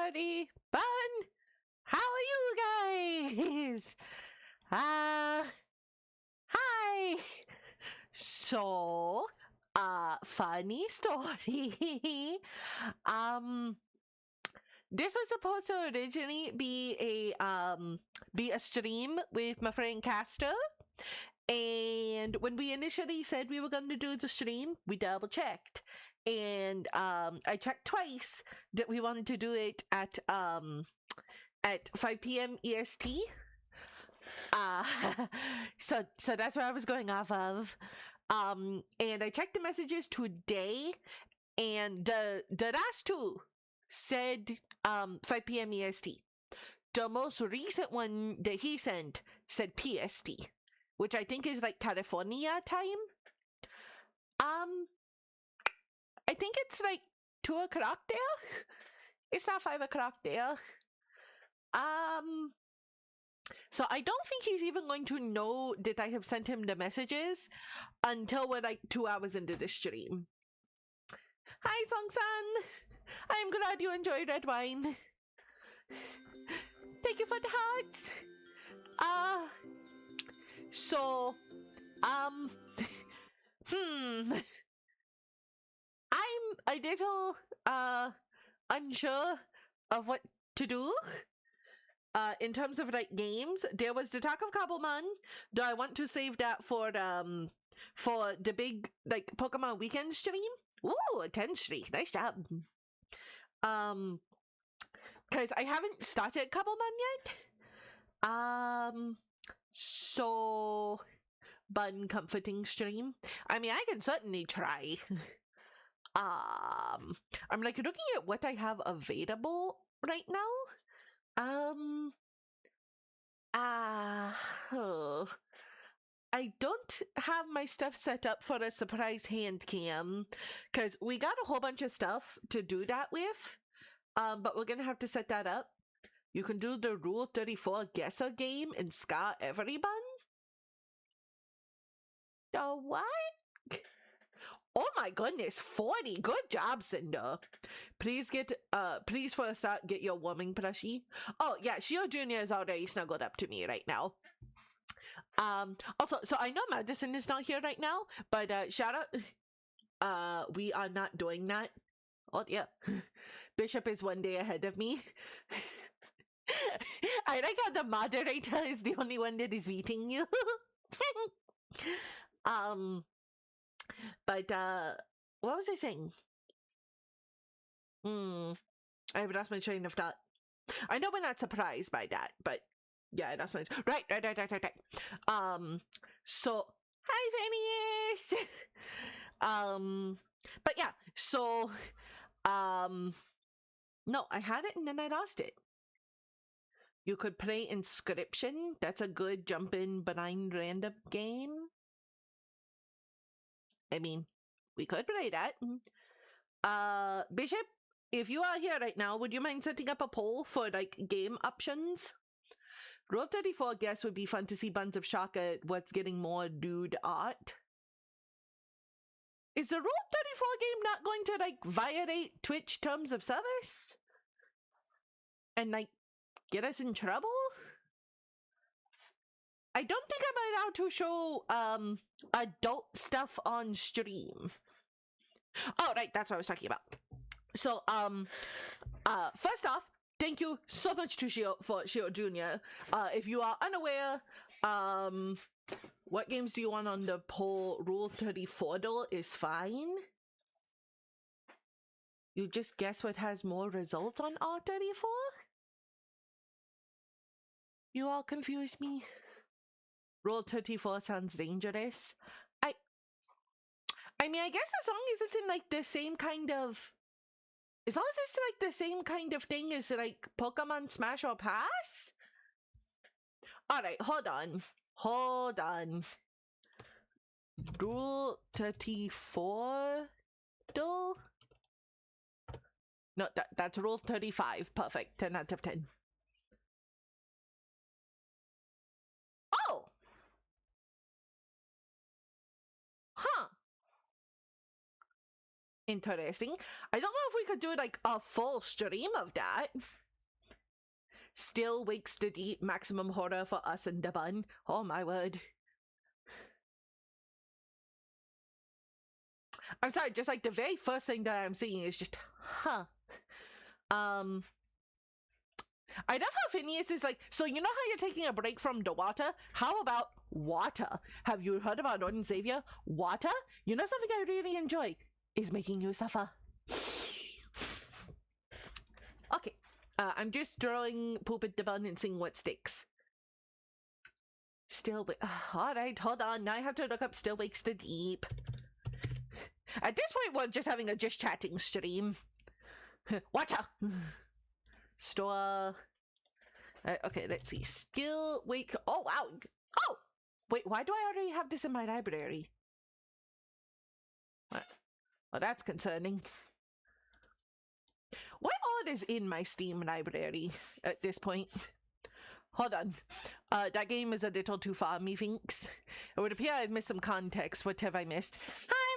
Story. Bun, how are you guys? Hi. So, funny story. um, this was supposed to originally be a stream with my friend Castor. And when we initially said we were going to do the stream, we double checked. And I checked twice that we wanted to do it at 5 p.m. EST. Uh, so that's what I was going off of. And I checked the messages today, and the last two said 5 p.m. EST. The most recent one that he sent said PST, which I think is like California time. I think it's like 2 o'clock there. It's not 5 o'clock there. So I don't think he's even going to know that I have sent him the messages until we're like 2 hours into the stream. Hi, Song-san. I'm glad you enjoyed red wine. Thank you for the hearts. So, I'm a little unsure of what to do. In terms of like games, there was the talk of Cobblemon. Do I want to save that for the big like Pokemon weekend stream? Ooh, a 10 streak. Nice job. Because I haven't started Cobblemon yet. So bun comforting stream. I mean, I can certainly try. I'm like looking at what I have available right now. I don't have my stuff set up for a surprise hand cam because we got a whole bunch of stuff to do that with. But we're gonna have to set that up. You can do the Rule 34 guesser game and scar everyone. The what? Oh my goodness, 40. Good job, Cinder. Please for a start, get your warming plushie. Oh yeah, Shio Jr. is already snuggled up to me right now. Also, so I know Madison is not here right now, but shout out. We are not doing that. Oh yeah. Bishop is 1 day ahead of me. I like how the moderator is the only one that is beating you. But what was I saying? I've lost my train of thought. I know we're not surprised by that, but yeah, I lost my right. So hi, Zanius. But yeah, so no, I had it and then I lost it. You could play Inscription. That's a good jump-in blind random game. I mean, we could play that. Bishop, if you are here right now, would you mind setting up a poll for like game options? Rule 34 guess would be fun to see Buns of Shock at what's getting more nude art. Is the Rule 34 game not going to like violate Twitch terms of service? And like get us in trouble? I don't think I'm allowed to show adult stuff on stream. Oh, right, that's what I was talking about. So, first off, thank you so much to Shio Jr. If you are unaware, what games do you want on the poll? Rule 34 though is fine. You just guess what has more results on R34? You all confuse me. Rule 34 sounds dangerous. I mean, I guess as long as it's in like the same kind of... As long as it's like the same kind of thing as like Pokemon Smash or Pass? Alright, hold on. Rule 34 though? No, that's Rule 35. Perfect. 10 out of 10. Oh! Huh. Interesting. I don't know if we could do like a full stream of that. Still wakes the deep, maximum horror for us and the bun. Oh my word. I'm sorry, just like the very first thing that I'm seeing is just, huh. I love how Phineas is like, so you know how you're taking a break from the water? How about water? Have you heard about Lord and Savior? Water? You know something I really enjoy is making you suffer. Okay, I'm just throwing poop at the bun and seeing what sticks. Still, alright, hold on. Now I have to look up Still Wakes the Deep. At this point, we're just having a just chatting stream. Water! Store. Okay, let's see. Still Wake. Oh, wow. Oh! Wait, why do I already have this in my library? What? Well, that's concerning. What all is in my Steam library at this point? Hold on. That game is a little too far, methinks. It would appear I've missed some context. What have I missed? Hi,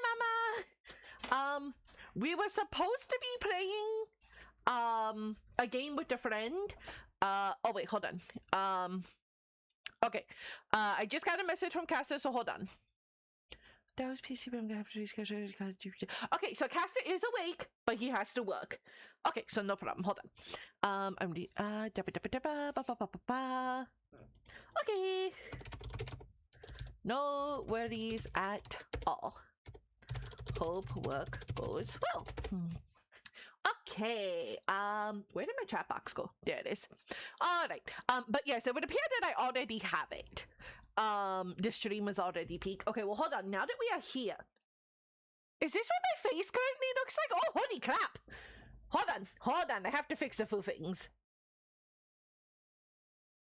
Mama! We were supposed to be playing a game with a friend. Oh wait, hold on. Okay. I just got a message from Caster, so hold on. That was PC, but I'm gonna have to reschedule because okay, so Caster is awake, but he has to work. Okay, so no problem. Hold on. I'm the okay. No worries at all. Hope work goes well. Okay, where did my chat box go? There it is. All right, but yes, it would appear that I already have it. The stream was already peaked. Okay, well, hold on. Now that we are here, is this what my face currently looks like? Oh, holy crap! Hold on. I have to fix a few things.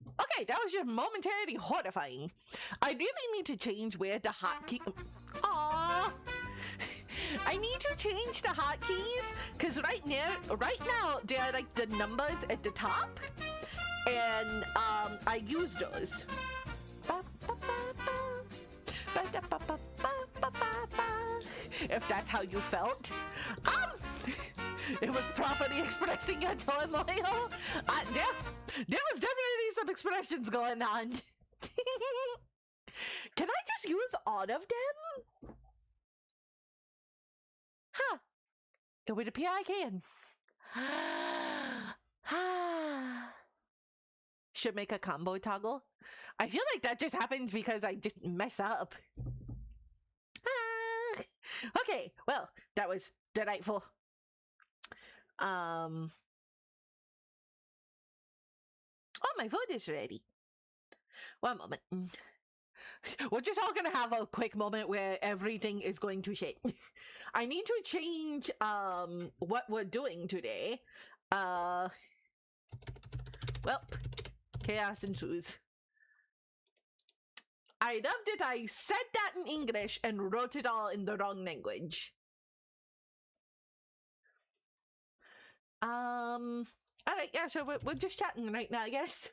Okay, that was just momentarily horrifying. I really need to change where the hotkey. Aww. I need to change the hotkeys because right now they're like the numbers at the top, and I use those. If that's how you felt, it was properly expressing your turmoil. There was definitely some expressions going on. Can I just use all of them? Huh. It would appear I can. Should make a combo toggle. I feel like that just happens because I just mess up. Okay, well, that was delightful. Oh, my food is ready. One moment. We're just all gonna have a quick moment where everything is going to shit. I need to change what we're doing today. Well, chaos ensues. I loved it. I said that in English and wrote it all in the wrong language. Alright, yeah, so we're just chatting right now, I guess.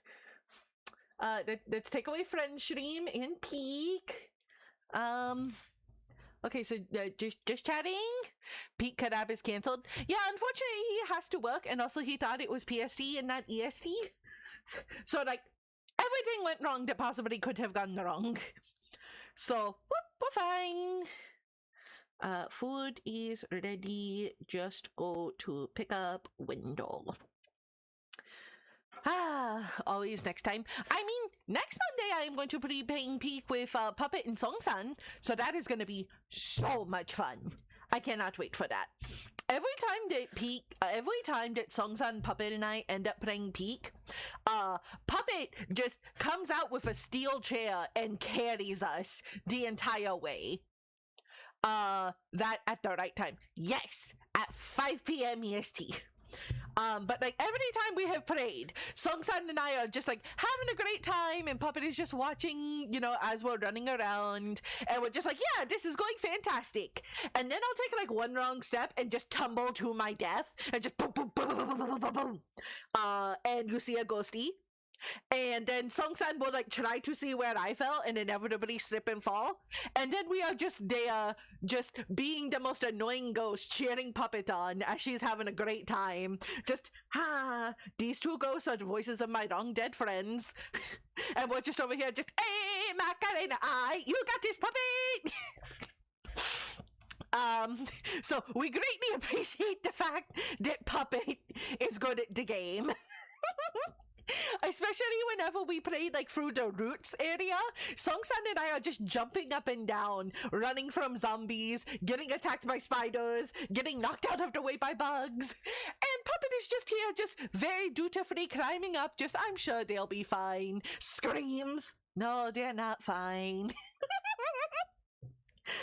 Let's take away friend stream and peak. Okay, so just chatting. Peak collab is cancelled. Yeah, unfortunately he has to work, and also he thought it was PST and not EST. So like everything went wrong that possibly could have gone wrong. So we're fine. Food is ready. Just go to pick up window. Always next time. I mean, next Monday I am going to be playing Peak with Puppet and Songsan, so that is going to be so much fun. I cannot wait for that. Every time that Songsan, Puppet, and I end up playing Peak, Puppet just comes out with a steel chair and carries us the entire way. That at the right time. Yes, at 5 p.m. EST. But like every time we have played, Songsan and I are just like having a great time, and Puppet is just watching, you know, as we're running around, and we're just like, yeah, this is going fantastic. And then I'll take like one wrong step and just tumble to my death, and just boom, boom, boom, boom, boom, boom, boom, boom. And you see a ghosty. And then Song-san will like try to see where I fell and inevitably slip and fall. And then we are just there, just being the most annoying ghost, cheering Puppet on as she's having a great time. Just, these two ghosts are the voices of my long dead friends. And we're just over here just, hey, Macarena, you got this, Puppet! So we greatly appreciate the fact that Puppet is good at the game. Especially whenever we played like through the roots area, Song-san and I are just jumping up and down, running from zombies, getting attacked by spiders, getting knocked out of the way by bugs. And Puppet is just here, just very dutifully climbing up, just, I'm sure they'll be fine. Screams. No, they're not fine.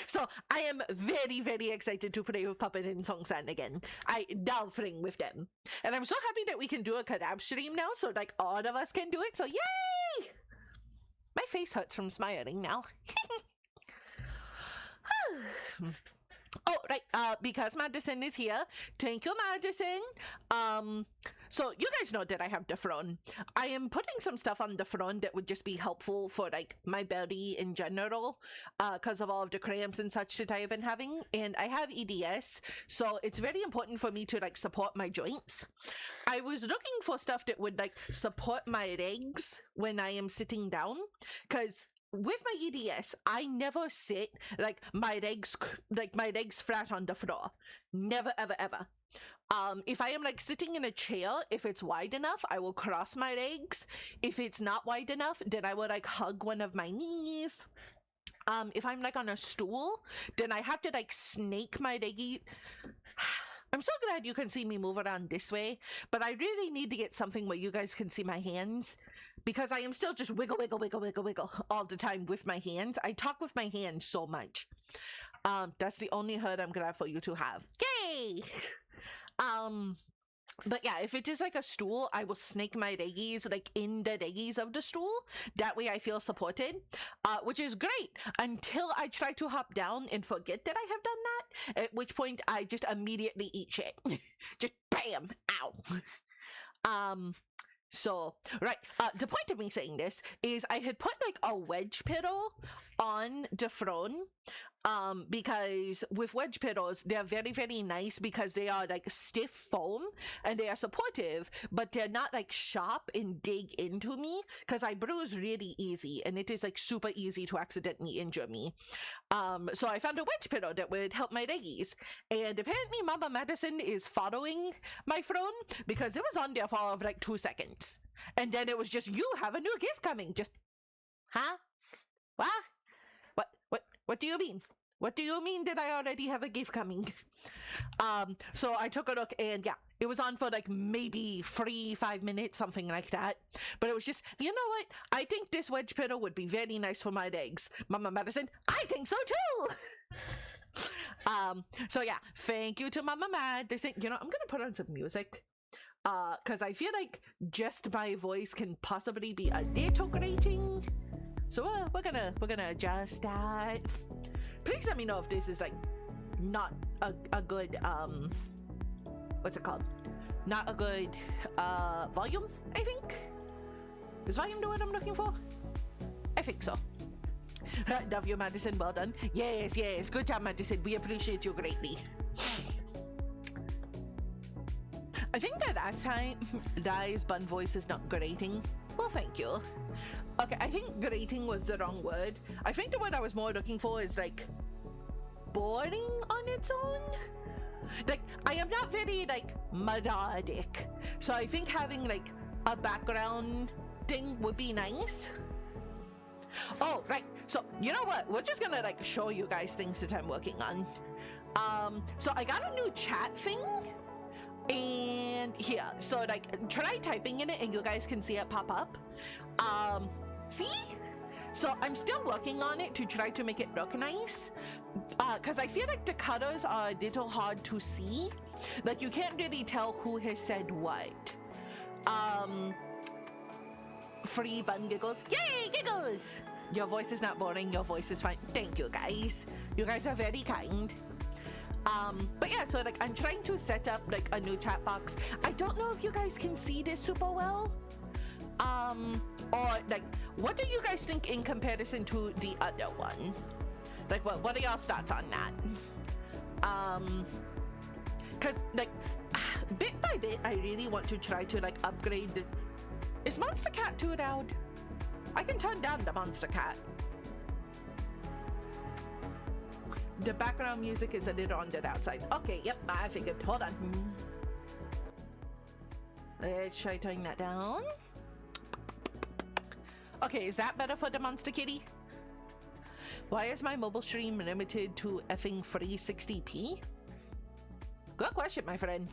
So I am very, very excited to play with Puppet and Song-san again. I love playing with them. And I'm so happy that we can do a collab stream now, so like all of us can do it, so yay! My face hurts from smiling now. Oh, right, because Madison is here. Thank you, Madison. So you guys know that I have the throne. I am putting some stuff on the throne that would just be helpful for like my belly in general, because of all of the cramps and such that I have been having. And I have EDS, so it's very important for me to like support my joints. I was looking for stuff that would like support my legs when I am sitting down, because with my EDS, I never sit like my legs flat on the floor. Never, ever, ever. If I am like sitting in a chair, if it's wide enough, I will cross my legs. If it's not wide enough, then I will like hug one of my knees. If I'm like on a stool, then I have to like snake my leggy. I'm so glad you can see me move around this way, but I really need to get something where you guys can see my hands, because I am still just wiggle, wiggle, wiggle, wiggle, wiggle all the time with my hands. I talk with my hands so much. That's the only hurt I'm glad for you to have. Yay! But yeah, if it is like a stool, I will snake my leggies like in the leggies of the stool. That way I feel supported, which is great until I try to hop down and forget that I have done that, at which point I just immediately eat shit. Just bam, ow. So, right, the point of me saying this is I had put like a wedge pillow on the throne, because with wedge pillows, they're very, very nice because they are like stiff foam and they are supportive, but they're not like sharp and dig into me, because I bruise really easy and it is like super easy to accidentally injure me. So I found a wedge pillow that would help my leggies, and apparently Mama Madison is following my throne, because it was on there for like 2 seconds, and then it was just, you have a new gift coming. Just, huh? What do you mean? What do you mean that I already have a gift coming? So I took a look, and yeah, it was on for like maybe 3-5 minutes, something like that. But it was just, you know what? I think this wedge pillow would be very nice for my legs. Mama Madison, I think so too! So yeah, thank you to Mama Madison. You know, I'm gonna put on some music, because I feel like just my voice can possibly be a little grating. So we're gonna adjust that. Please let me know if this is like not a good what's it called? Not a good volume, I think. Is volume the word I'm looking for? I think so. Love you, Madison. Well done. Yes. Good job, Madison. We appreciate you greatly. I think that last time Dai's bun voice is not grating. Well, thank you. Okay, I think grating was the wrong word. I think the word I was more looking for is like boring on its own. Like, I am not very like melodic, so I think having like a background thing would be nice. Oh, right. So you know what? We're just gonna like show you guys things that I'm working on. So I got a new chat thing. And here, so like try typing in it and you guys can see it pop up. See? So I'm still working on it to try to make it look nice, because I feel like the colors are a little hard to see. Like you can't really tell who has said what. Free bun giggles. Yay, giggles! Your voice is not boring, your voice is fine. Thank you guys. You guys are very kind. But yeah, so like I'm trying to set up like a new chat box. I don't know if you guys can see this super well. Or like, what do you guys think in comparison to the other one? Like, what are y'all's thoughts on that? Cause like, bit by bit, I really want to try to like upgrade the... Is Monster Cat too loud? I can turn down the Monster Cat. The background music is a little on the outside. Okay, yep, I figured. Hold on. Let's try turning that down. Okay, is that better for the Monster Kitty? Why is my mobile stream limited to effing 360p? Good question, my friend.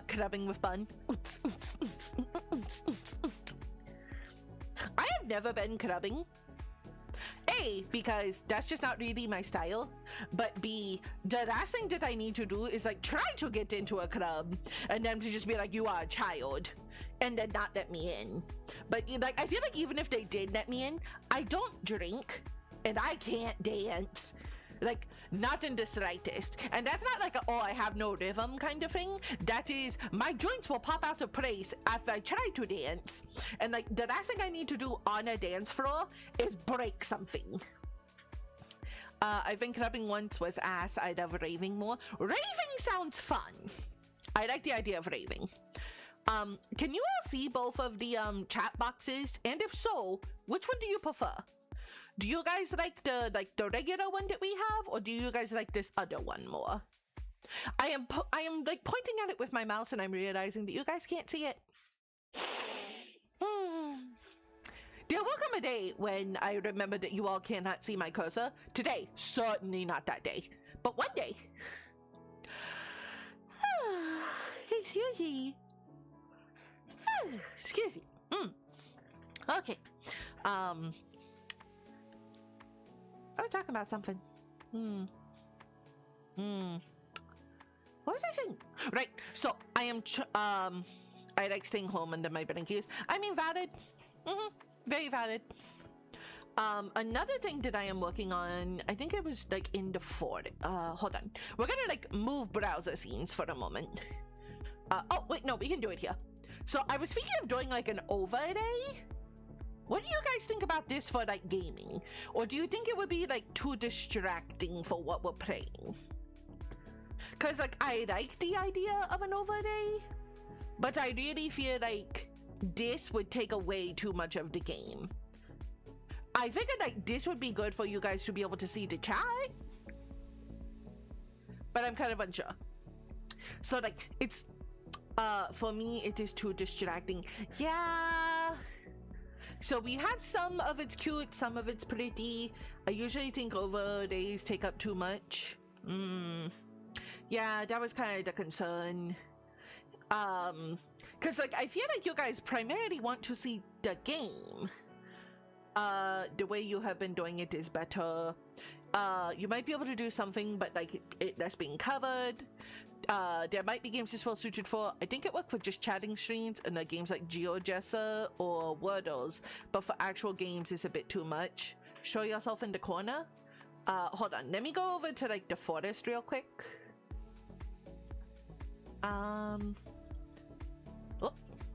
Clubbing with Bun. I have never been clubbing. A, because that's just not really my style. But B, the last thing that I need to do is like try to get into a club and them to just be like, you are a child, and then not let me in. But like, I feel like even if they did let me in, I don't drink and I can't dance. Like, not in the slightest. And that's not like a, oh, I have no rhythm kind of thing. That is, my joints will pop out of place if I try to dance. And like, the last thing I need to do on a dance floor is break something. I've been clubbing once, was ass. I love raving more. Raving sounds fun. I like the idea of raving. Can you all see both of the chat boxes? And if so, which one do you prefer? Do you guys like the regular one that we have, or do you guys like this other one more? I am like pointing at it with my mouse, and I'm realizing that you guys can't see it. There will come a day when I remember that you all cannot see my cursor. Today, certainly not that day, but one day. Excuse me. Excuse me. Okay. I was talking about something. What was I saying? Right. So I am. I like staying home under my blankies. I mean, valid. Very valid. Another thing that I am working on, I think it was like in the Ford. Hold on. We're gonna like move browser scenes for a moment. Oh wait, no, we can do it here. So I was thinking of doing like an overlay. What do you guys think about this for like gaming? Or do you think it would be like too distracting for what we're playing? Cause like I like the idea of an overlay, but I really feel like this would take away too much of the game. I figured like this would be good for you guys to be able to see the chat, but I'm kind of unsure. So like it's for me it is too distracting. Yeah. So we have some of it's cute, some of it's pretty. I usually think overlays take up too much. Yeah, that was kind of the concern. Cause like I feel like you guys primarily want to see the game. The way you have been doing it is better. You might be able to do something, but like that's being covered. There might be games it's well suited for. I think it worked for just chatting streams and games like GeoGuessr or Wordles, but for actual games it's a bit too much. Show yourself in the corner. Hold on, let me go over to like the forest real quick. Oh,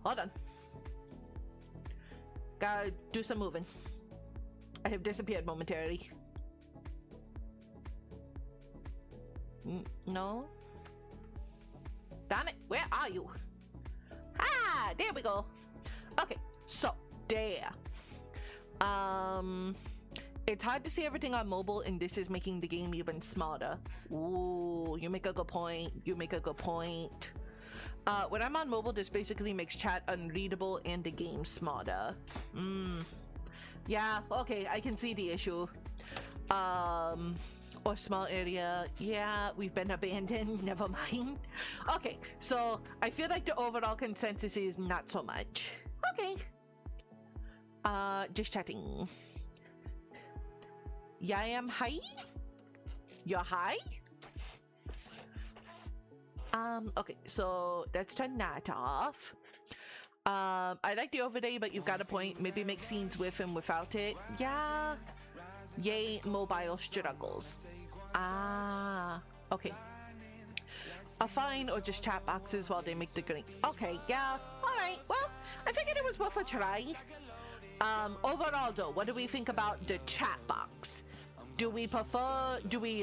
hold on. Gotta do some moving. I have disappeared momentarily. No. Damn it, where are you? Ah, there we go. Okay, so there. It's hard to see everything on mobile, and this is making the game even smarter. Ooh, you make a good point. You make a good point. When I'm on mobile, this basically makes chat unreadable and the game smarter. Yeah, okay, I can see the issue. Or small area. Yeah, we've been abandoned. Never mind. Okay, so I feel like the overall consensus is not so much. Okay. Just chatting. Yeah, I am high. You're high? Okay, so let's turn that off. I like the overlay, but you've got a point. Maybe make scenes with and without it. Yeah. Yay, mobile struggles. Ah, okay. fine, or just chat boxes while they make the green. Okay, yeah, all right. Well, I figured it was worth a try. Overall though, what do we think about the chat box? Do we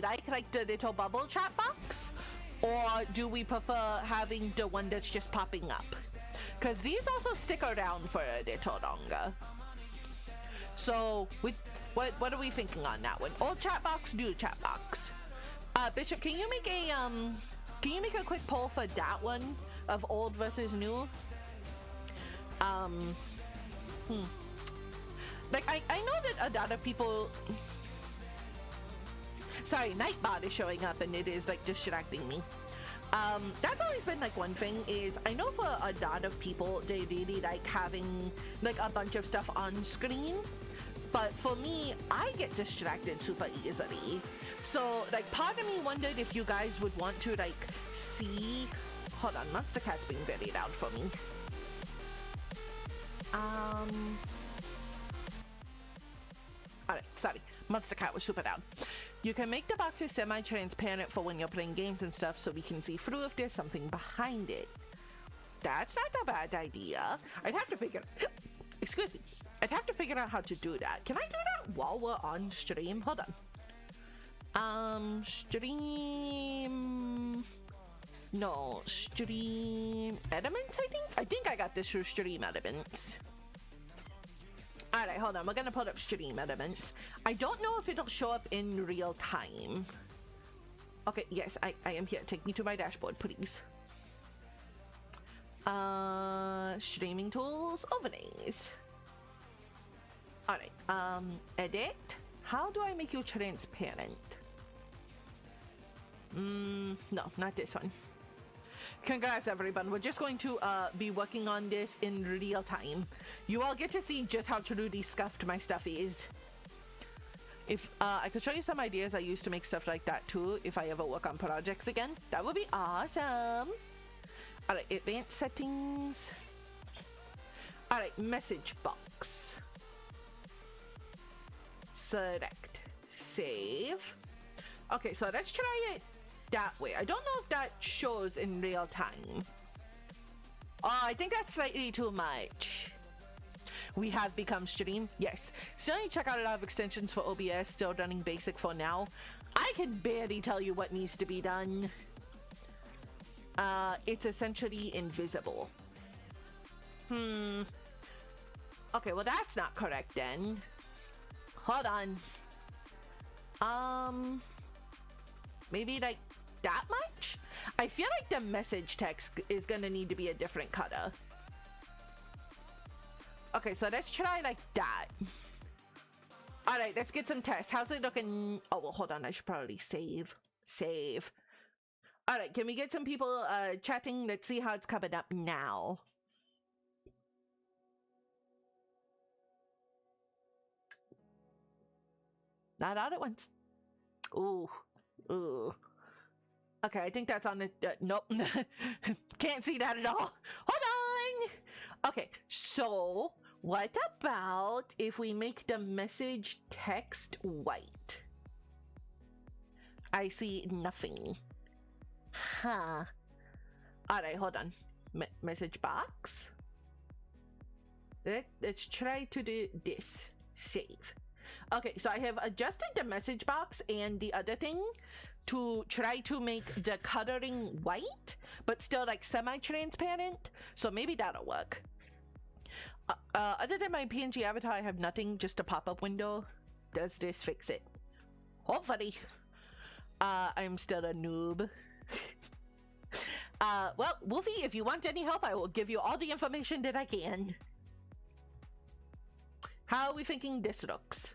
like the little bubble chat box? Or do we prefer having the one that's just popping up? Because these also stick around for a little longer. So, what are we thinking on that one? Old chat box, new chat box. Bishop, can you make a quick poll for that one of old versus new? Like I know that a lot of people. Sorry, Nightbot is showing up and it is like distracting me. That's always been like one thing is I know for a lot of people they really like having like a bunch of stuff on screen, but for me I get distracted super easily. So like part of me wondered if you guys would want to like see. Hold on, Monster Cat's being very loud for me. Alright, sorry. Monster Cat was super loud. You can make the boxes semi-transparent for when you're playing games and stuff so we can see through if there's something behind it. That's not a bad idea. I'd have to figure... Excuse me. I'd have to figure out how to do that. Can I do that while we're on stream? Hold on. Stream... No, Stream Elements, I think? I think I got this through Stream Elements. Alright, hold on. We're gonna put up Stream Elements. I don't know if it'll show up in real time. Okay, yes, I am here. Take me to my dashboard, please. Streaming tools, overlays. Alright, edit. How do I make you transparent? No, not this one. Congrats everyone, we're just going to be working on this in real time. You all get to see just how truly scuffed my stuff is. If I could show you some ideas I used to make stuff like that too if I ever work on projects again. That would be awesome. Alright, advanced settings. Alright, message box. Select. Save. Okay, so let's try it that way. I don't know if that shows in real time. Oh, I think that's slightly too much. We have become stream. Yes. Still need to check out a lot of extensions for OBS. Still running basic for now. I can barely tell you what needs to be done. It's essentially invisible. Okay, well that's not correct then. Hold on. Maybe like that much? I feel like the message text is gonna need to be a different color. Okay, so let's try like that. Alright, let's get some tests. How's it looking? Oh, well, hold on. I should probably save. Save. Alright, can we get some people chatting? Let's see how it's coming up now. Not all at once. Ooh. Ooh. Okay, I think that's on the... nope. Can't see that at all. Hold on! Okay, so what about if we make the message text white? I see nothing. Huh. Alright, hold on. Message box? Let's try to do this. Save. Okay, so I have adjusted the message box and the other thing to try to make the coloring white, but still like semi-transparent. So maybe that'll work. Other than my PNG avatar, I have nothing, just a pop-up window. Does this fix it? Hopefully. I'm still a noob. Well, Wolfie, if you want any help, I will give you all the information that I can. How are we thinking this looks?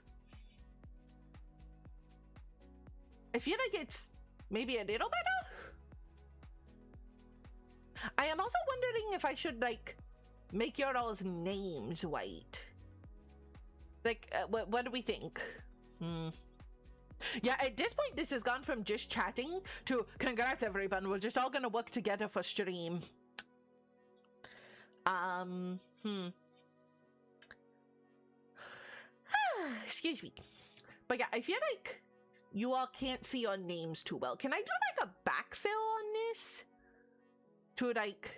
I feel like it's maybe a little better. I am also wondering if I should like make your all's names white. Like, what do we think? Yeah, at this point, this has gone from just chatting to congrats everyone. We're just all gonna work together for stream. Excuse me. But yeah, I feel like you all can't see your names too well. Can I do like a backfill on this to like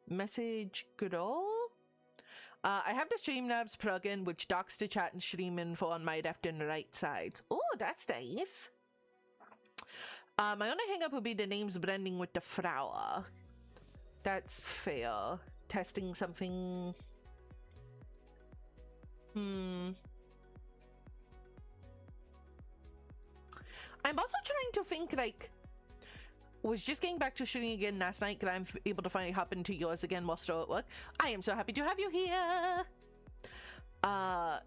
message grow. I have the Streamlabs plugin which docks the chat and stream info on my left and right sides. Oh, that's nice. My only hang-up would be the names blending with the flower. That's fair. Testing something. I'm also trying to think, like, was just getting back to shooting again last night because I'm able to finally hop into yours again while still at work. I am so happy to have you here.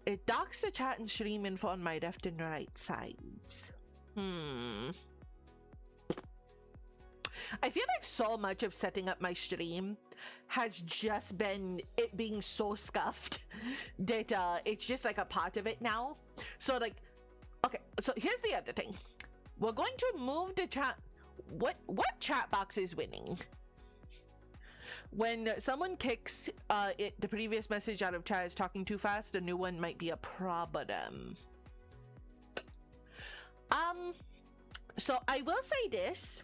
It docks the chat and stream info on my left and right sides. I feel like so much of setting up my stream has just been it being so scuffed that it's just like a part of it now. So like, okay, so here's the other thing. We're going to move the chat. What chat box is winning? When someone kicks the previous message out of chat is talking too fast, a new one might be a problem. So I will say this.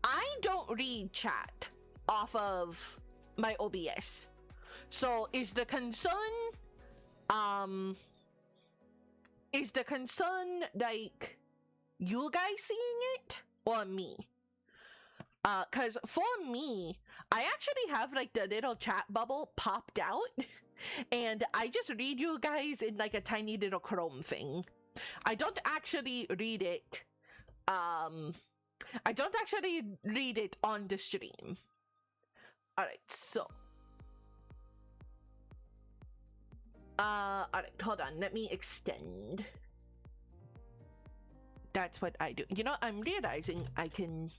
I don't read chat off of my OBS. So is the concern like you guys seeing it or me? Cause for me, I actually have like the little chat bubble popped out and I just read you guys in like a tiny little Chrome thing. I don't actually read it. I don't actually read it on the stream. Alright, so. Alright, hold on. Let me extend. That's what I do. You know, I'm realizing I can...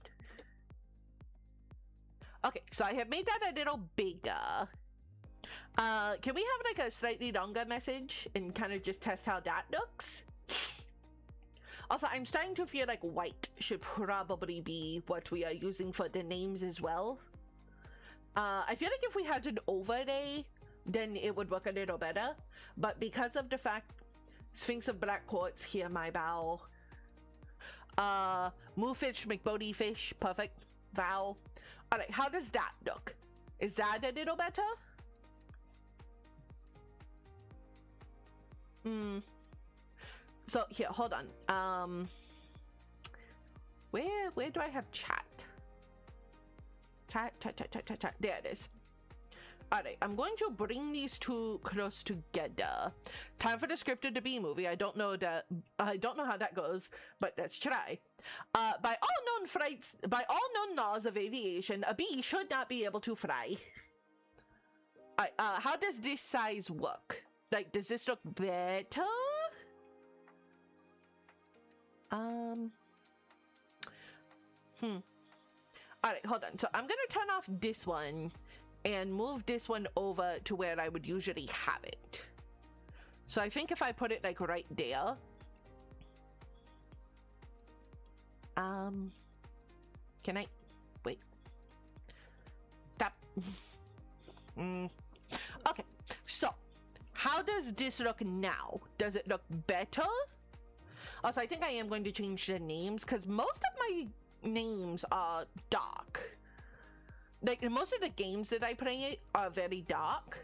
Okay, so I have made that a little bigger. Can we have like a slightly longer message and kind of just test how that looks? Also, I'm starting to feel like white should probably be what we are using for the names as well. I feel like if we had an overlay, then it would work a little better. But because of the fact Sphinx of Black Quartz, hear my bow. Moofish, McBodie Fish, perfect. Vow. Alright, how does that look? Is that a little better? So here, hold on. Where do I have chat? Chat. There it is. Alright, I'm going to bring these two close together. Time for the scripted to be movie. I don't know how that goes, but let's try. By all known laws of aviation, a bee should not be able to fly. How does this size work? Like, does this look better? Alright, hold on. So I'm gonna turn off this one and move this one over to where I would usually have it. So I think if I put it like right there. Can I wait? Stop. Okay, so how does this look now? Does it look better? Also, I think I am going to change the names because most of my names are dark. Like, most of the games that I play are very dark.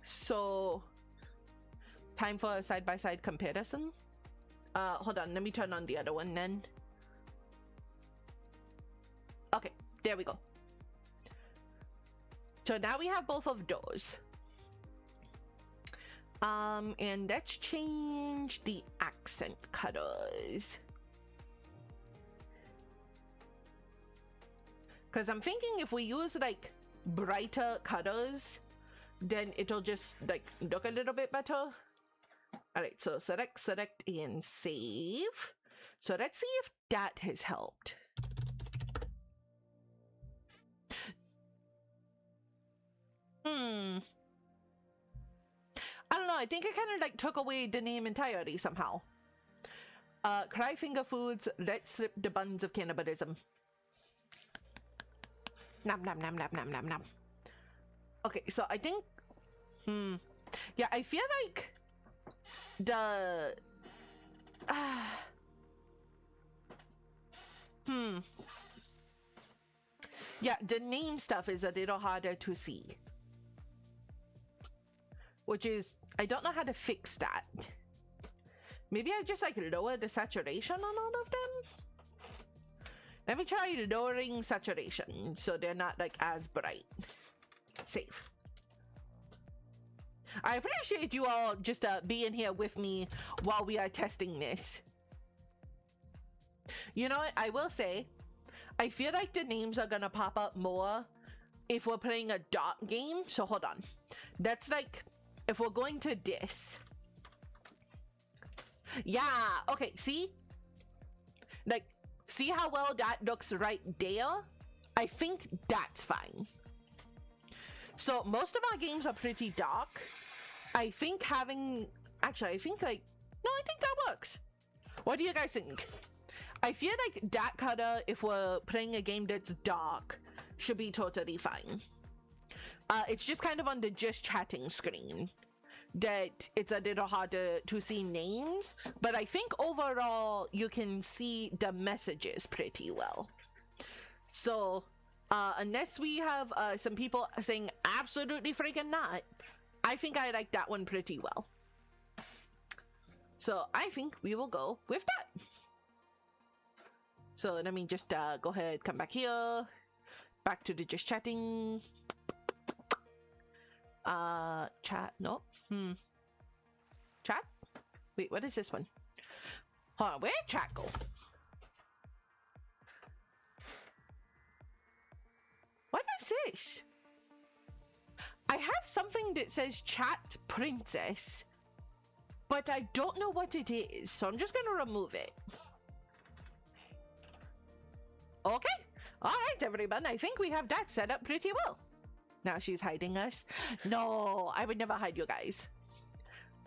So, time for a side-by-side comparison. Hold on, let me turn on the other one then. Okay, there we go. So now we have both of those. And let's change the accent colors. Because I'm thinking if we use like brighter colors, then it'll just like look a little bit better. Alright, so select, and save. So let's see if that has helped. I don't know, I think I kind of like took away the name entirely somehow. Cryfinger Foods, let's slip the buns of cannibalism. Nom nom nom nom nom nom nom. Okay, so I think yeah, I feel like the Yeah, the name stuff is a little harder to see. Which is, I don't know how to fix that. Maybe I just like lower the saturation on all of them? Let me try lowering saturation so they're not like as bright. Save. I appreciate you all just being here with me while we are testing this. You know what? I will say, I feel like the names are gonna pop up more if we're playing a dot game. So hold on. That's like, if we're going to this. Yeah, okay, see? Like, see how well that looks right there? I think that's fine. So most of our games are pretty dark. I think having, actually, I think like, no, I think that works. What do you guys think? I feel like that color, if we're playing a game that's dark, should be totally fine. It's just kind of on the just chatting screen that it's a little harder to see names, but I think overall you can see the messages pretty well. So unless we have some people saying absolutely freaking not, I think I like that one pretty well. So I think we will go with that. So let me just go ahead, come back here, back to the just chatting. Chat, no. Chat? Wait, what is this one? Hold on, where'd chat go? What is this? I have something that says chat princess, but I don't know what it is, so I'm just gonna remove it. Okay, all right, everyone. I think we have that set up pretty well. Now she's hiding us. No, I would never hide you guys.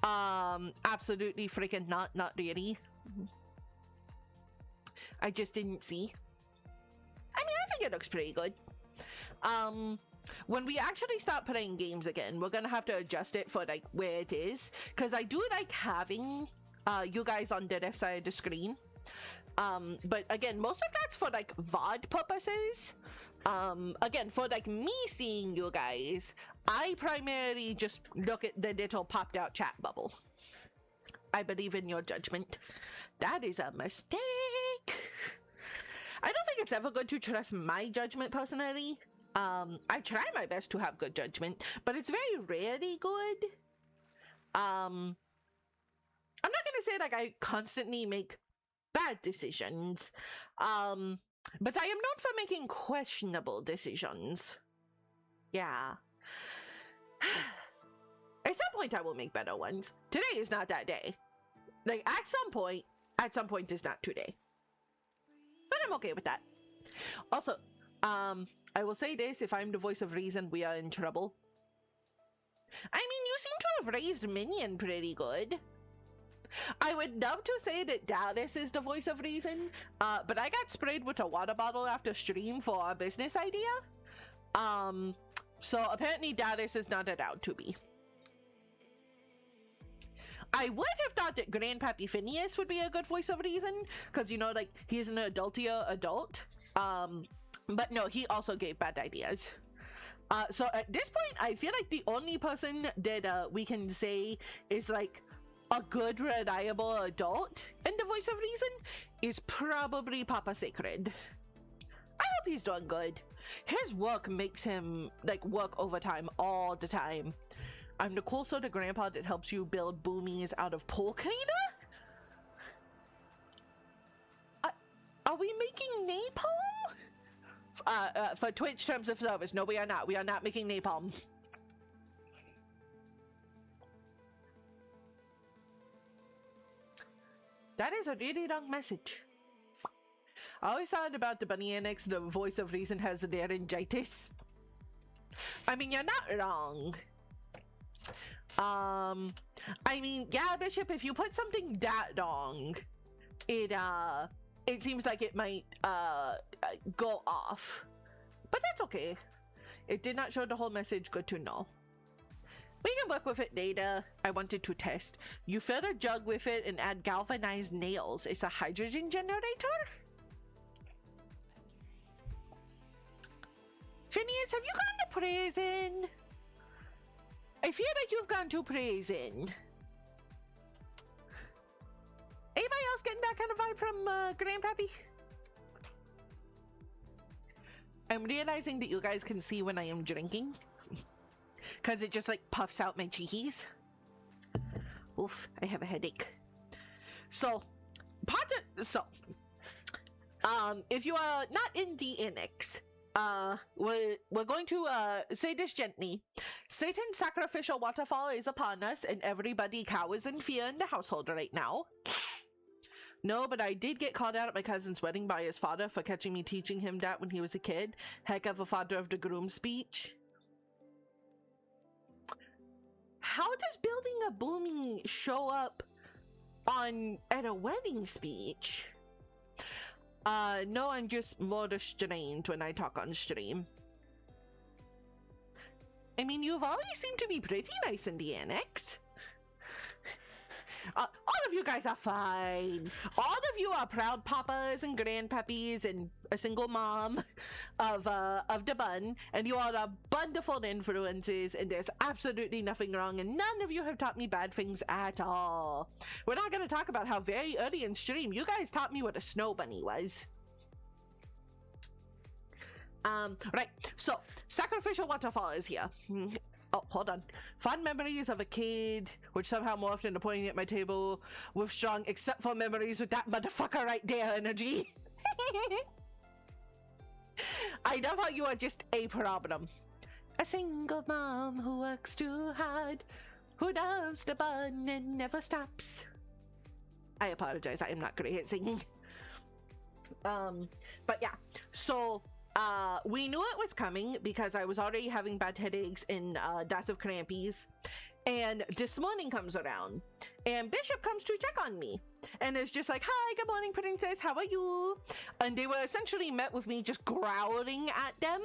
Absolutely freaking not really. I just didn't see. I mean, I think it looks pretty good. When we actually start playing games again, we're gonna have to adjust it for like where it is, because I do like having you guys on the left side of the screen. But again, most of that's for like VOD purposes. Again, for like me seeing you guys, I primarily just look at the little popped out chat bubble. I believe in your judgment. That is a mistake. I don't think it's ever good to trust my judgment personally. I try my best to have good judgment, but it's very rarely good. I'm not gonna say like I constantly make bad decisions. But I am known for making questionable decisions. Yeah. At some point I will make better ones. Today is not that day. Like, at some point is not today. But I'm okay with that. Also, I will say this, if I'm the voice of reason, we are in trouble. I mean, you seem to have raised Minion pretty good. I would love to say that Dallas is the voice of reason, but I got sprayed with a water bottle after stream for a business idea. So apparently Dallas is not allowed to be. I would have thought that Grandpappy Phineas would be a good voice of reason, because, you know, like, he's an adultier adult. But no, he also gave bad ideas. So at this point, I feel like the only person that we can say is, like, a good, reliable adult and the voice of reason is probably Papa Sacred. I hope he's doing good. His work makes him, like, work overtime all the time. I'm the cool sort of grandpa that helps you build boomies out of pole cleaner? Are we making napalm? For Twitch terms of service, no, we are not. We are not making napalm. That is a really long message. I always thought about the bunny annex, the voice of reason has laryngitis. I mean, you're not wrong. I mean, yeah, Bishop, if you put something that long, it seems like it might, go off. But that's okay. It did not show the whole message, good to know. We can work with it later. I wanted to test. You fill a jug with it and add galvanized nails. It's a hydrogen generator? Phineas, have you gone to prison? I feel like you've gone to prison. Anybody else getting that kind of vibe from Grandpappy? I'm realizing that you guys can see when I am drinking. Because it just like puffs out my cheekies. Oof, I have a headache. So, if you are not in the annex, we're going to say this gently. Satan's sacrificial waterfall is upon us, and everybody cowers in fear in the household right now. No, but I did get called out at my cousin's wedding by his father for catching me teaching him that when he was a kid. Heck of a father of the groom speech. How does building a booming show up at a wedding speech? No, I'm just more restrained when I talk on stream. I mean, you've always seemed to be pretty nice in the annex. All of you guys are fine. All of you are proud papas and grandpappies and a single mom of the bun, and you all are wonderful influences, and there's absolutely nothing wrong, and none of you have taught me bad things at all. We're not going to talk about how very early in stream you guys taught me what a snow bunny was. Right, so sacrificial waterfall is here. Oh, hold on. Fond memories of a kid, which somehow morphed into pointing at my table with strong except for memories with that motherfucker right there energy. I love how you are just a problem. A single mom who works too hard, who loves the bun and never stops. I apologize, I am not great at singing. But yeah, so we knew it was coming because I was already having bad headaches and lots of crampies. And this morning comes around, and Bishop comes to check on me, and is just like, "Hi, good morning, princess. How are you?" And they were essentially met with me just growling at them.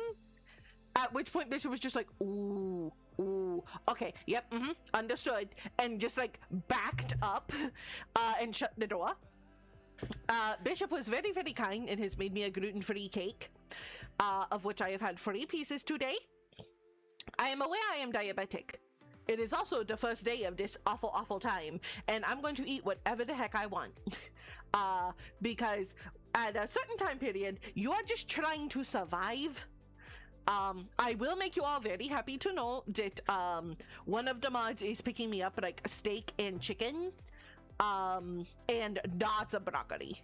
At which point Bishop was just like, "Ooh, ooh, okay, yep, understood," and just like backed up and shut the door. Bishop was very, very kind and has made me a gluten-free cake, of which I have had 3 pieces today. I am aware I am diabetic. It is also the first day of this awful, awful time, and I'm going to eat whatever the heck I want. Because at a certain time period, you are just trying to survive. I will make you all very happy to know that one of the mods is picking me up like steak and chicken, and lots of broccoli,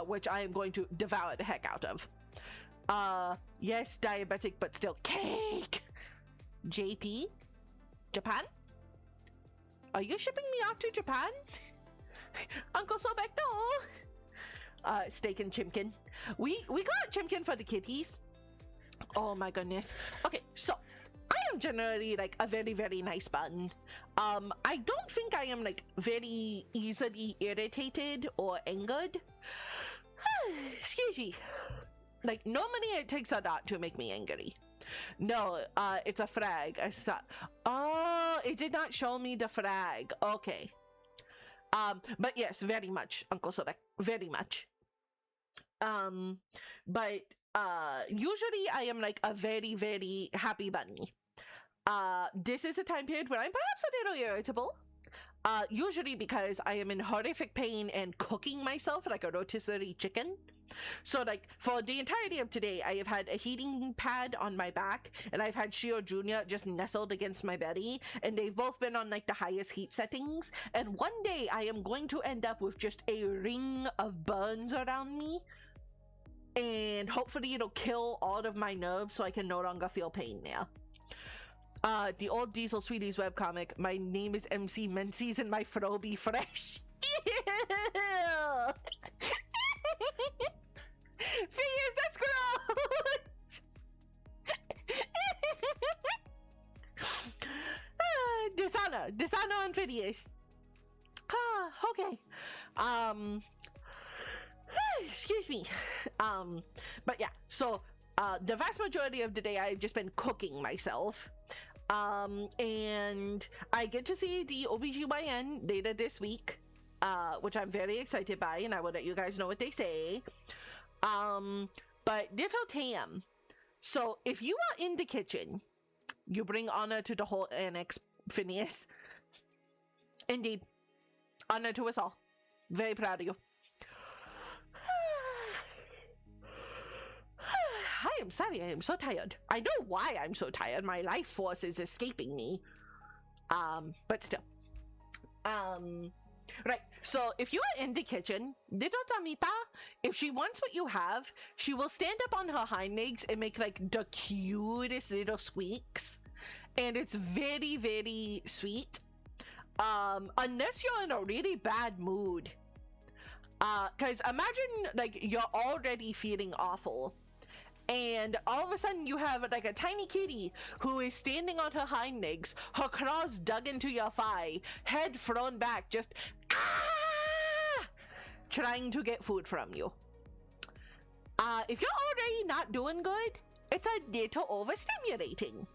which I am going to devour the heck out of. Yes, diabetic, but still cake. JP? Japan? Are you shipping me off to Japan? Uncle Sobek, no. Steak and chimkin. We got chimkin for the kitties. Oh my goodness. Okay, so I am generally like a very, very nice bun. I don't think I am like very easily irritated or angered. Excuse me. Like normally it takes a lot to make me angry. No, it's a frag. Oh, it did not show me the frag. Okay. But yes, very much, Uncle Sobek. Very much. But usually I am like a very, very happy bunny. This is a time period where I'm perhaps a little irritable. Usually because I am in horrific pain and cooking myself like a rotisserie chicken. So like for the entirety of today, I have had a heating pad on my back, and I've had Shio Jr. just nestled against my belly, and they've both been on like the highest heat settings. And one day I am going to end up with just a ring of burns around me, and hopefully it'll kill all of my nerves so I can no longer feel pain now. The old Diesel Sweeties webcomic, my name is MC Menzies and my fro be fresh. Phineas, that's gross! Dishonor on Phineas. Okay. Excuse me. But yeah, so the vast majority of the day I've just been cooking myself. And I get to see the OBGYN later this week, which I'm very excited by, and I will let you guys know what they say. But little Tam, So if you are in the kitchen, you bring honor to the whole annex, Phineas. Indeed. Honor to us all. Very proud of you. I am sorry, I am so tired. I know why I'm so tired. My life force is escaping me. But still. Right, so if you are in the kitchen, little Tamita, if she wants what you have, she will stand up on her hind legs and make like the cutest little squeaks. And it's very, very sweet. Unless you're in a really bad mood. Because imagine like you're already feeling awful. And all of a sudden you have like a tiny kitty who is standing on her hind legs, her claws dug into your thigh, head thrown back, just trying to get food from you. If you're already not doing good, it's a little overstimulating.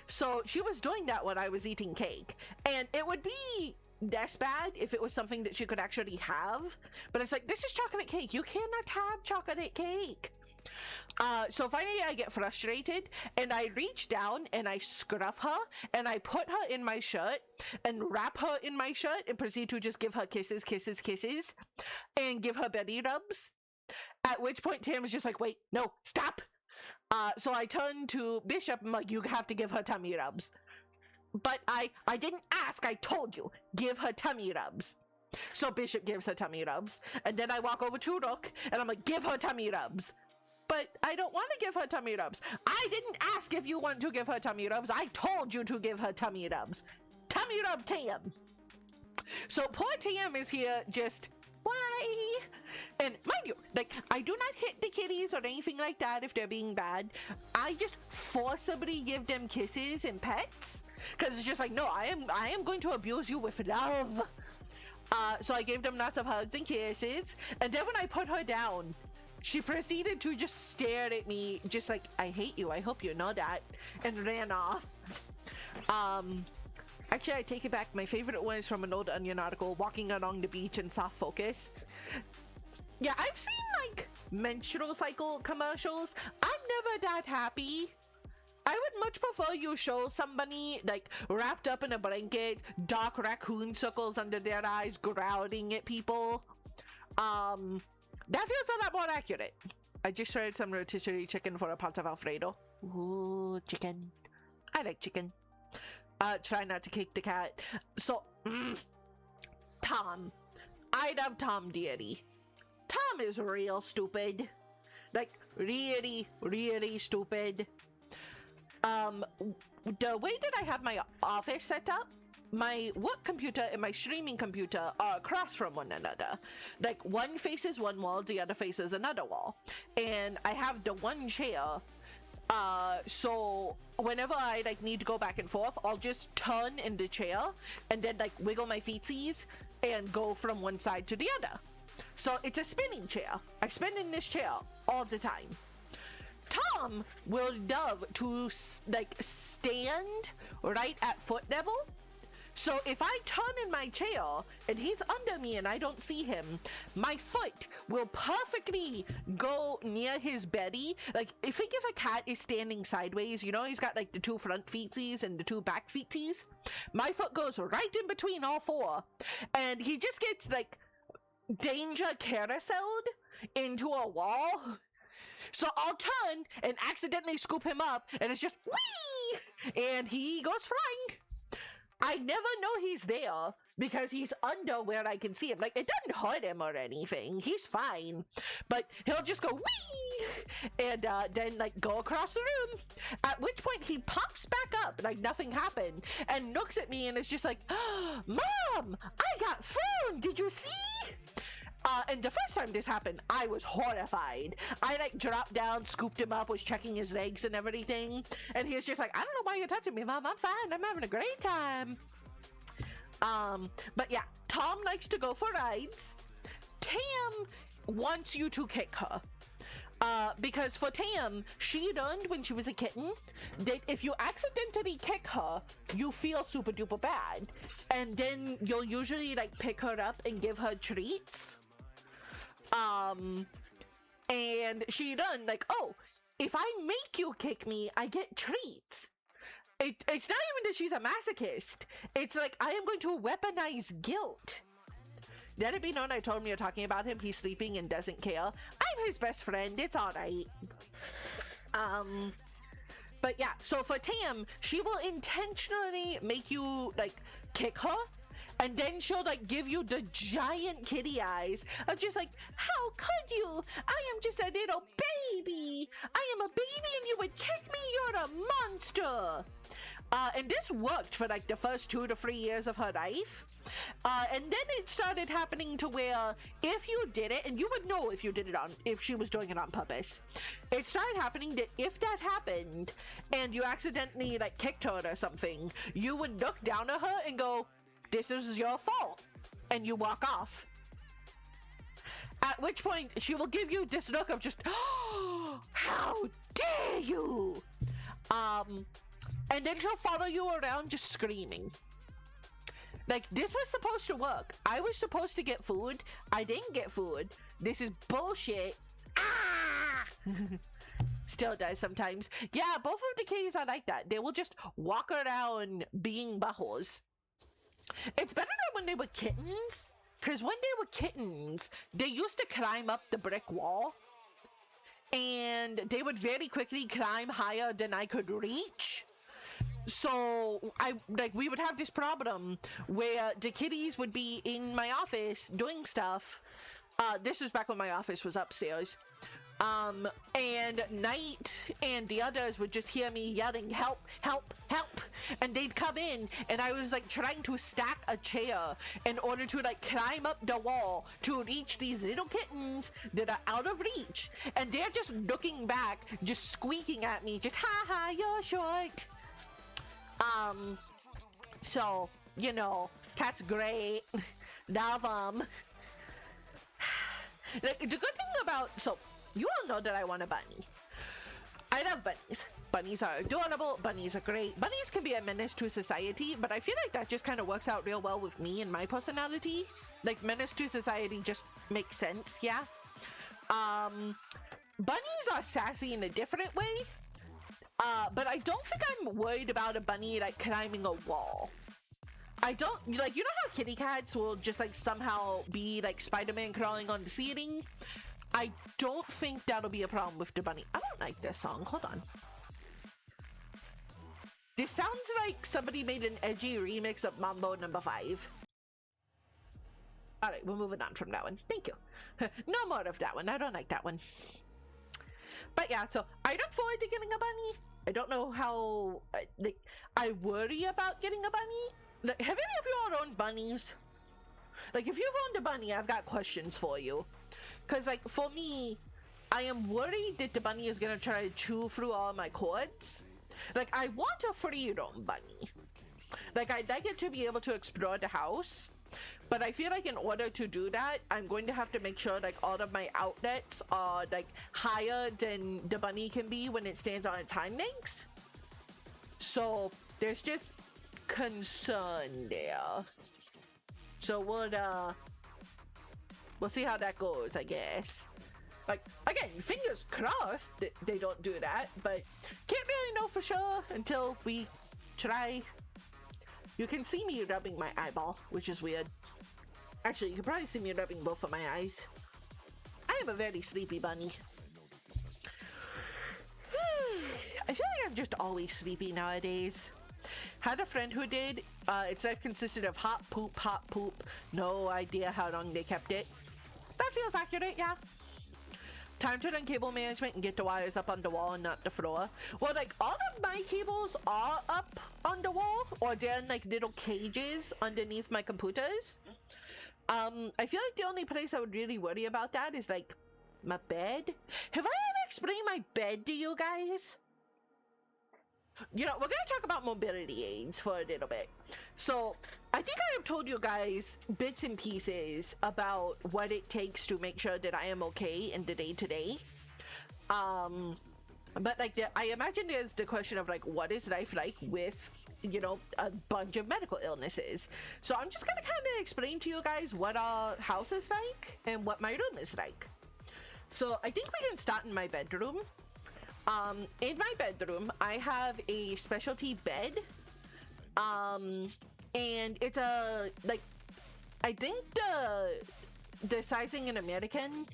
So she was doing that when I was eating cake, and it would be less bad if it was something that she could actually have, but it's like, this is chocolate cake, you cannot have chocolate cake. So finally I get frustrated and I reach down and I scruff her and I put her in my shirt and wrap her in my shirt and proceed to just give her kisses, kisses, kisses, and give her belly rubs. At which point Tam is just like, wait, no, stop. So I turn to Bishop and I'm like, you have to give her tummy rubs. But I didn't ask, I told you, give her tummy rubs. So Bishop gives her tummy rubs, and then I walk over to Rook and I'm like, give her tummy rubs. But I don't want to give her tummy rubs. I didn't ask if you want to give her tummy rubs. I told you to give her tummy rubs. Tummy rub Tam. So poor Tam is here just, why? And mind you, like, I do not hit the kitties or anything like that if they're being bad. I just forcibly give them kisses and pets. Because it's just like, no, I am going to abuse you with love. So I gave them lots of hugs and kisses. And then when I put her down, she proceeded to just stare at me, just like, I hate you, I hope you know that, and ran off. Actually, I take it back. My favorite one is from an old Onion article, walking along the beach in soft focus. Yeah, I've seen, like, menstrual cycle commercials. I'm never that happy. I would much prefer you show somebody, like, wrapped up in a blanket, dark raccoon circles under their eyes, growling at people. That feels a lot more accurate. I just tried some rotisserie chicken for a pot of Alfredo. Ooh, chicken. I like chicken. Try not to kick the cat. So, Tom. I love Tom dearly. Tom is real stupid. Like, really, really stupid. The way that I have my office set up, my work computer and my streaming computer are across from one another. Like, one faces one wall, the other faces another wall. And I have the one chair. So whenever I like need to go back and forth, I'll just turn in the chair and then like wiggle my feetsies and go from one side to the other. So it's a spinning chair. I spin in this chair all the time. Tom will love to like stand right at foot level. So if I turn in my chair and he's under me and I don't see him, my foot will perfectly go near his belly. Like, if think if a cat is standing sideways, you know, he's got like the two front feetsies and the two back feetsies. My foot goes right in between all four. And he just gets like danger carouseled into a wall. So I'll turn and accidentally scoop him up and it's just whee! And he goes flying. I never know he's there because he's under where I can see him. Like, it doesn't hurt him or anything. He's fine. But he'll just go whee! And then, like, go across the room. At which point he pops back up like nothing happened and looks at me and is just like, oh, Mom! I got food! Did you see? And the first time this happened, I was horrified. I like dropped down, scooped him up, was checking his legs and everything. And he was just like, I don't know why you're touching me, Mom. I'm fine. I'm having a great time. But yeah, Tom likes to go for rides. Tam wants you to kick her. Because for Tam, she learned when she was a kitten that if you accidentally kick her, you feel super duper bad. And then you'll usually like pick her up and give her treats. And she learned like, oh, if I make you kick me, I get treats. It's not even that she's a masochist. It's like, I am going to weaponize guilt. Let it be known I told him you're talking about him. He's sleeping and doesn't care. I'm his best friend. It's alright. But yeah, so for Tam, she will intentionally make you, like, kick her. And then she'll, like, give you the giant kitty eyes of just like, how could you? I am just a little baby. I am a baby and you would kick me? You're a monster. And this worked for, like, the first 2 to 3 years of her life. And then it started happening to where if you did it, and you would know if you did it if she was doing it on purpose, it started happening that if that happened and you accidentally, like, kicked her or something, you would look down at her and go, this is your fault, and you walk off. At which point she will give you this look of just, oh, how dare you? And then she'll follow you around just screaming. Like, this was supposed to work. I was supposed to get food. I didn't get food. This is bullshit. Ah! Still does sometimes. Yeah, both of the kitties are like that. They will just walk around being buttholes. It's better than when they were kittens, because when they were kittens, they used to climb up the brick wall, and they would very quickly climb higher than I could reach. So we would have this problem where the kitties would be in my office doing stuff. This was back when my office was upstairs. And Knight and the others would just hear me yelling, help, help, help, and they'd come in, and I was like trying to stack a chair in order to like climb up the wall to reach these little kittens that are out of reach, and they're just looking back, just squeaking at me, just ha ha, you're short. So, you know, cat's great. Love 'em. Like, the good thing about, so you all know that I want a bunny. I love bunnies. Bunnies are adorable. Bunnies are great. Bunnies can be a menace to society, but I feel like that just kind of works out real well with me and my personality. Like, menace to society just makes sense, yeah? Bunnies are sassy in a different way. But I don't think I'm worried about a bunny, like, climbing a wall. I don't, like, you know how kitty cats will just, like, somehow be, like, Spider-Man crawling on the ceiling? I don't think that'll be a problem with the bunny. I don't like this song. Hold on. This sounds like somebody made an edgy remix of Mambo number 5. Alright, we're moving on from that one. Thank you. No more of that one. I don't like that one. But yeah, so I look forward to getting a bunny. I don't know how, like, I worry about getting a bunny. Like, have any of you all owned bunnies? Like, if you've owned a bunny, I've got questions for you. Because, like, for me, I am worried that the bunny is going to try to chew through all my cords. Like, I want a free-roam bunny. Like, I'd like it to be able to explore the house. But I feel like in order to do that, I'm going to have to make sure, like, all of my outlets are, like, higher than the bunny can be when it stands on its hind legs. So, there's just concern there. So, we'll see how that goes, I guess. Like, again, fingers crossed that they don't do that, but can't really know for sure until we try. You can see me rubbing my eyeball, which is weird. Actually, you can probably see me rubbing both of my eyes. I am a very sleepy bunny. I feel like I'm just always sleepy nowadays. Had a friend who did. Its life consisted of hot poop. No idea how long they kept it. That feels accurate, yeah. Time to run cable management and get the wires up on the wall and not the floor. Well, like, all of my cables are up on the wall, or they're in, like, little cages underneath my computers. I feel like the only place I would really worry about that is, like, my bed. Have I ever explained my bed to you guys? You know, we're gonna talk about mobility aids for a little bit. So, I think I have told you guys bits and pieces about what it takes to make sure that I am okay in the day-to-day. But, like, I imagine there's the question of, like, what is life like with, you know, a bunch of medical illnesses. So I'm just gonna kind of explain to you guys what our house is like and what my room is like. So I think we can start in my bedroom. In my bedroom, I have a specialty bed. And it's a, like, I think the sizing in American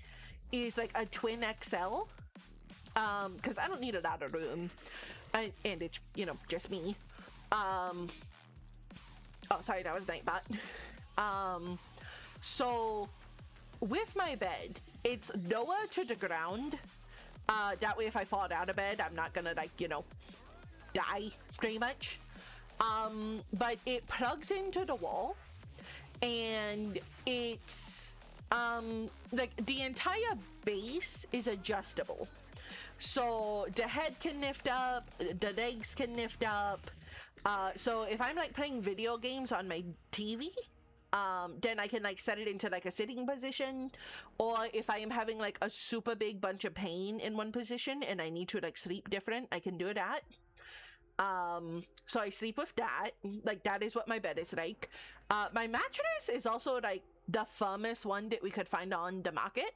is like a twin XL. Because I don't need it out of room. And it's, you know, just me. Oh, sorry, that was Nightbot. So with my bed, it's lower to the ground. That way if I fall out of bed, I'm not gonna, like, you know, die pretty much. But it plugs into the wall, and it's like the entire base is adjustable. So the head can lift up, the legs can lift up. So if I'm like playing video games on my TV, then I can like set it into like a sitting position. Or if I am having like a super big bunch of pain in one position and I need to like sleep different, I can do that. So I sleep with that. Like, that is what my bed is like. My mattress is also like the firmest one that we could find on the market.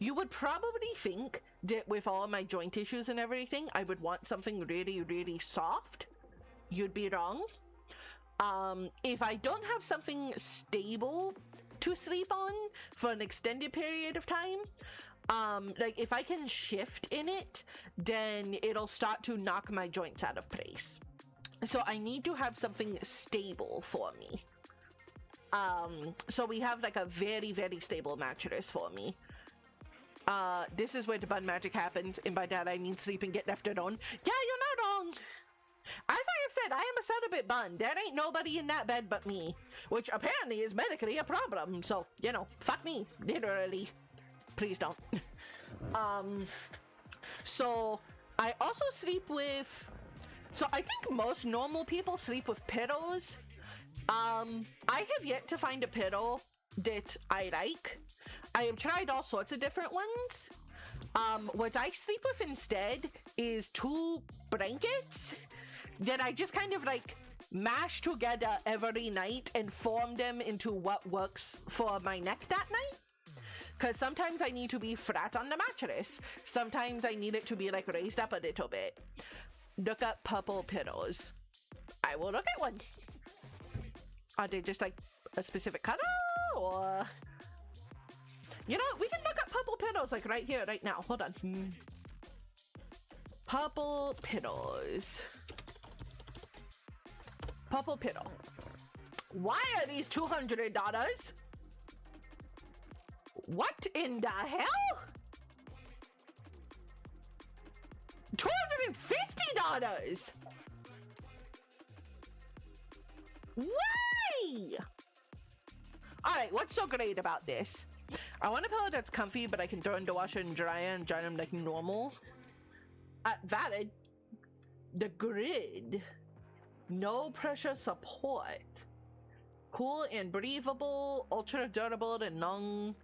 You would probably think that with all my joint issues and everything, I would want something really, really soft. You'd be wrong. If I don't have something stable to sleep on for an extended period of time, like if I can shift in it, then it'll start to knock my joints out of place. So I need to have something stable for me. So we have like a very, very stable mattress for me. This is where the bun magic happens, and by that I mean sleep and get left alone. Yeah, you're not wrong. As I have said, I am a celibate bun. There ain't nobody in that bed but me, which apparently is medically a problem. So, you know, fuck me, literally. Please don't. So I also sleep with, so I think most normal people sleep with pillows. I have yet to find a pillow that I like. I have tried all sorts of different ones. What I sleep with instead is 2 blankets that I just kind of like mash together every night and form them into what works for my neck that night. Because sometimes I need to be flat on the mattress. Sometimes I need it to be like raised up a little bit. Look up purple pillows. I will look at one. Are they just like a specific color, or... You know what? We can look up purple pillows like right here, right now. Hold on. Purple pillows. Purple pillow. Why are these $200? What in the hell? $250? Why? Alright, what's so great about this? I want a pillow that's comfy, but I can throw in the washer and dryer and dry them like normal. Valid. The grid. No pressure support. Cool and breathable, ultra durable and long.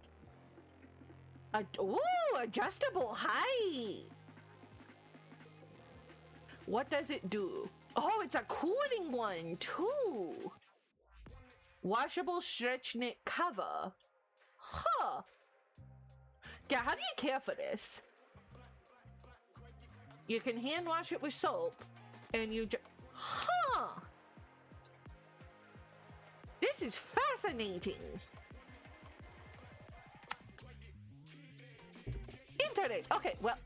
Ooh, adjustable height. What does it do? Oh, it's a cooling one too. Washable stretch knit cover. Huh. Yeah, how do you care for this? You can hand wash it with soap and you just... Huh. This is fascinating. Internet. Okay, well,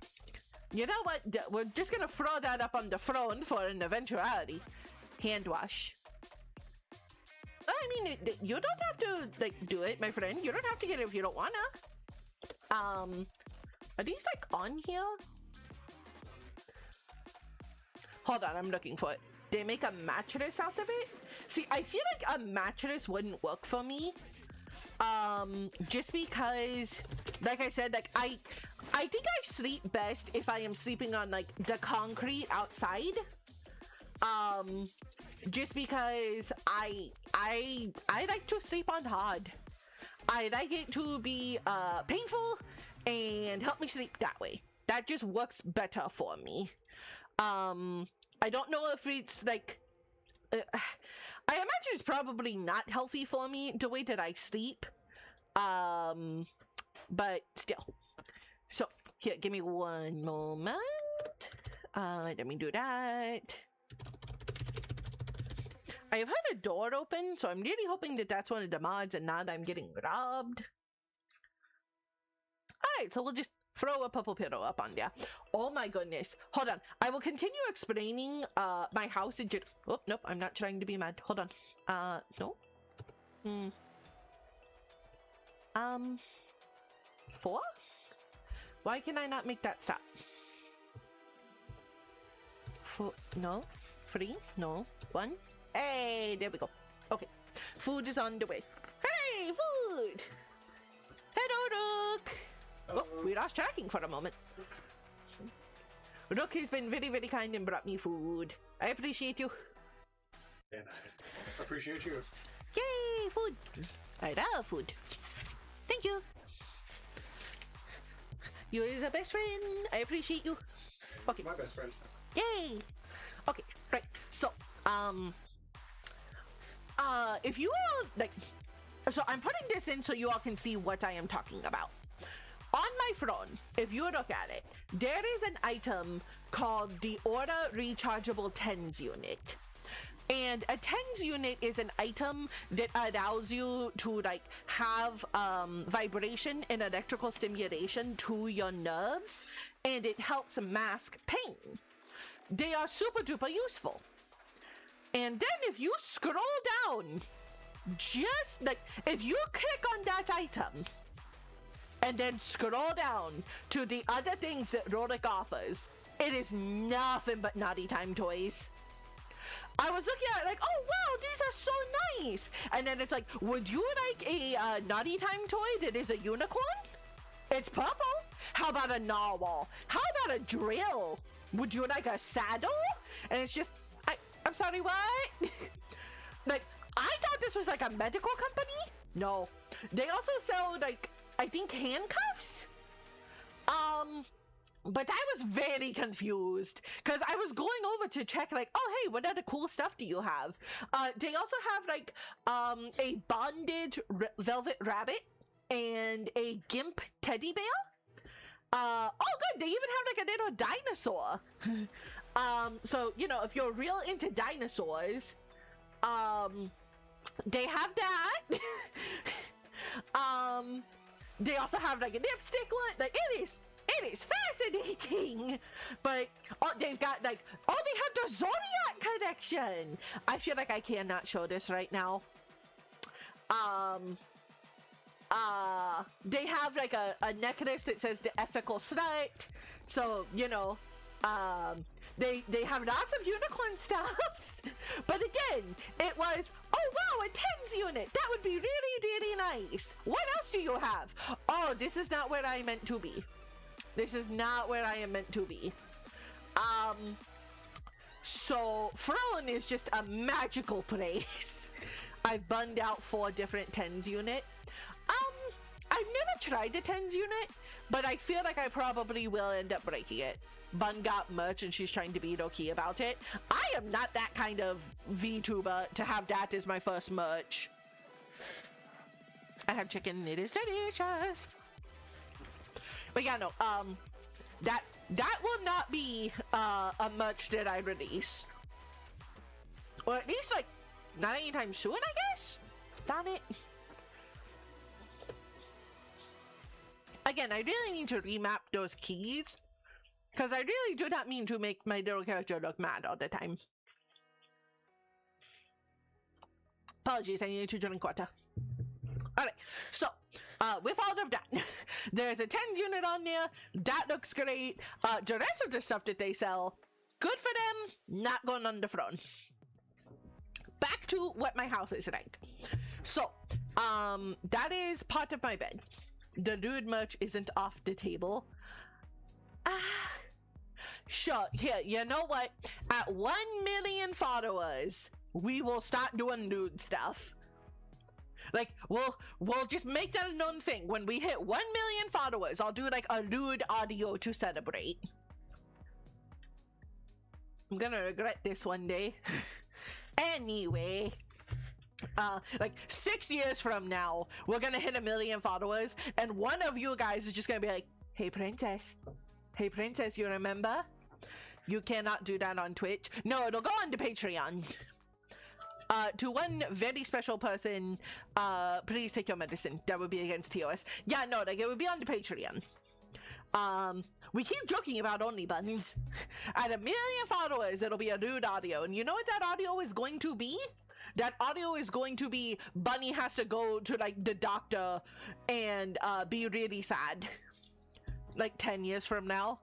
you know what? We're just gonna throw that up on the throne for an eventuality. Hand wash. I mean, you don't have to, like, do it, my friend. You don't have to get it if you don't wanna. Are these, like, on here? Hold on, I'm looking for it. They make a mattress out of it? See, I feel like a mattress wouldn't work for me. Just because, like I said, like, I think I sleep best if I am sleeping on, like, the concrete outside. Just because I like to sleep on hard. I like it to be painful and help me sleep that way. That just works better for me. I don't know if it's like I imagine it's probably not healthy for me the way that I sleep. But still. So here, give me one moment. Let me do that. I have had a door open, so I'm really hoping that that's one of the mods and not I'm getting robbed. Alright, so we'll just throw a purple pillow up on there. Oh my goodness. Hold on. I will continue explaining my house in oh, nope, I'm not trying to be mad. Hold on. No. 4? Why can I not make that stop? 4, no. 3, no. 1. Hey, there we go. Okay. Food is on the way. Hey, food! Hello, Rook! Oh, we lost tracking for a moment. Rook has been very, very kind and brought me food. I appreciate you. And I appreciate you. Yay, food! I love food. Thank you. You are the best friend. I appreciate you. Okay. My best friend. Yay! Okay, right. So, if you all like, so I'm putting this in so you all can see what I am talking about. On my throne, if you look at it, there is an item called the Aura Rechargeable TENS unit. And a TENS unit is an item that allows you to like have vibration and electrical stimulation to your nerves, and it helps mask pain. They are super duper useful. And then if you scroll down, just like if you click on that item and then scroll down to the other things that Rorick offers, it is nothing but Naughty Time toys. I was looking at it like, oh wow, these are so nice. And then it's like, would you like a Naughty Time toy that is a unicorn? It's purple. How about a narwhal? How about a drill? Would you like a saddle? And it's just, I'm sorry, what? Like, I thought this was like a medical company. No, they also sell like, I think handcuffs. But I was very confused because I was going over to check like, oh hey, what other cool stuff do you have? They also have like a bondage velvet rabbit and a gimp teddy bear. Oh good, they even have like a little dinosaur. So you know, if you're real into dinosaurs, they have that. They also have like a lipstick one. Like it is fascinating. But oh, they've got like, oh, they have the Zodiac collection. I feel like I cannot show this right now. They have like a necklace that says the ethical slut. So you know, they have lots of unicorn stuffs. But again, it was, oh wow, a TENS unit. That would be really, really nice. What else do you have? Oh, this is not where I meant to be. This is not where I am meant to be. So Throne is just a magical place. I've bunned out 4 different TENS unit. I've never tried the TENS unit, but I feel like I probably will end up breaking it. Bun got merch and she's trying to be low-key about it. I am not that kind of VTuber to have that as my first merch. I have chicken, it is delicious. But yeah, no, that will not be a merch that I release. Or at least like not anytime soon, I guess. Darn it. Again, I really need to remap those keys, because I really do not mean to make my little character look mad all the time. Apologies, I need to drink water. Alright, so, with all of that, there's a TENS unit on there. That looks great. The rest of the stuff that they sell, good for them, not going on the throne. Back to what my house is like. So, that is part of my bed. The dude merch isn't off the table. Sure, here, you know what? At 1 million followers, we will start doing nude stuff. Like, we'll just make that a known thing. When we hit 1 million followers, I'll do like a nude audio to celebrate. I'm gonna regret this one day. Anyway, like 6 years from now, we're gonna hit 1 million followers, and one of you guys is just gonna be like, hey princess, you remember? You cannot do that on Twitch. No, it'll go on to Patreon. To one very special person, please take your medicine. That would be against TOS. Yeah, no, like it would be on the Patreon. We keep joking about only buttons. At 1 million followers, it'll be a nude audio. And you know what that audio is going to be? That audio is going to be Bunny has to go to like the doctor and be really sad. Like 10 years from now.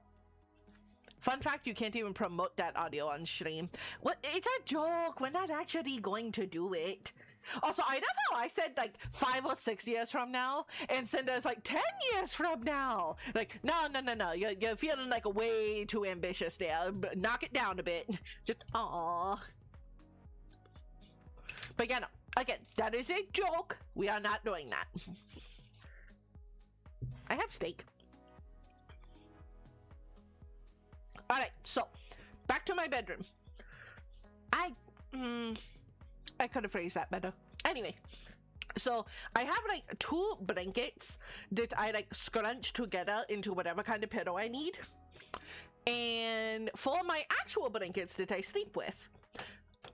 Fun fact, you can't even promote that audio on stream. What? It's a joke. We're not actually going to do it. Also, I love how I said like 5 or 6 years from now, and Cinder's like 10 years from now. Like, no. You're feeling like way too ambitious there. Knock it down a bit. Just, aww. But yeah, no. Again, that is a joke. We are not doing that. I have steak. Alright, so back to my bedroom. I could have phrased that better. Anyway, so I have like 2 blankets that I like scrunch together into whatever kind of pillow I need. And for my actual blankets that I sleep with,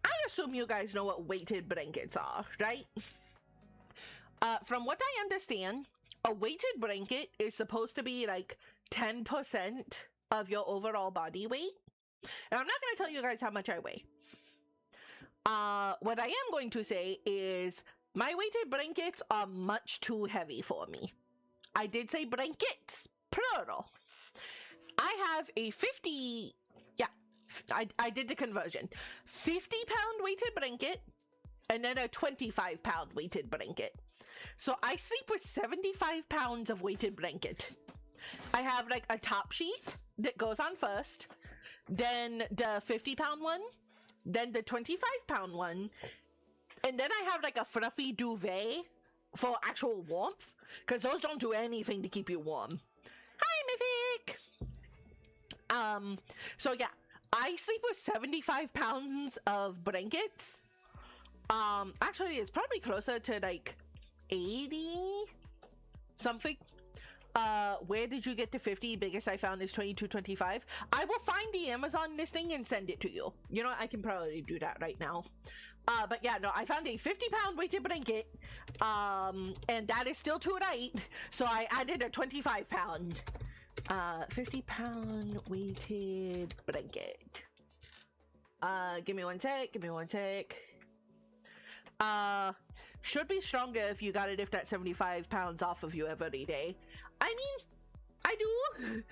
I assume you guys know what weighted blankets are, right? From what I understand, a weighted blanket is supposed to be like 10% of your overall body weight. And I'm not going to tell you guys how much I weigh. What I am going to say is my weighted blankets are much too heavy for me. I did say blankets, plural. I have a 50, yeah, I did the conversion. 50-pound weighted blanket and then a 25-pound weighted blanket. So I sleep with 75 pounds of weighted blanket. I have like a top sheet that goes on first, then the 50-pound one, then the 25-pound one, and then I have like a fluffy duvet for actual warmth, because those don't do anything to keep you warm. Hi, Mythic! So yeah, I sleep with 75 pounds of blankets. Actually, it's probably closer to like 80 something. Where did you get to 50? Biggest I found is 22.25. I will find the Amazon listing and send it to you. You know what? I can probably do that right now. But yeah, no, I found a 50-pound weighted blanket, and that is still too light, so I added a 25-pound, 50-pound weighted blanket. Give me one sec. Should be stronger if you gotta lift that 75 pounds off of you every day. I mean, I do.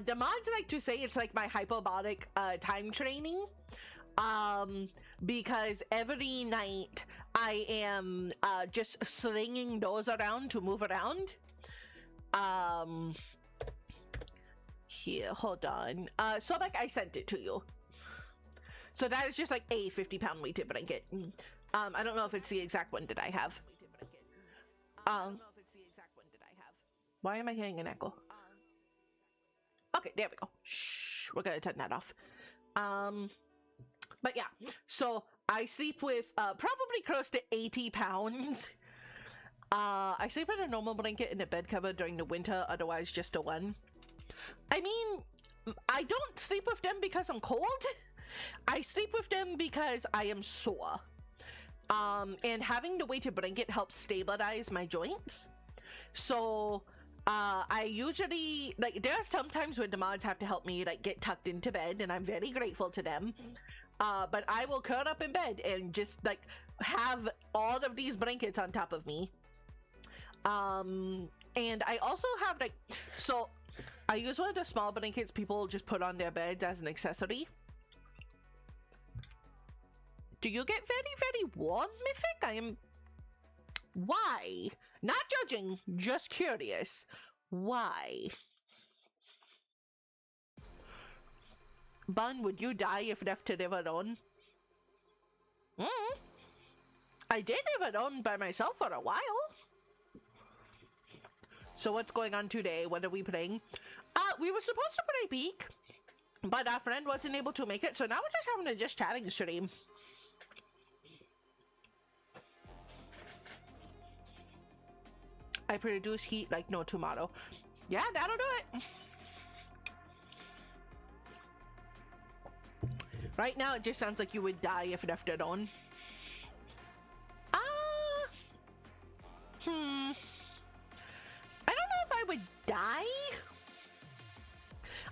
The mods like to say it's like my hyperbolic time training. Because every night I am just slinging those around to move around. Here, hold on. So like I sent it to you. So that is just like a 50-pound weighted blanket. I don't know if it's the exact one that I have. Why am I hearing an echo? Okay, there we go. Shh, we're gonna turn that off. But yeah, so I sleep with probably close to 80 pounds. I sleep in a normal blanket in a bed cover during the winter, otherwise just a one. I mean, I don't sleep with them because I'm cold. I sleep with them because I am sore. And having the weighted blanket helps stabilize my joints. So I usually, like, there are sometimes when the mods have to help me like get tucked into bed, and I'm very grateful to them. But I will curl up in bed and just like have all of these blankets on top of me. And I also have like, so I use one of the small blankets people just put on their beds as an accessory. Do you get very, very warm, Mythic? I am... Why? Not judging, just curious. Why? Bun, would you die if left to live alone? I did live alone by myself for a while. So what's going on today? What are we playing? We were supposed to play Peak, but our friend wasn't able to make it, so now we're just having a just chatting stream. I produce heat like no tomorrow. Yeah, that'll do it. Right now, it just sounds like you would die if left alone. I don't know if I would die.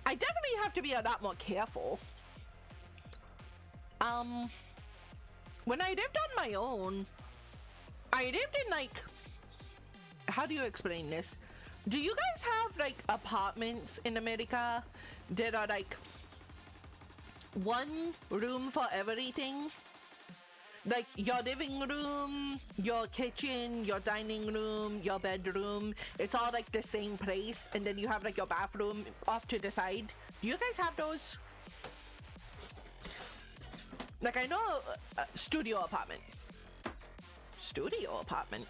I definitely have to be a lot more careful. When I lived on my own, I lived in like, how do you explain this? Do you guys have like apartments in America that are like one room for everything? Like your living room, your kitchen, your dining room, your bedroom, it's all like the same place, and then you have like your bathroom off to the side. Do you guys have those? Like I know studio apartment. Studio apartment.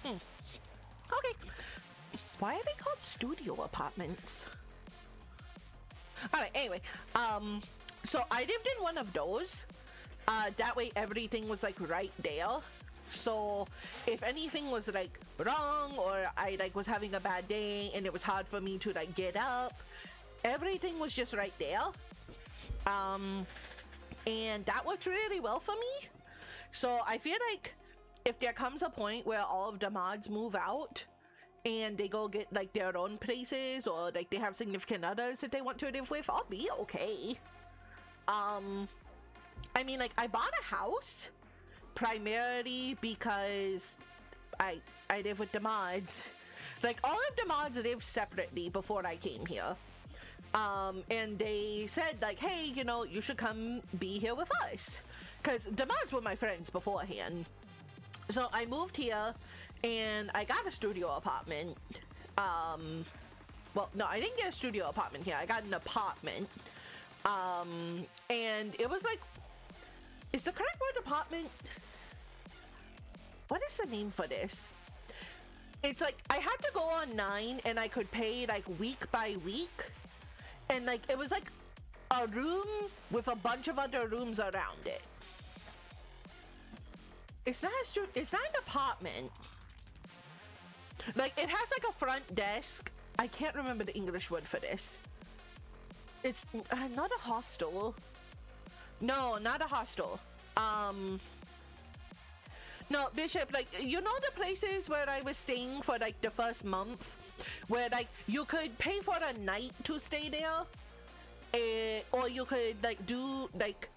Okay. Why are they called studio apartments? Alright, anyway. So I lived in one of those. That way everything was like right there. So if anything was like wrong, or I like was having a bad day and it was hard for me to like get up, everything was just right there. And that worked really well for me. So I feel like if there comes a point where all of the mods move out and they go get like their own places, or like they have significant others that they want to live with, I'll be okay. I mean, like I bought a house primarily because I live with the mods. Like all of the mods live separately before I came here. And they said like, hey, you know, you should come be here with us, because the mods were my friends beforehand. So I moved here and I got a studio apartment. Well, no, I didn't get a studio apartment here. I got an apartment. And it was like, is the correct word apartment? What is the name for this? It's like I had to go online and I could pay like week by week. And like it was like a room with a bunch of other rooms around it. It's not it's not an apartment. Like it has like a front desk. I can't remember the English word for this. It's not a hostel. No, not a hostel. No, Bishop, like, you know the places where I was staying for like the first month, where like you could pay for a night to stay there, or you could like do like,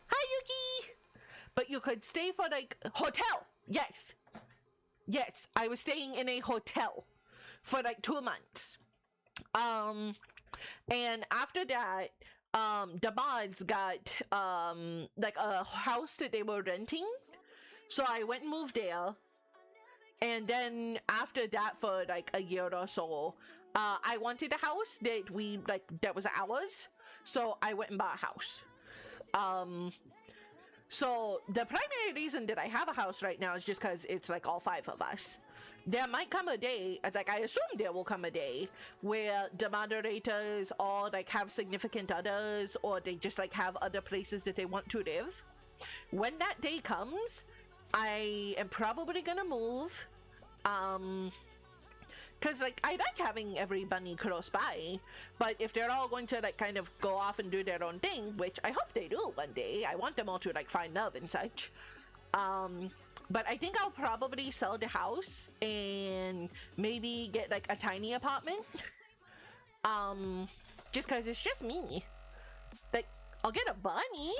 hi Yuki, but you could stay for like hotel. Yes, I was staying in a hotel for like 2 months. And after that, the mods got like a house that they were renting, so I went and moved there. And then after that, for like a year or so, I wanted a house that we like that was ours, so I went and bought a house. So the primary reason that I have a house right now is just because it's like all 5 of us. There might come a day, like I assume there will come a day, where the moderators all like have significant others, or they just like have other places that they want to live. When that day comes, I am probably gonna move, because like I like having everybody close by, but if they're all going to like kind of go off and do their own thing, which I hope they do one day, I want them all to like find love and such. But I think I'll probably sell the house and maybe get like a tiny apartment. Just cause it's just me. Like, I'll get a bunny,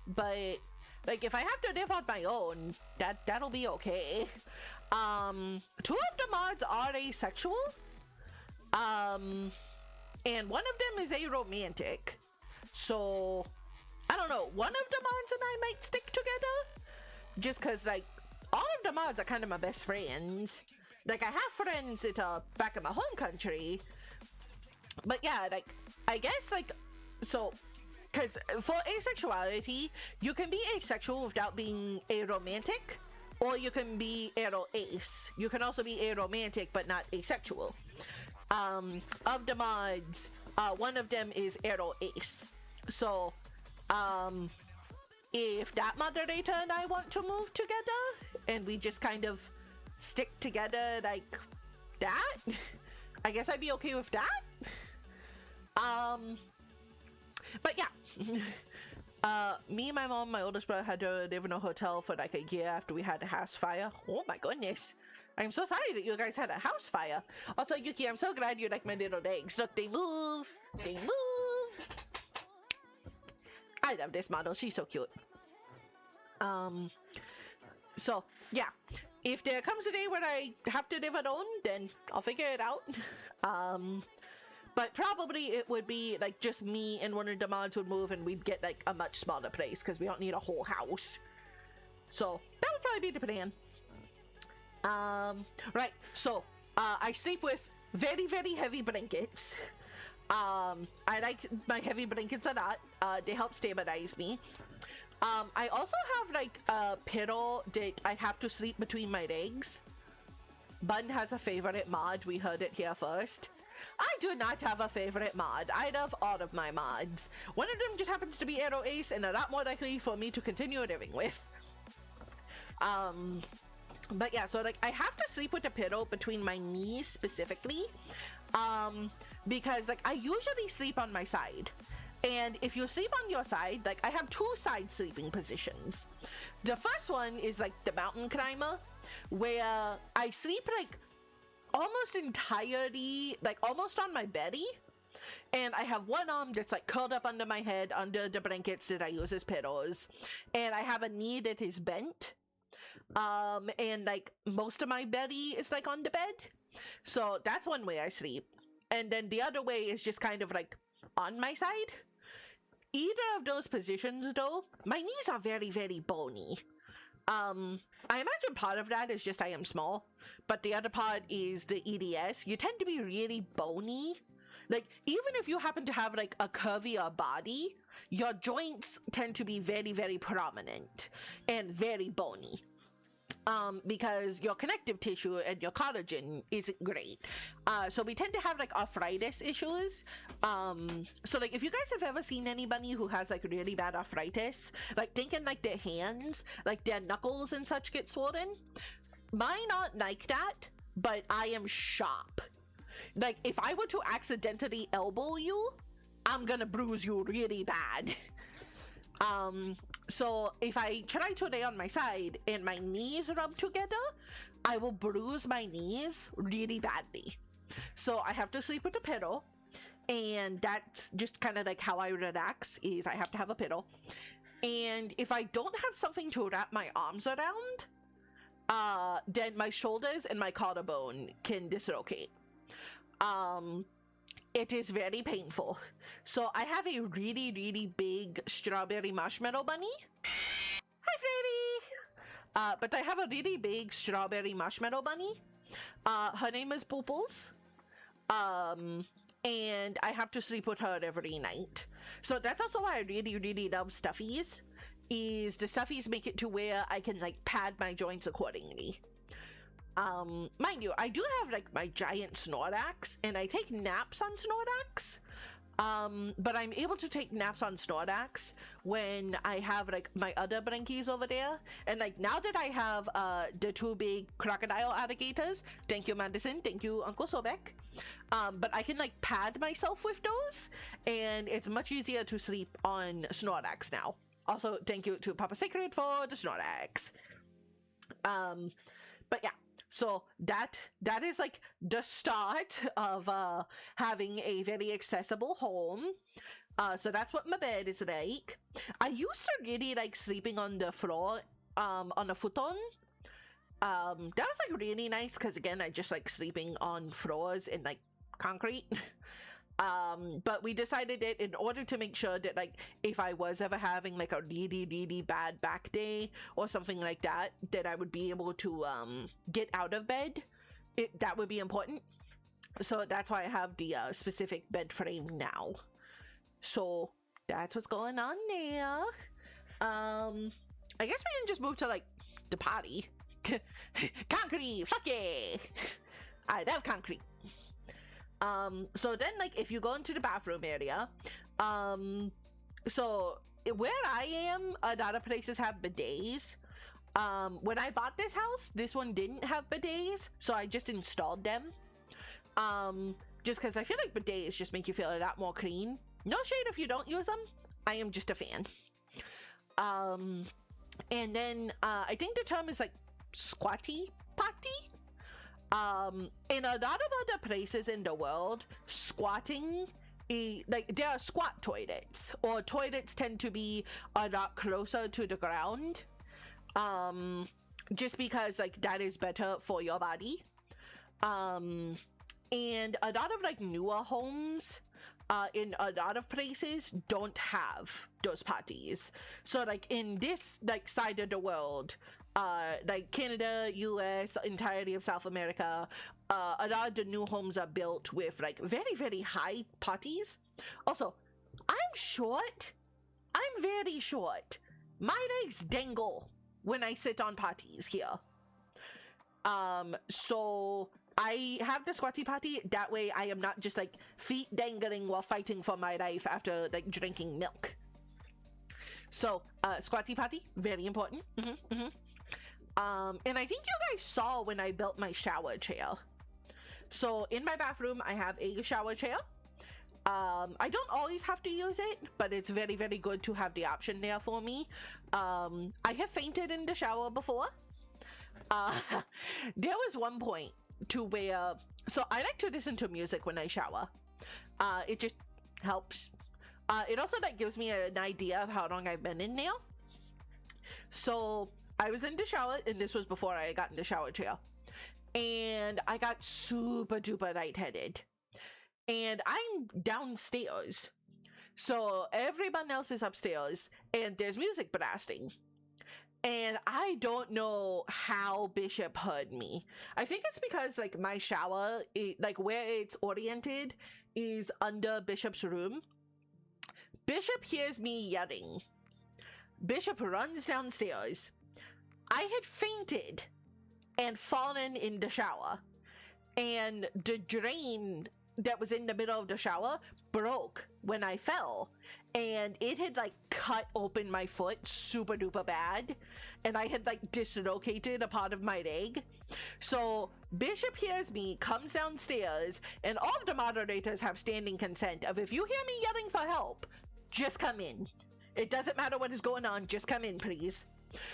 but like if I have to live on my own, that'll be okay. 2 of the mods are asexual. And one of them is aromantic. So I don't know, one of the mods and I might stick together. Just cause like all of the mods are kind of my best friends. Like I have friends that are back in my home country. But yeah, like I guess like, so because for asexuality, you can be asexual without being aromantic, or you can be aro-ace. You can also be aromantic but not asexual. Of the mods, one of them is aro-ace. So if that moderator and I want to move together and we just kind of stick together like that, I guess I'd be okay with that. But yeah. Me, my mom, my oldest brother had to live in a hotel for like a year after we had a house fire. Oh my goodness. I'm so sorry that you guys had a house fire. Also, Yuki, I'm so glad you like my little legs. Look, they move. They move. I love this model. She's so cute. So, yeah. If there comes a day where I have to live alone, then I'll figure it out. But probably it would be like just me and one of the mods would move and we'd get like a much smaller place because we don't need a whole house. So that would probably be the plan. Right. So I sleep with very, very heavy blankets. I like my heavy blankets a lot. They help stabilize me. I also have like a pillow that I have to sleep between my legs. Bun has a favorite mod. We heard it here first. I do not have a favorite mod. I love all of my mods. One of them just happens to be Arrow Ace and a lot more likely for me to continue living with. But yeah, so like I have to sleep with a pillow between my knees specifically. Because like I usually sleep on my side. And if you sleep on your side, like I have two side sleeping positions. The first one is like the mountain climber, where I sleep like almost entirely, like almost on my belly, and I have one arm that's like curled up under my head under the blankets that I use as pillows, and I have a knee that is bent, and like most of my belly is like on the bed. So that's one way I sleep, and then the other way is just kind of like on my side. Either of those positions though, my knees are very, very bony. I imagine part of that is just I am small, but the other part is the EDS. You tend to be really bony. Like, even if you happen to have like a curvier body, your joints tend to be very, very prominent and very bony. Because your connective tissue and your collagen isn't great. So we tend to have like arthritis issues. So like if you guys have ever seen anybody who has like really bad arthritis, like thinking like their hands, like their knuckles and such get swollen, mine aren't like that, but I am sharp. Like if I were to accidentally elbow you, I'm gonna bruise you really bad. So if I try to lay on my side and my knees rub together, I will bruise my knees really badly. So I have to sleep with a pillow, and that's just kind of like how I relax, is I have to have a pillow. And if I don't have something to wrap my arms around, then my shoulders and my collarbone can dislocate. It is very painful. So I have a really, really big strawberry marshmallow bunny. Hi, Freddy! But I have a really big strawberry marshmallow bunny. Her name is Pooples. And I have to sleep with her every night. So that's also why I really, really love stuffies. Is the stuffies make it to where I can like pad my joints accordingly. Mind you, I do have like my giant Snorlax, and I take naps on Snorlax. But I'm able to take naps on Snorlax when I have like my other Blankies over there. And like now that I have the two big crocodile alligators, thank you Madison, thank you Uncle Sobek. But I can like pad myself with those, and it's much easier to sleep on Snorlax now. Also, thank you to Papa Sacred for the Snorlax. But yeah. So that is like the start of having a very accessible home. So that's what my bed is like. I used to really like sleeping on the floor, on a futon. That was like really nice because again, I just like sleeping on floors in like concrete. But we decided that in order to make sure that like if I was ever having like a really, really bad back day or something like that, that I would be able to get out of bed, that would be important. So that's why I have the specific bed frame now. So that's what's going on there. I guess we can just move to like the party. Concrete, fuck yeah! I love concrete. So then like if you go into the bathroom area, so where I am, a lot of places have bidets. When I bought this house, this one didn't have bidets, so I just installed them. Just because I feel like bidets just make you feel a lot more clean No shade if you don't use them. I am just a fan. And then I think the term is like squatty potty. In a lot of other places in the world, squatting, like there are squat toilets, or toilets tend to be a lot closer to the ground, just because like that is better for your body. And a lot of like newer homes in a lot of places don't have those potties. So like in this like side of the world, like Canada, US, entirety of South America, a lot of the new homes are built with like very, very high potties. Also, I'm short. I'm very short. My legs dangle when I sit on potties here. So I have the squatty potty. That way I am not just like feet dangling while fighting for my life after like drinking milk. So squatty potty, very important. And I think you guys saw when I built my shower chair. So in my bathroom, I have a shower chair. I don't always have to use it, but it's very, very good to have the option there for me. I have fainted in the shower before. There was one point to where, so I like to listen to music when I shower. It just helps. It also like gives me an idea of how long I've been in there. So I was in the shower, and this was before I got in the shower chair, and I got super duper lightheaded, and I'm downstairs, so everyone else is upstairs, and there's music blasting, and I don't know how Bishop heard me. I think it's because like my shower, like where it's oriented is under Bishop's room. Bishop hears me yelling. Bishop runs downstairs. I had fainted and fallen in the shower, and the drain that was in the middle of the shower broke when I fell, and it had like cut open my foot super duper bad, and I had like dislocated a part of my leg. So Bishop hears me, comes downstairs, and all of the moderators have standing consent of, if you hear me yelling for help, just come in. It doesn't matter what is going on, just come in, please.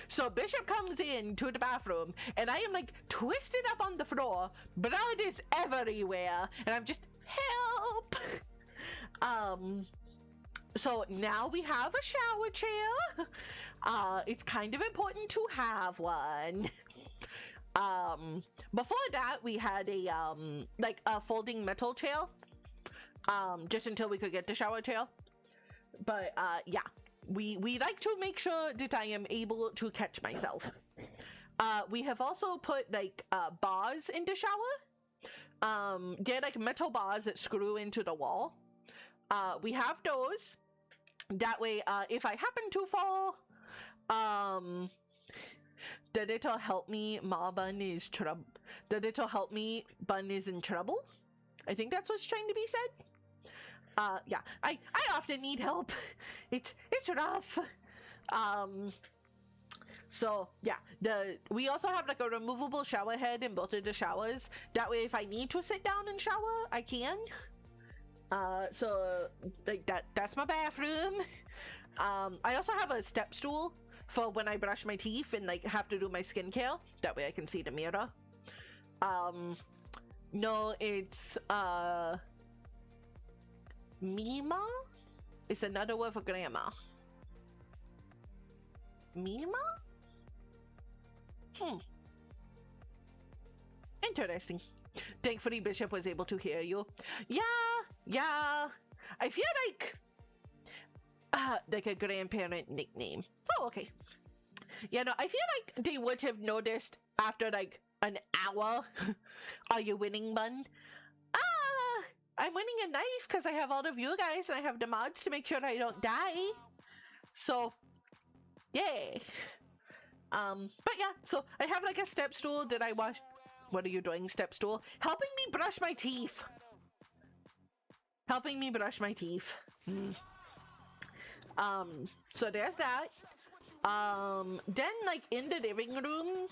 So Bishop comes in to the bathroom, and I am like twisted up on the floor, blood is everywhere, and I'm just, help. So now we have a shower chair. It's kind of important to have one. Before that we had a like a folding metal chair, just until we could get the shower chair. But yeah, we like to make sure that I am able to catch myself. We have also put like bars in the shower. They're like metal bars that screw into the wall. We have those. That way, if I happen to fall, the little help me ma bun is trouble. The little help me bun is in trouble. I think that's what's trying to be said. Yeah, I often need help. It's rough. So yeah, we also have like a removable shower head in both of the showers. That way, if I need to sit down and shower, I can. So like that's my bathroom. I also have a step stool for when I brush my teeth and like have to do my skincare. That way I can see the mirror. No, it's Mima? It's another word for grandma. Mima? Interesting. Thankfully, Bishop was able to hear you. Yeah. I feel like a grandparent nickname. Oh, okay. Yeah, no, I feel like they would have noticed after like an hour. Are you winning, bun? I'm winning a knife because I have all of you guys and I have the mods to make sure I don't die. So, yay. But yeah, so I have like a step stool that I wash. What are you doing, step stool? Helping me brush my teeth. Helping me brush my teeth. So there's that. Then like in the living room,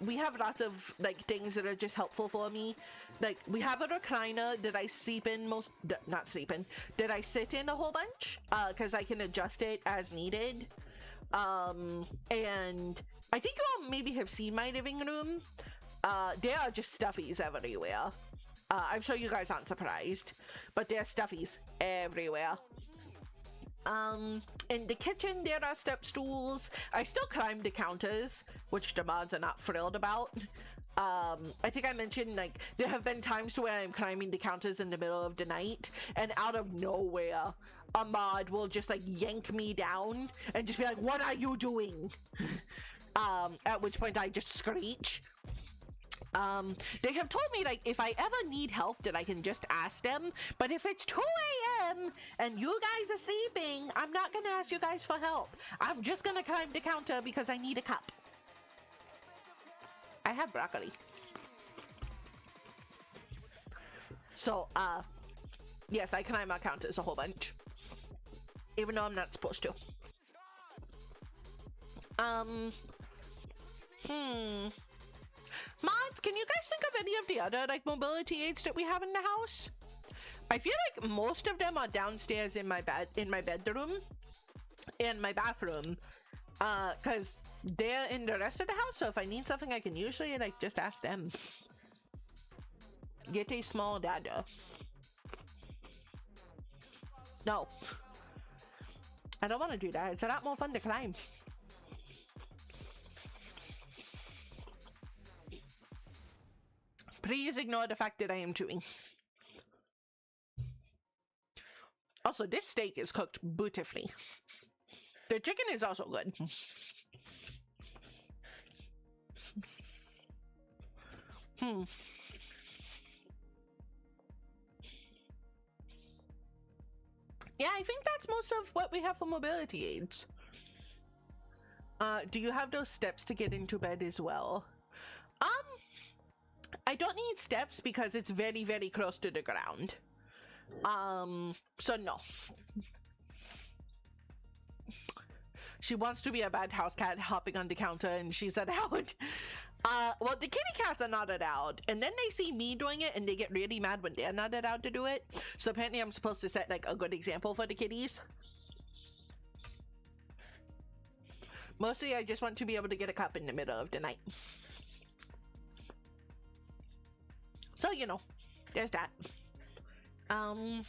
we have lots of like things that are just helpful for me. Like we have a recliner that I sleep in not sleep in, that I sit in a whole bunch, because I can adjust it as needed. And I think you all maybe have seen my living room. There are just stuffies everywhere. I'm sure you guys aren't surprised, but there are stuffies everywhere. In the kitchen there are step stools. I still climb the counters, which the mods are not thrilled about. I think I mentioned like there have been times to where I'm climbing the counters in the middle of the night, and out of nowhere a mod will just like yank me down and just be like, "What are you doing?" At which point I just screech. They have told me like if I ever need help that I can just ask them, but if it's 2 a.m. and you guys are sleeping, I'm not gonna ask you guys for help. I'm just gonna climb the counter because I need a cup. I have broccoli. So, yes, I climb our counters a whole bunch, even though I'm not supposed to. Mods, can you guys think of any of the other like mobility aids that we have in the house? I feel like most of them are downstairs in my bedroom and my bathroom, because they're in the rest of the house. So if I need something, I can usually like just ask them. Get a small dada. No, I don't want to do that. It's a lot more fun to climb. Please ignore the fact that I am chewing. Also, this steak is cooked beautifully. The chicken is also good. Yeah, I think that's most of what we have for mobility aids. Do you have those steps to get into bed as well? I don't need steps because it's very, very close to the ground. So no. She wants to be a bad house cat hopping on the counter and she's allowed. Well, the kitty cats are not allowed, and then they see me doing it and they get really mad when they're not allowed to do it. So apparently I'm supposed to set like a good example for the kitties. Mostly I just want to be able to get a cup in the middle of the night. So, you know, there's that. I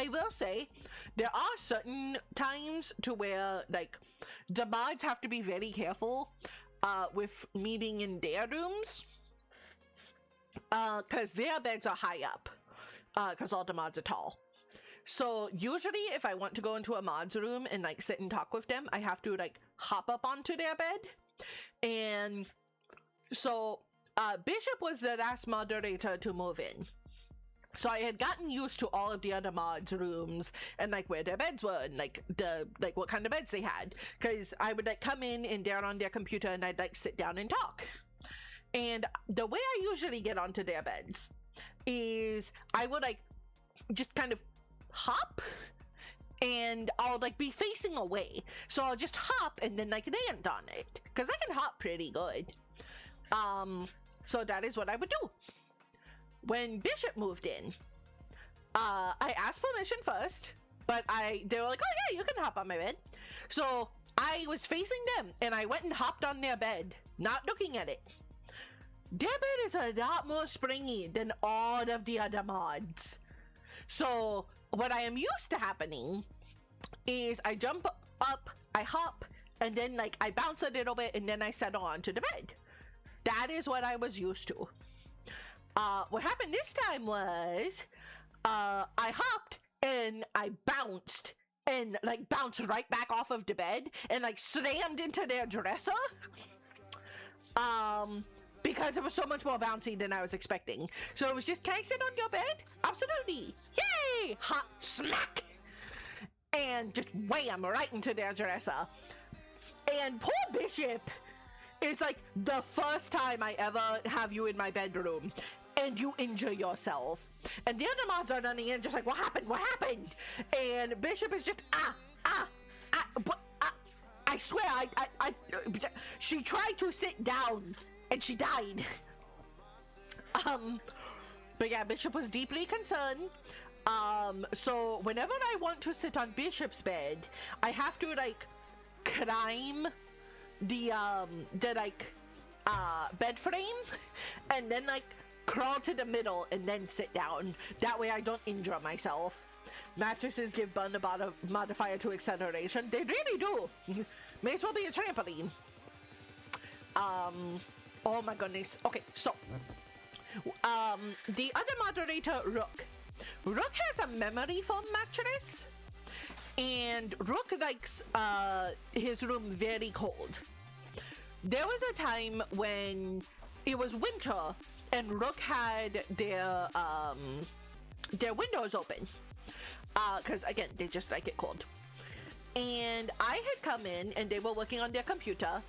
will say there are certain times to where like the mods have to be very careful with me being in their rooms, because their beds are high up, because all the mods are tall. So usually if I want to go into a mod's room and like sit and talk with them, I have to like hop up onto their bed. And so Bishop was the last moderator to move in. So I had gotten used to all of the other mods' rooms and like where their beds were and like what kind of beds they had, because I would like come in and they're on their computer and I'd like sit down and talk. And the way I usually get onto their beds is I would like just kind of hop and I'll like be facing away, so I'll just hop and then like land on it because I can hop pretty good. So that is what I would do. When Bishop moved in, I asked permission first, but they were like, "Oh yeah, you can hop on my bed." So I was facing them and I went and hopped on their bed, not looking at it. Their bed is a lot more springy than all of the other mods. So what I am used to happening is I jump up, I hop, and then like I bounce a little bit and then I settle onto the bed. That is what I was used to. What happened this time was I hopped and I bounced and like bounced right back off of the bed and like slammed into their dresser, because it was so much more bouncy than I was expecting. So it was just, "Can I sit on your bed?" Absolutely. Yay! Hot smack! And just wham right into their dresser. And poor Bishop is like, the first time I ever have you in my bedroom and you injure yourself. And the other mods are running in just like, "What happened? What happened?" And Bishop is just, I I swear, she tried to sit down and she died. But yeah, Bishop was deeply concerned. So whenever I want to sit on Bishop's bed, I have to like climb the bed frame and then like crawl to the middle and then sit down. That way I don't injure myself. Mattresses give bun about a modifier to acceleration. They really do. May as well be a trampoline. Oh my goodness. Okay, so the other moderator, Rook. Rook has a memory foam mattress, and Rook likes his room very cold. There was a time when it was winter and Rook had their windows open, because again, they just like it cold. And I had come in and they were working on their computer,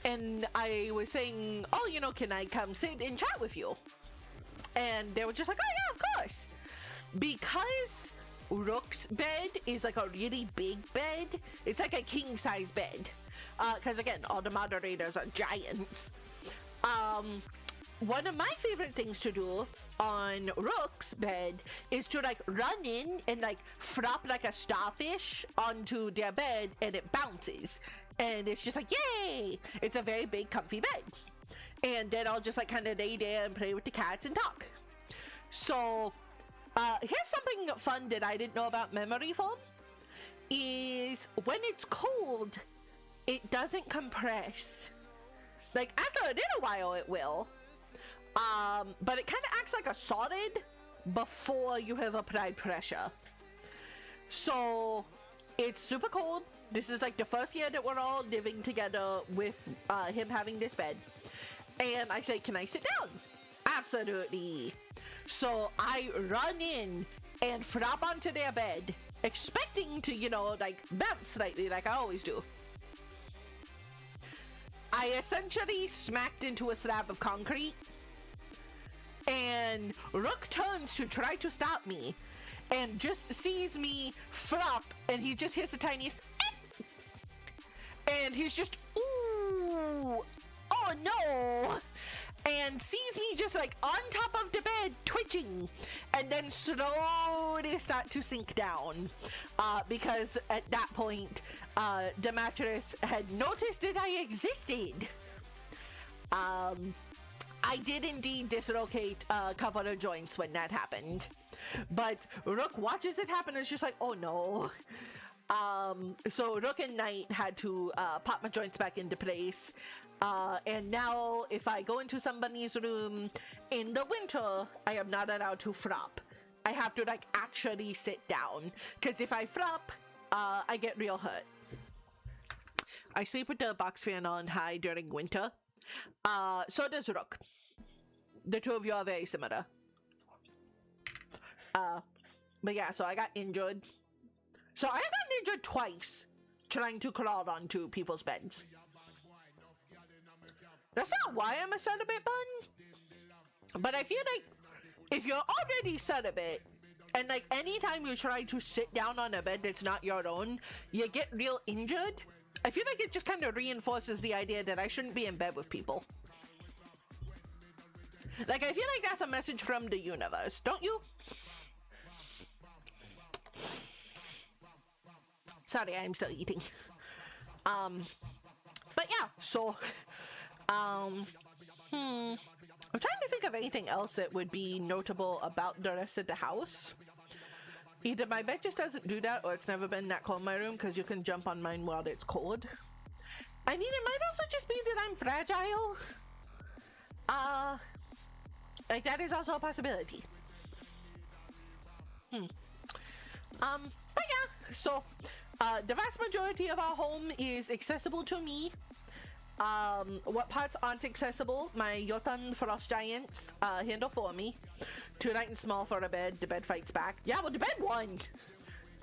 and I was saying, oh, you know, can I come sit and chat with you? And they were just like, oh yeah, of course. Because Rook's bed is like a really big bed. It's like a king size bed. Because again, all the moderators are giants. One of my favorite things to do on Rook's bed is to like run in and like flop like a starfish onto their bed, and it bounces. And it's just like, yay! It's a very big, comfy bed. And then I'll just like kind of lay there and play with the cats and talk. So, here's something fun that I didn't know about memory foam. Is when it's cold, it doesn't compress. Like after a little while it will. But it kind of acts like a solid before you have applied pressure. So it's super cold. This is like the first year that we're all living together with him having this bed. And I say, can I sit down? Absolutely. So I run in and flop onto their bed, expecting to, you know, like bounce slightly like I always do. I essentially smacked into a slab of concrete, and Rook turns to try to stop me and just sees me flop, and he just hears the tiniest and he's just, ooh, oh no, and sees me just like on top of the bed twitching, and then slowly start to sink down, because at that point the mattress had noticed that I existed. I did indeed dislocate a couple of joints when that happened, but Rook watches it happen and is just like, oh no. So Rook and Knight had to pop my joints back into place, and now if I go into somebody's room in the winter, I am not allowed to flop. I have to like actually sit down, because if I flop, I get real hurt. I sleep with the box fan on high during winter. So does Rook. The two of you are very similar. But yeah, so I got injured. So I got injured twice trying to crawl onto people's beds. That's not why I'm a celibate bun. But I feel like if you're already celibate, and like anytime you try to sit down on a bed that's not your own, you get real injured. I feel like it just kind of reinforces the idea that I shouldn't be in bed with people. Like, I feel like that's a message from the universe, don't you? Sorry, I'm still eating. But yeah, so, I'm trying to think of anything else that would be notable about the rest of the house. Either my bed just doesn't do that, or it's never been that cold in my room, because you can jump on mine while it's cold. I mean, it might also just be that I'm fragile. Like, that is also a possibility. But yeah, so, the vast majority of our home is accessible to me. What parts aren't accessible, my Jotun Frost Giants handle for me. Too light and small for a bed, the bed fights back. Yeah, well, the bed won!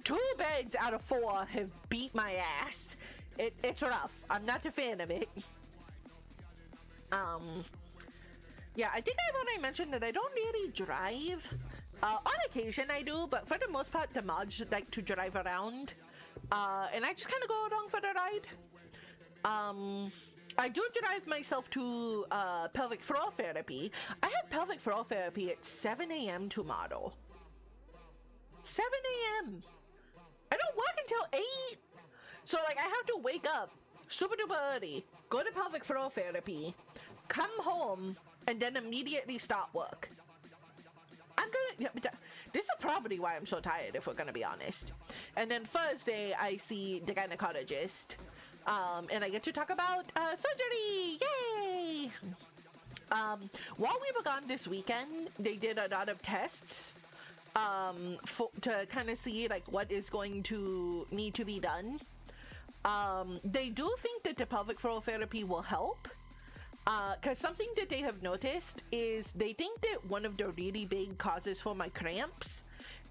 2 beds out of 4 have beat my ass. It's rough. I'm not a fan of it. Yeah, I think I've already mentioned that I don't really drive. On occasion I do, but for the most part the mods like to drive around. And I just kind of go along for the ride. I do drive myself to pelvic floor therapy. I have pelvic floor therapy at 7 a.m. tomorrow. 7 a.m. I don't work until 8. So, like, I have to wake up super duper early, go to pelvic floor therapy, come home, and then immediately start work. This is probably why I'm so tired, if we're gonna be honest. And then Thursday, I see the gynecologist, and I get to talk about surgery. Yay! While we were gone this weekend, they did a lot of tests to kind of see like what is going to need to be done. They do think that the pelvic floor therapy will help. Because something that they have noticed is they think that one of the really big causes for my cramps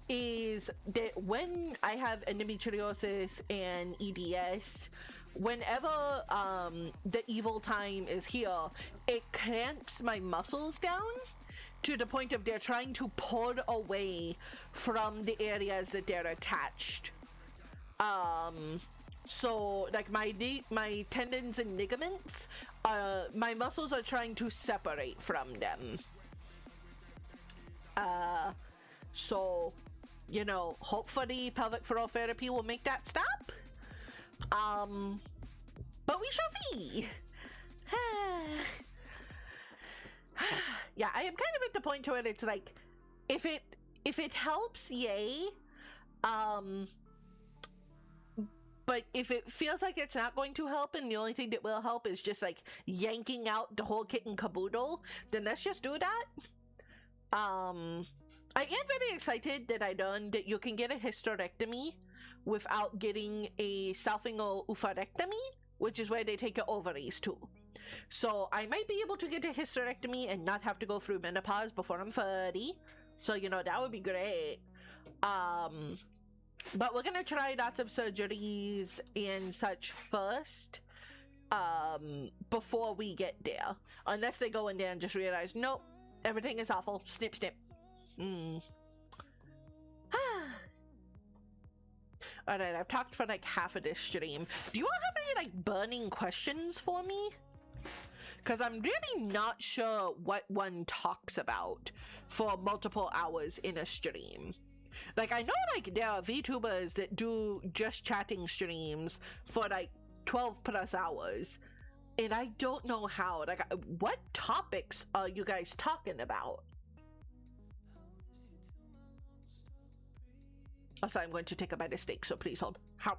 is that when I have endometriosis and EDS, whenever the evil time is here, it cramps my muscles down to the point of they're trying to pull away from the areas that they're attached. So like my tendons and ligaments, my muscles are trying to separate from them. So, you know, hopefully pelvic floor therapy will make that stop. But we shall see. Yeah, I am kind of at the point where it's like, if it helps, yay. But if it feels like it's not going to help and the only thing that will help is just like yanking out the whole kit and caboodle, then let's just do that. I am very excited that I learned that you can get a hysterectomy without getting a salpingo oophorectomy, which is where they take your ovaries too. So I might be able to get a hysterectomy and not have to go through menopause before I'm 30. So, you know, that would be great. But we're gonna try lots of surgeries and such first, before we get there. Unless they go in there and just realize, nope, everything is awful. Snip, snip. Alright, I've talked for like half of this stream. Do you all have any like burning questions for me? Because I'm really not sure what one talks about for multiple hours in a stream. Like, I know, like, there are VTubers that do just chatting streams for, like, 12 plus hours. And I don't know how. Like, what topics are you guys talking about? Also, I'm going to take a bite of steak, so please hold. How?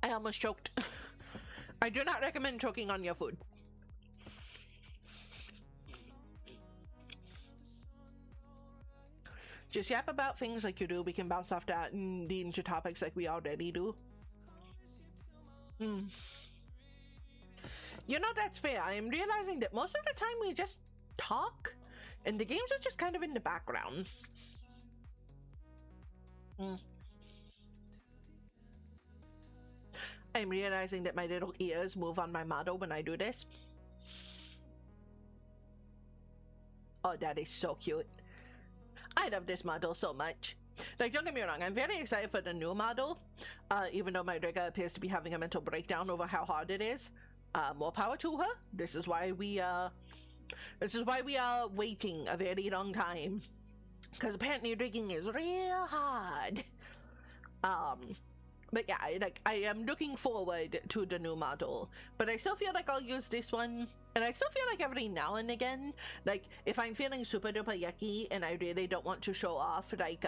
I almost choked. I do not recommend choking on your food. Just yap about things like you do. We can bounce off that and lead into topics like we already do. You know, that's fair. I am realizing that most of the time we just talk and the games are just kind of in the background. I'm realizing that my little ears move on my model when I do this. Oh, that is so cute. I love this model so much. Like, don't get me wrong, I'm very excited for the new model, even though my Rega appears to be having a mental breakdown over how hard it is. More power to her. This is why we are waiting a very long time. Because apparently rigging is real hard. But yeah, I am looking forward to the new model, but I still feel like I'll use this one, and I still feel like every now and again, like, if I'm feeling super duper yucky and I really don't want to show off, like,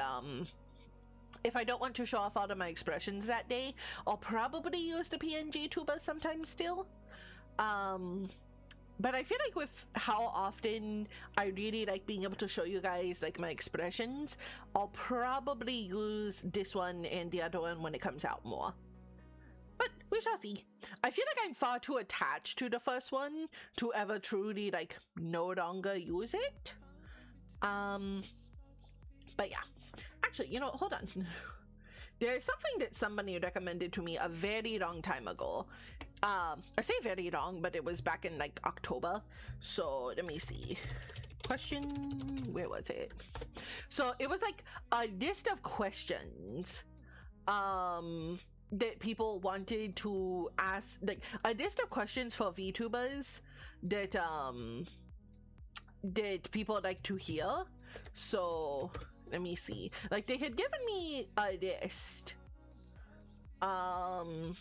if I don't want to show off all of my expressions that day, I'll probably use the PNG tuber sometimes still. But I feel like with how often I really like being able to show you guys like my expressions, I'll probably use this one and the other one when it comes out more. But we shall see. I feel like I'm far too attached to the first one to ever truly like no longer use it. But yeah. Actually, you know, hold on. There is something that somebody recommended to me a very long time ago. I say very long, but it was back in like October. So let me see. Question, where was it? So it was like a list of questions that people wanted to ask, like a list of questions for VTubers that that people like to hear. So let me see, like they had given me a list. One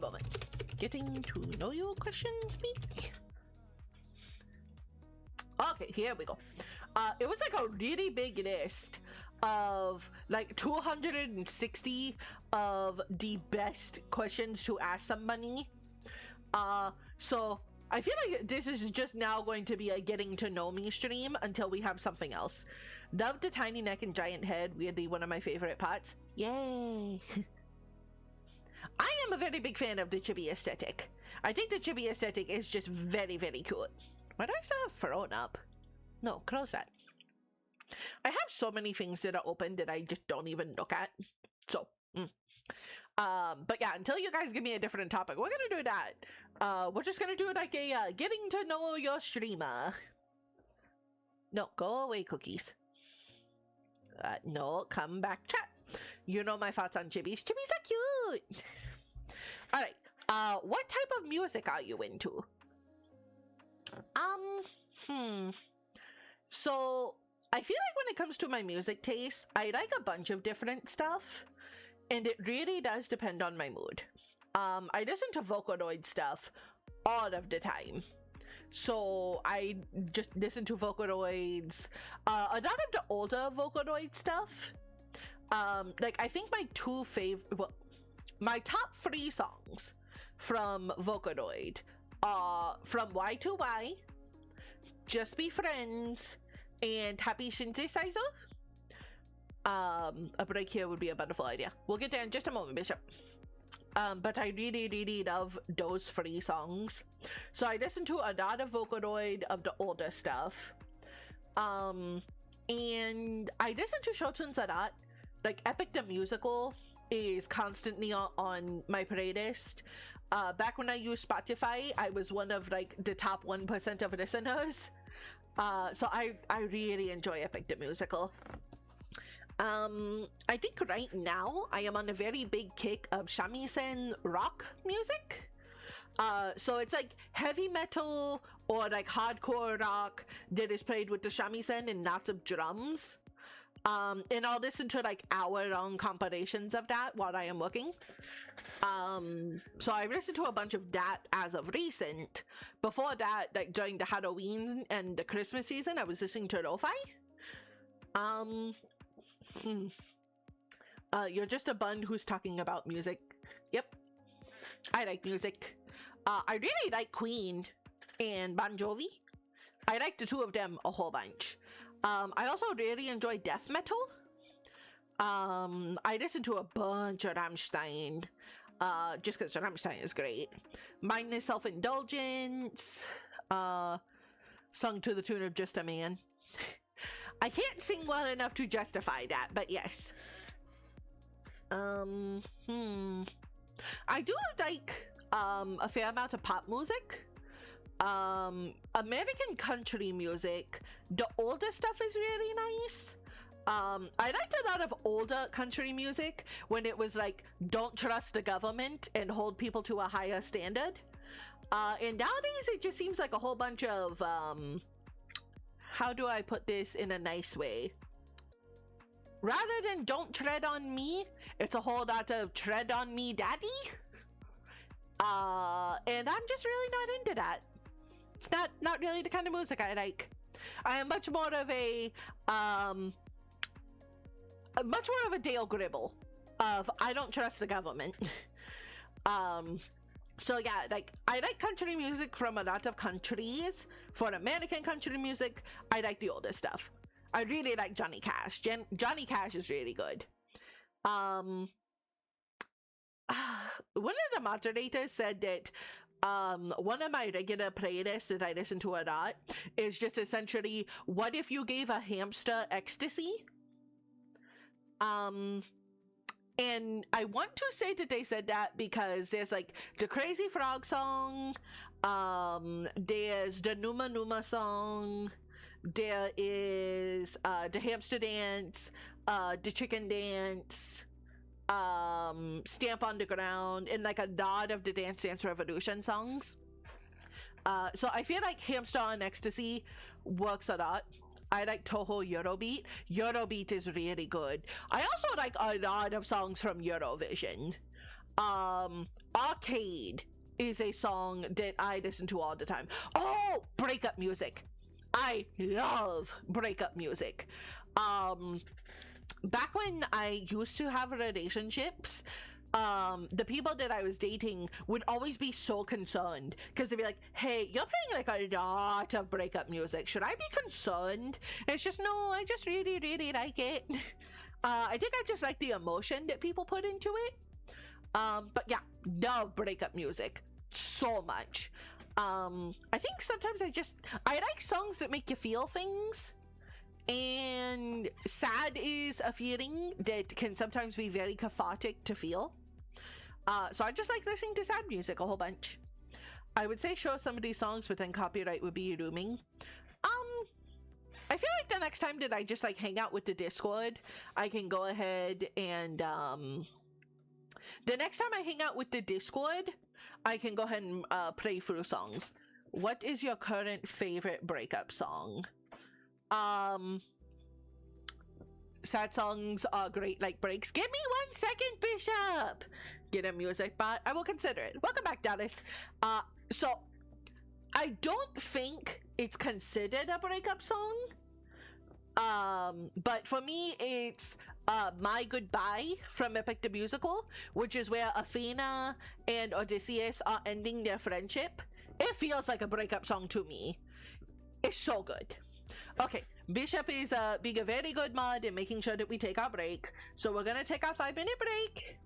moment. Getting to know you questions, maybe? Okay, here we go. It was like a really big list of like 260 of the best questions to ask somebody. So I feel like this is just now going to be a getting to know me stream until we have something else. Love the tiny neck and giant head, weirdly one of my favorite parts. Yay! I am a very big fan of the chibi aesthetic. I think the chibi aesthetic is just very, very cool. Why do I still have thrown up? No, close that. I have so many things that are open that I just don't even look at. So, but yeah, until you guys give me a different topic, we're gonna do that. We're just gonna do like a getting to know your streamer. No, go away, cookies. No, come back, chat. You know my thoughts on chibis. Chibis are cute. All right. What type of music are you into? So I feel like when it comes to my music taste, I like a bunch of different stuff, and it really does depend on my mood. I listen to Vocaloid stuff all of the time. So I just listen to Vocaloids, a lot of the older Vocaloid stuff. Like I think my top 3 songs from Vocaloid are from Y2Y, Just Be Friends, and Happy Synthesizer. A break here would be a wonderful idea. We'll get there in just a moment, Bishop. But I really, really love those 3 songs. So I listen to a lot of Vocaloid of the older stuff. And I listen to show tunes a lot. Like Epic the Musical is constantly on my playlist. Back when I used Spotify, I was one of like the top 1% of listeners. So I really enjoy Epic the Musical. I think right now I am on a very big kick of shamisen rock music. So it's like heavy metal or like hardcore rock that is played with the shamisen and lots of drums. And I'll listen to like hour-long compilations of that while I am working. So I listened to a bunch of that as of recent. Before that, like during the Halloween and the Christmas season, I was listening to lo-fi. You're just a bun who's talking about music. Yep, I like music. I really like Queen and Bon Jovi. I like the 2 of them a whole bunch. I also really enjoy death metal. I listen to a bunch of Rammstein, just because Rammstein is great. Mindless Self-Indulgence, sung to the tune of Just a Man. I can't sing well enough to justify that, but yes. I do like a fair amount of pop music. American country music, the older stuff is really nice. I liked a lot of older country music when it was like, don't trust the government and hold people to a higher standard. And nowadays it just seems like a whole bunch of, how do I put this in a nice way? Rather than don't tread on me, it's a whole lot of tread on me, daddy. And I'm just really not into that. It's not really the kind of music I like. I am much more of a Dale Gribble of I don't trust the government. So yeah, like I like country music from a lot of countries. For American country music, I like the older stuff. I really like Johnny Cash. Johnny Cash is really good. One of the moderators said that one of my regular playlists that I listen to a lot is just essentially, what if you gave a hamster ecstasy? And I want to say that they said that because there's like the Crazy Frog song, there's the Numa Numa song, there is the Hamster Dance, the Chicken Dance, Stamp on the Ground, and like a lot of the Dance Dance Revolution songs. So I feel like Hamster on Ecstasy works a lot. I like Toho Eurobeat. Eurobeat is really good. I also like a lot of songs from Eurovision. Arcade is a song that I listen to all the time. Oh, breakup music. I love breakup music. Back when I used to have relationships, the people that I was dating would always be so concerned because they'd be like, hey, you're playing like a lot of breakup music, should I be concerned? And it's just, no, I just really, really like it. I think I just like the emotion that people put into it. But yeah, love breakup music so much. I think sometimes I like songs that make you feel things. And sad is a feeling that can sometimes be very cathartic to feel. So I just like listening to sad music a whole bunch. I would say show some of these songs, but then copyright would be looming. I feel like the next time that I just like hang out with the Discord, I can go ahead and the next time I hang out with the Discord, I can go ahead and play through songs. What is your current favorite breakup song? Sad songs are great like breaks. Give me 1 second, Bishop. Get a music bot. I will consider it. Welcome back, Dallas. So I don't think it's considered a breakup song. But for me, it's My Goodbye from Epic the Musical, which is where Athena and Odysseus are ending their friendship. It feels like a breakup song to me. It's so good. Okay, Bishop is being a very good mod and making sure that we take our break. So we're gonna take our 5-minute break.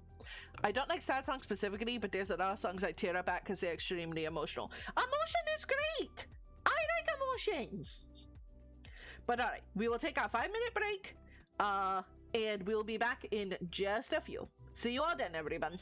I don't like sad songs specifically, but there's a lot of songs I tear up at because they're extremely emotional. Emotion is great! I like emotion! But alright, we will take our 5-minute break, and we'll be back in just a few. See you all then, everyone.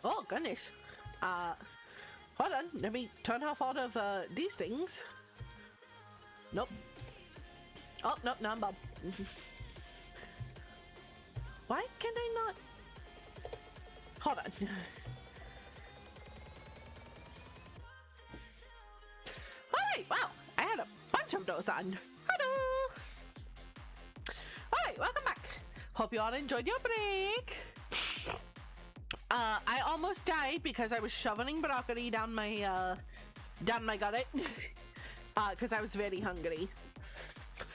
Oh, goodness. Hold on. Let me turn off all of these things. Nope. Oh, nope, no, I'm Bob. Why can I not? Hold on. Alright, wow. I had a bunch of those on. Hello. Alright, welcome back. Hope you all enjoyed your break. I almost died because I was shoveling broccoli down my gullet. Because I was very hungry.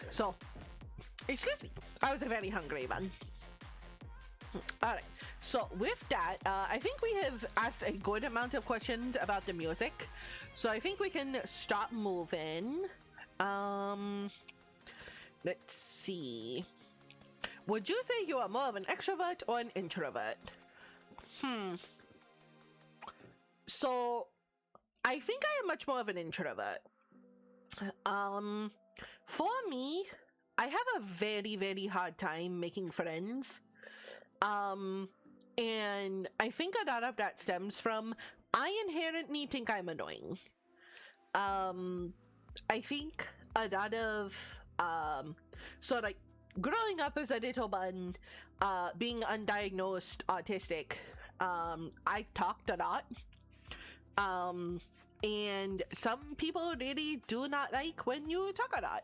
So, excuse me. I was a very hungry man. Alright, so with that, I think we have asked a good amount of questions about the music. So I think we can start moving. Let's see. Would you say you are more of an extrovert or an introvert? So I think I am much more of an introvert. For me, I have a very, very hard time making friends. And I think a lot of that stems from I inherently think I'm annoying. I think a lot of so like growing up as a little bun, being undiagnosed autistic, I talked a lot. And some people really do not like when you talk a lot.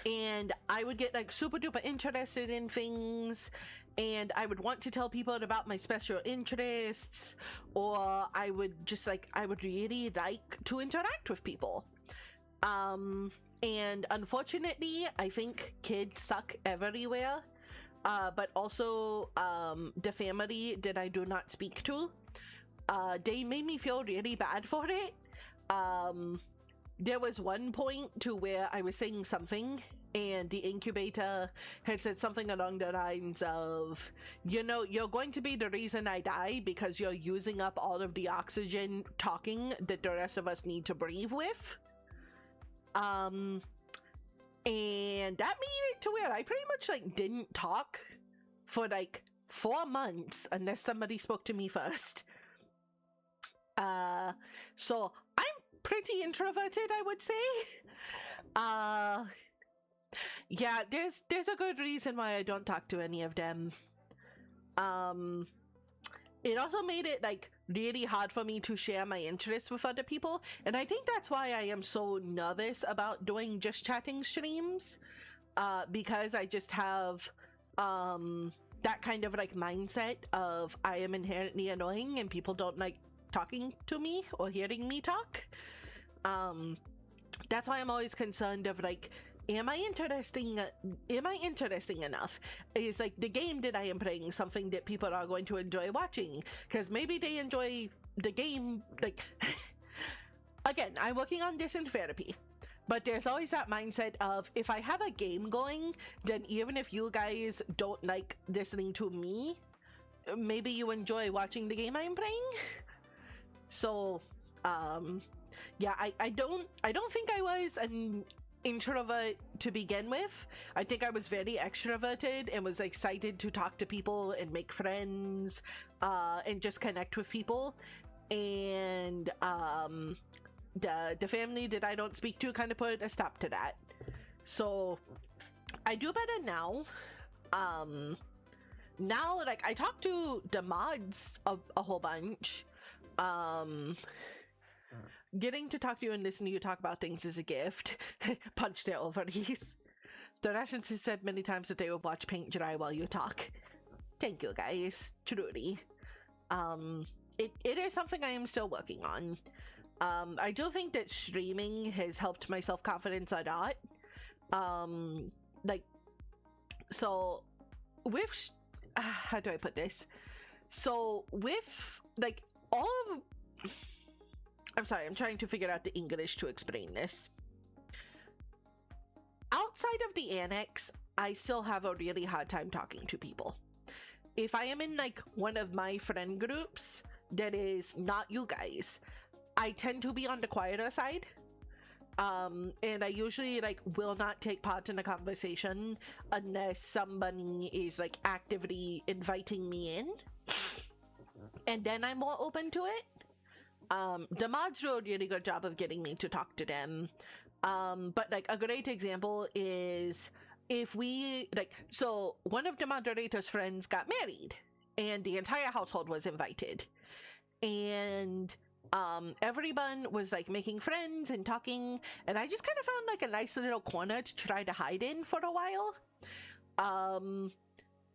And I would get like super duper interested in things, and I would want to tell people about my special interests, or I would just like, I would really like to interact with people. And unfortunately, I think kids suck everywhere, but also the family that I do not speak to, they made me feel really bad for it. There was one point to where I was saying something and the incubator had said something along the lines of, you know, you're going to be the reason I die because you're using up all of the oxygen talking that the rest of us need to breathe with. And that made it to where I pretty much like didn't talk for like 4 months unless somebody spoke to me first. So I'm pretty introverted, I would say. Yeah, there's a good reason why I don't talk to any of them. It also made it like really hard for me to share my interests with other people, and I think that's why I am so nervous about doing just chatting streams, because I just have that kind of like mindset of I am inherently annoying and people don't like talking to me or hearing me talk. That's why I'm always concerned of like, am I interesting enough? Is like the game that I am playing something that people are going to enjoy watching? Because maybe they enjoy the game, like again, I'm working on this in therapy, but there's always that mindset of if I have a game going, then even if you guys don't like listening to me, maybe you enjoy watching the game I'm playing. So yeah, I don't think I was an introvert to begin with. I think I was very extroverted and was excited to talk to people and make friends, and just connect with people. And the family that I don't speak to kind of put a stop to that. So I do better now. Now like I talk to the mods a whole bunch. Getting to talk to you and listen to you talk about things is a gift. Punch their ovaries. The Russians have said many times that they will watch paint dry while you talk. Thank you guys, truly. It is something I am still working on. I do think that streaming has helped my self-confidence a lot. Like, so with how do I put this? So with like all of, I'm sorry, I'm trying to figure out the English to explain this. Outside of the annex, I still have a really hard time talking to people. If I am in like one of my friend groups that is not you guys, I tend to be on the quieter side. And I usually like will not take part in a conversation unless somebody is like actively inviting me in. and then I'm more open to it. The mods do a really good job of getting me to talk to them. But like a great example is if we so one of the moderator's friends got married and the entire household was invited, and everyone was like making friends and talking, and I just kind of found like a nice little corner to try to hide in for a while.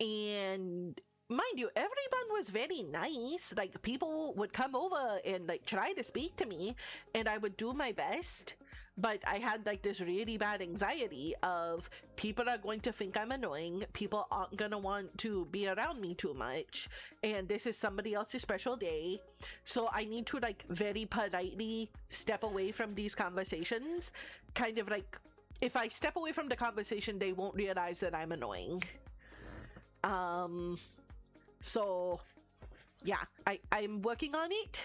And mind you, everyone was very nice. Like, people would come over and like try to speak to me, and I would do my best. But I had like this really bad anxiety of people are going to think I'm annoying, people aren't gonna want to be around me too much, and this is somebody else's special day, so I need to like very politely step away from these conversations. Kind of like, if I step away from the conversation, they won't realize that I'm annoying. So yeah, I'm working on it.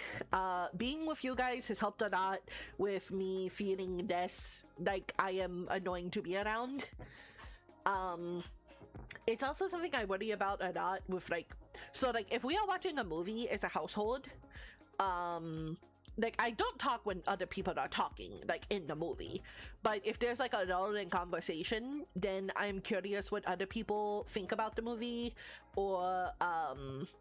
Being with you guys has helped a lot with me feeling less like I am annoying to be around. It's also something I worry about a lot with like, so like if we are watching a movie as a household, like I don't talk when other people are talking, like in the movie, but if there's like a lull in conversation, then I'm curious what other people think about the movie, or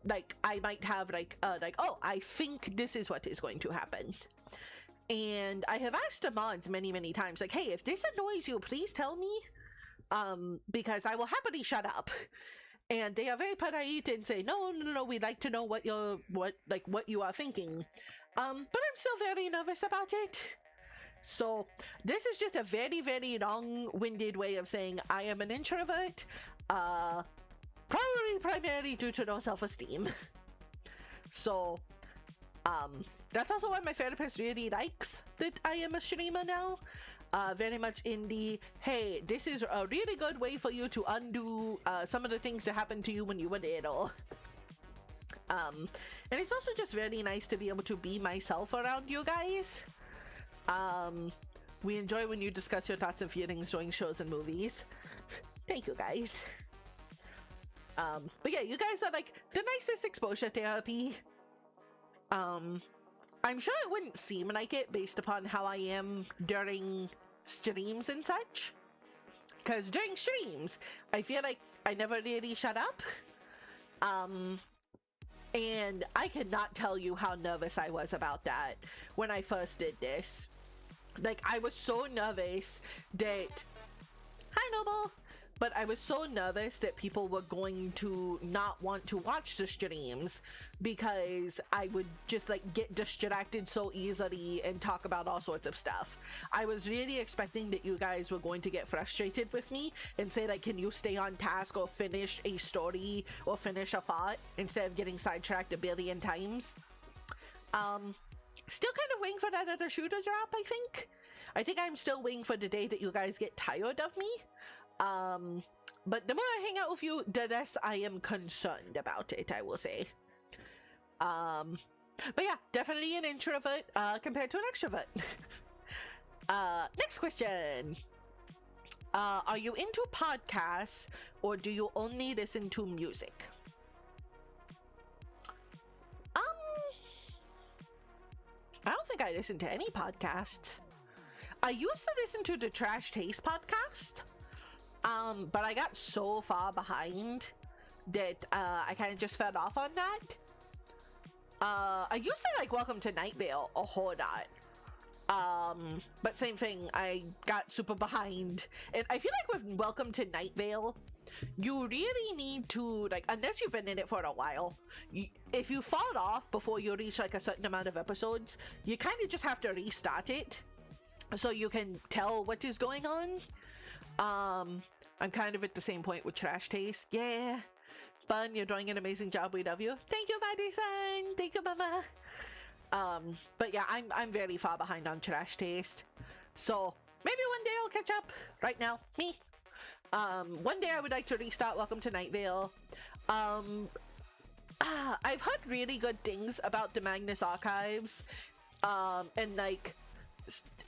like I might have like oh, I think this is what is going to happen. And I have asked the mods many times, like, hey, if this annoys you, please tell me, because I will happily shut up. And they are very polite and say, no, we'd like to know what you are thinking. But I'm still very nervous about it. So this is just a very long-winded way of saying I am an introvert, probably primarily due to no self-esteem. So that's also why my therapist really likes that I am a streamer now. Very much in the, hey, this is a really good way for you to undo some of the things that happened to you when you were little. And it's also just very nice to be able to be myself around you guys. We enjoy when you discuss your thoughts and feelings during shows and movies. Thank you, guys. But yeah, you guys are like the nicest exposure therapy. I'm sure it wouldn't seem like it based upon how I am during streams and such. Because during streams, I feel like I never really shut up. And I cannot tell you how nervous I was about that when I first did this. Like, I was so nervous that... Hi, Noble! But I was so nervous that people were going to not want to watch the streams because I would just like get distracted so easily and talk about all sorts of stuff. I was really expecting that you guys were going to get frustrated with me and say like, can you stay on task or finish a story or finish a thought instead of getting sidetracked a billion times. Still kind of waiting for that other shoe to drop, I think. I think I'm still waiting for the day that you guys get tired of me. But the more I hang out with you, the less I am concerned about it, I will say. But yeah, definitely an introvert compared to an extrovert. Next question. Are you into podcasts or do you only listen to music? I don't think I listen to any podcasts. I used to listen to the Trash Taste podcast. But I got so far behind that I kind of just fell off on that. I used to like Welcome to Night Vale a whole lot. But same thing, I got super behind. And I feel like with Welcome to Night Vale, you really need to, like, unless you've been in it for a while, if you fall off before you reach like a certain amount of episodes, you kind of just have to restart it so you can tell what is going on. I'm kind of at the same point with Trash Taste. Yeah, Bun, you're doing an amazing job. We love you. Thank you, Maddie-san. Thank you, Mama. But yeah, I'm very far behind on Trash Taste. So maybe one day I'll catch up. Right now, me. One day I would like to restart Welcome to Night Vale. I've heard really good things about the Magnus Archives. And like,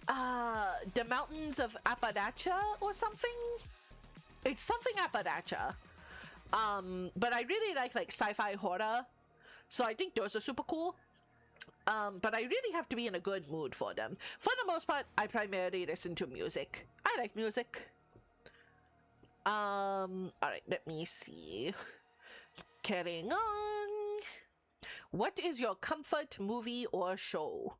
the Mountains of Appalachia or something. It's something Appalachia. But I really like sci-fi horror. So I think those are super cool. But I really have to be in a good mood for them. For the most part, I primarily listen to music. I like music. Alright, let me see. Carrying on. What is your comfort movie or show?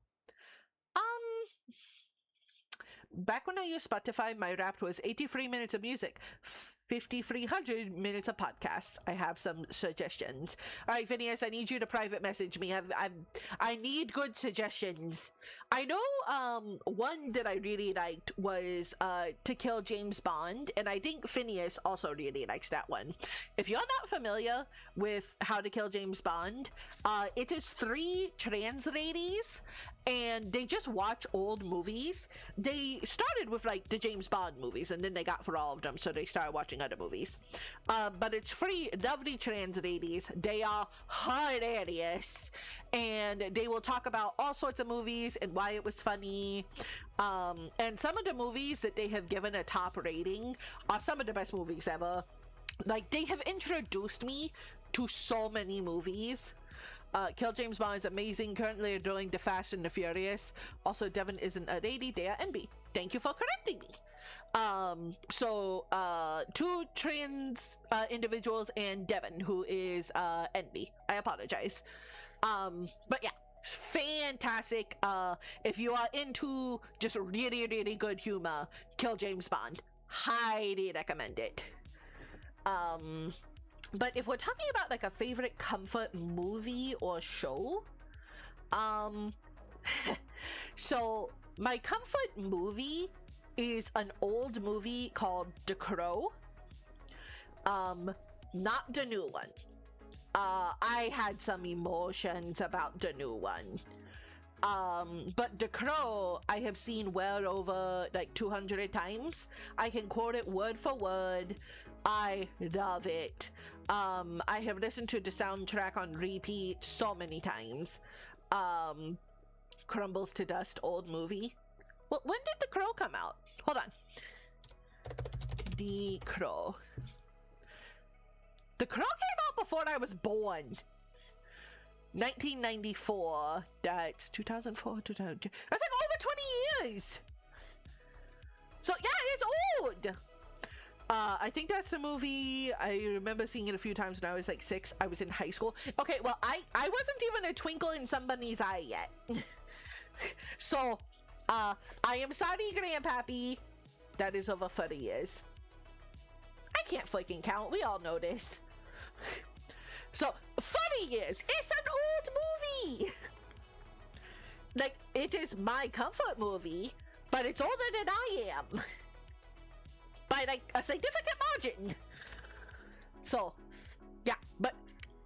Back when I used Spotify, my Wrapped was 83 minutes of music, 5,300 minutes of podcasts. I have some suggestions. All right, Phineas, I need you to private message me. I need good suggestions. I know one that I really liked was To Kill James Bond, and I think Phineas also really likes that one. If you're not familiar with How to Kill James Bond, it is 3 trans ladies, and they just watch old movies. They started with like the James Bond movies, and then they got for all of them, so they started watching other movies. But it's 3 lovely trans ladies. They are hilarious, and they will talk about all sorts of movies and why it was funny. And some of the movies that they have given a top rating are some of the best movies ever. Like, they have introduced me to so many movies. Kill James Bond is amazing. Currently doing The Fast and the Furious. Also, Devin isn't a lady, they are NB. Thank you for correcting me. So 2 trans individuals and Devin, who is NB. I apologize. But yeah, it's fantastic. If you are into just really, really good humor, Kill James Bond. Highly recommend it. But if we're talking about like a favorite comfort movie or show, so my comfort movie is an old movie called The Crow. Not the new one. I had some emotions about the new one. But The Crow, I have seen well over like 200 times. I can quote it word for word. I love it. I have listened to the soundtrack on repeat so many times. Crumbles to Dust, old movie. Well, when did The Crow come out? Hold on. The Crow. The Crow came out before I was born. 1994. That's 2004, 2002. That's like over 20 years. So yeah, it's old. I think that's a movie. I remember seeing it a few times when I was like 6. I was in high school. Okay, well, I wasn't even a twinkle in somebody's eye yet. So, I am sorry, Grandpappy. That is over 30 years. I can't fucking count. We all know this. So, 30 years. It's an old movie. Like, it is my comfort movie, but it's older than I am. By like a significant margin. So, yeah, but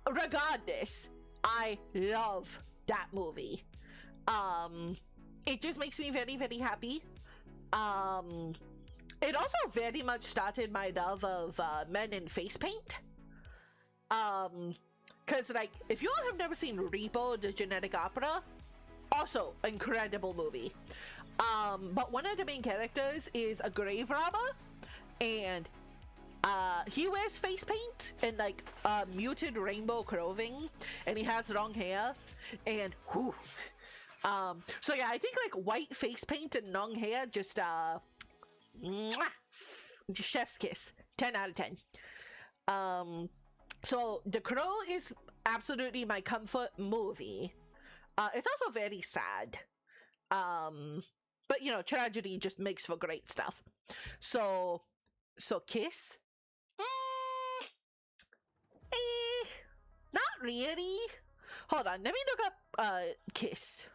regardless, I love that movie. It just makes me very, very happy. It also very much started my love of men in face paint. Cause like, if you all have never seen Repo, the Genetic Opera, also incredible movie. But one of the main characters is a grave robber. And he wears face paint and like muted rainbow clothing, and he has long hair, and whew. So yeah, I think like white face paint and long hair, just mwah, chef's kiss. 10 out of 10. So The Crow is absolutely my comfort movie. It's also very sad, but you know, tragedy just makes for great stuff. So Kiss? Not really. Hold on, let me look up Kiss.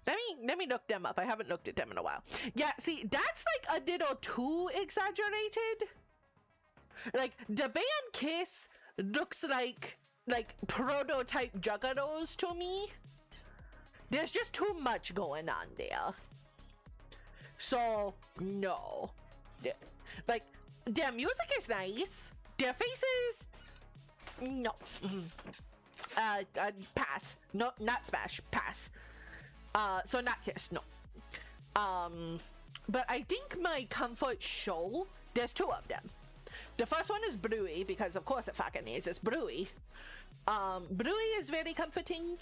Let me look them up. I haven't looked at them in a while. Yeah, see, that's like a little too exaggerated. Like, the band Kiss looks like prototype Juggalos to me. There's just too much going on there. So, no. Like, their music is nice. Their faces, no. Pass. No, not Smash. Pass. So not Kiss. No. But I think my comfort show, there's 2 of them. The first one is Bluey, because of course it fucking is. It's Bluey. Brui is very comforting.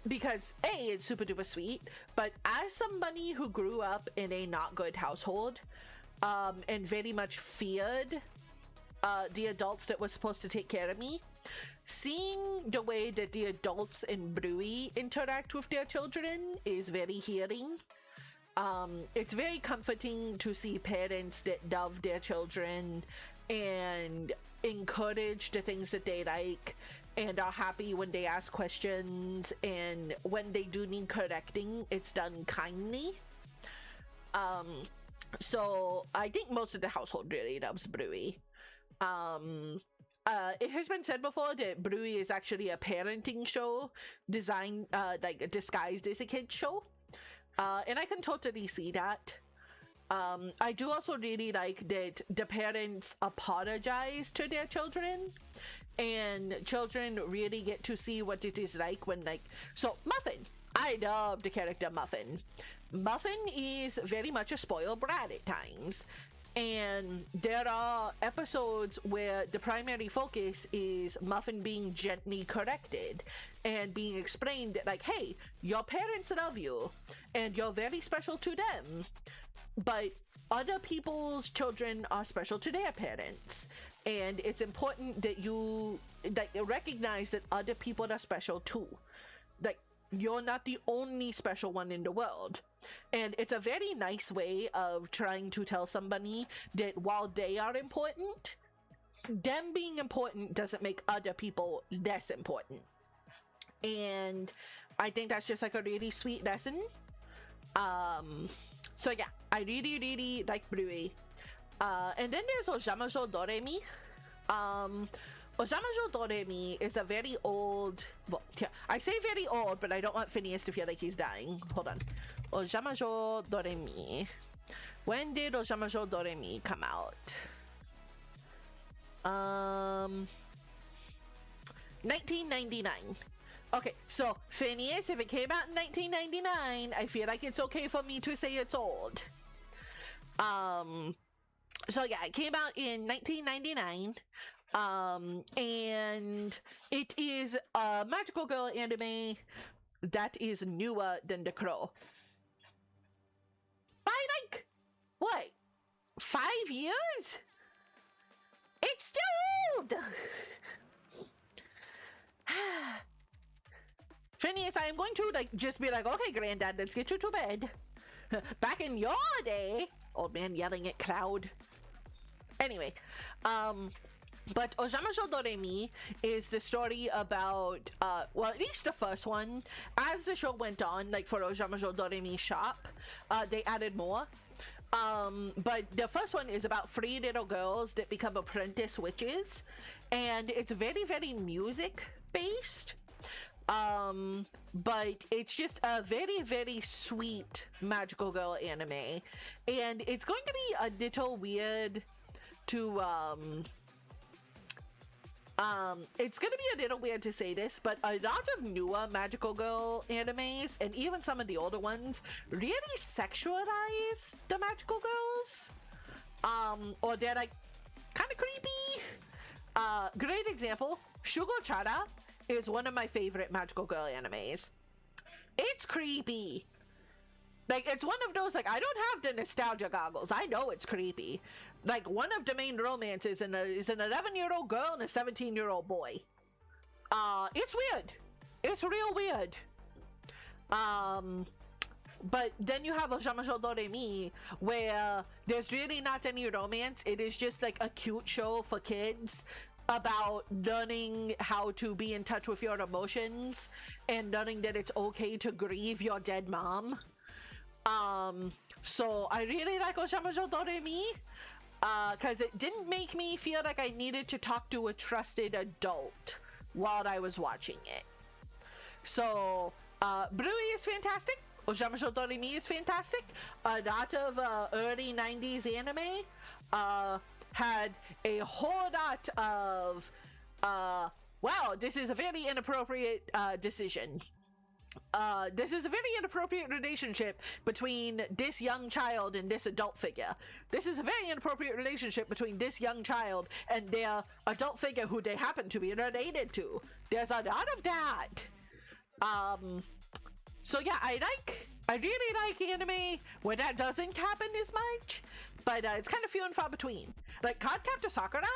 Because A, it's super duper sweet, but as somebody who grew up in a not good household, and very much feared the adults that were supposed to take care of me, seeing the way that the adults in Brui interact with their children is very healing. It's very comforting to see parents that love their children and encourage the things that they like and are happy when they ask questions, and when they do need correcting, it's done kindly. So I think most of the household really loves Brui. It has been said before that Brui is actually a parenting show designed, like disguised as a kid show. And I can totally see that. I do also really like that the parents apologize to their children, and children really get to see what it is like when, like, so Muffin, I love the character Muffin. Muffin is very much a spoiled brat at times, and there are episodes where the primary focus is Muffin being gently corrected and being explained that, like, hey, your parents love you and you're very special to them, but other people's children are special to their parents, and it's important that you recognize that other people are special too. Like, you're not the only special one in the world. And it's a very nice way of trying to tell somebody that while they are important, them being important doesn't make other people less important. And I think that's just like a really sweet lesson. So yeah, I really, really like Brui. And then there's Ojamajo Doremi. Ojamajo Doremi is a very old, well, yeah, I say very old, but I don't want Phineas to feel like he's dying. Hold on. Ojamajo Doremi. When did Ojamajo Doremi come out? 1999. Okay, so Phineas, if it came out in 1999, I feel like it's okay for me to say it's old. So yeah, it came out in 1999. And it is a magical girl anime that is newer than The Crow. By like, what, 5 years? It's still old! Phineas, I am going to like just be like, okay, Granddad, let's get you to bed. Back in your day, old man yelling at Cloud. Anyway, but Ojamajo Doremi is the story about, well, at least the first one. As the show went on, like for Ojamajo Doremi Shop, they added more. But the first one is about 3 little girls that become apprentice witches, and it's very, very music based. But it's just a very, very sweet magical girl anime, and it's going to be a little weird to, it's gonna be a little weird to say this, but a lot of newer magical girl animes, and even some of the older ones, really sexualize the magical girls. Or they're like kind of creepy. Great example, Shugo Chara is one of my favorite magical girl animes. It's creepy. Like, it's one of those, like, I don't have the nostalgia goggles. I know it's creepy. Like, one of the main romances is an 11-year-old girl and a 17-year-old boy. It's weird. It's real weird. But then you have Ojamajo Doremi, where there's really not any romance. It is just, like, a cute show for kids about learning how to be in touch with your emotions and learning that it's okay to grieve your dead mom. So I really like Ojamajo Doremi, cause it didn't make me feel like I needed to talk to a trusted adult while I was watching it. So, Brui is fantastic. Ojamajo Doremi is fantastic. A lot of, early 90s anime, had a whole lot of, wow, this is a very inappropriate, decision. this is a very inappropriate relationship between this young child and this adult figure. This is a very inappropriate relationship between this young child and their adult figure who they happen to be related to. There's a lot of that. So yeah, I really like anime where that doesn't happen as much, but it's kind of few and far between. Like Cardcaptor Sakura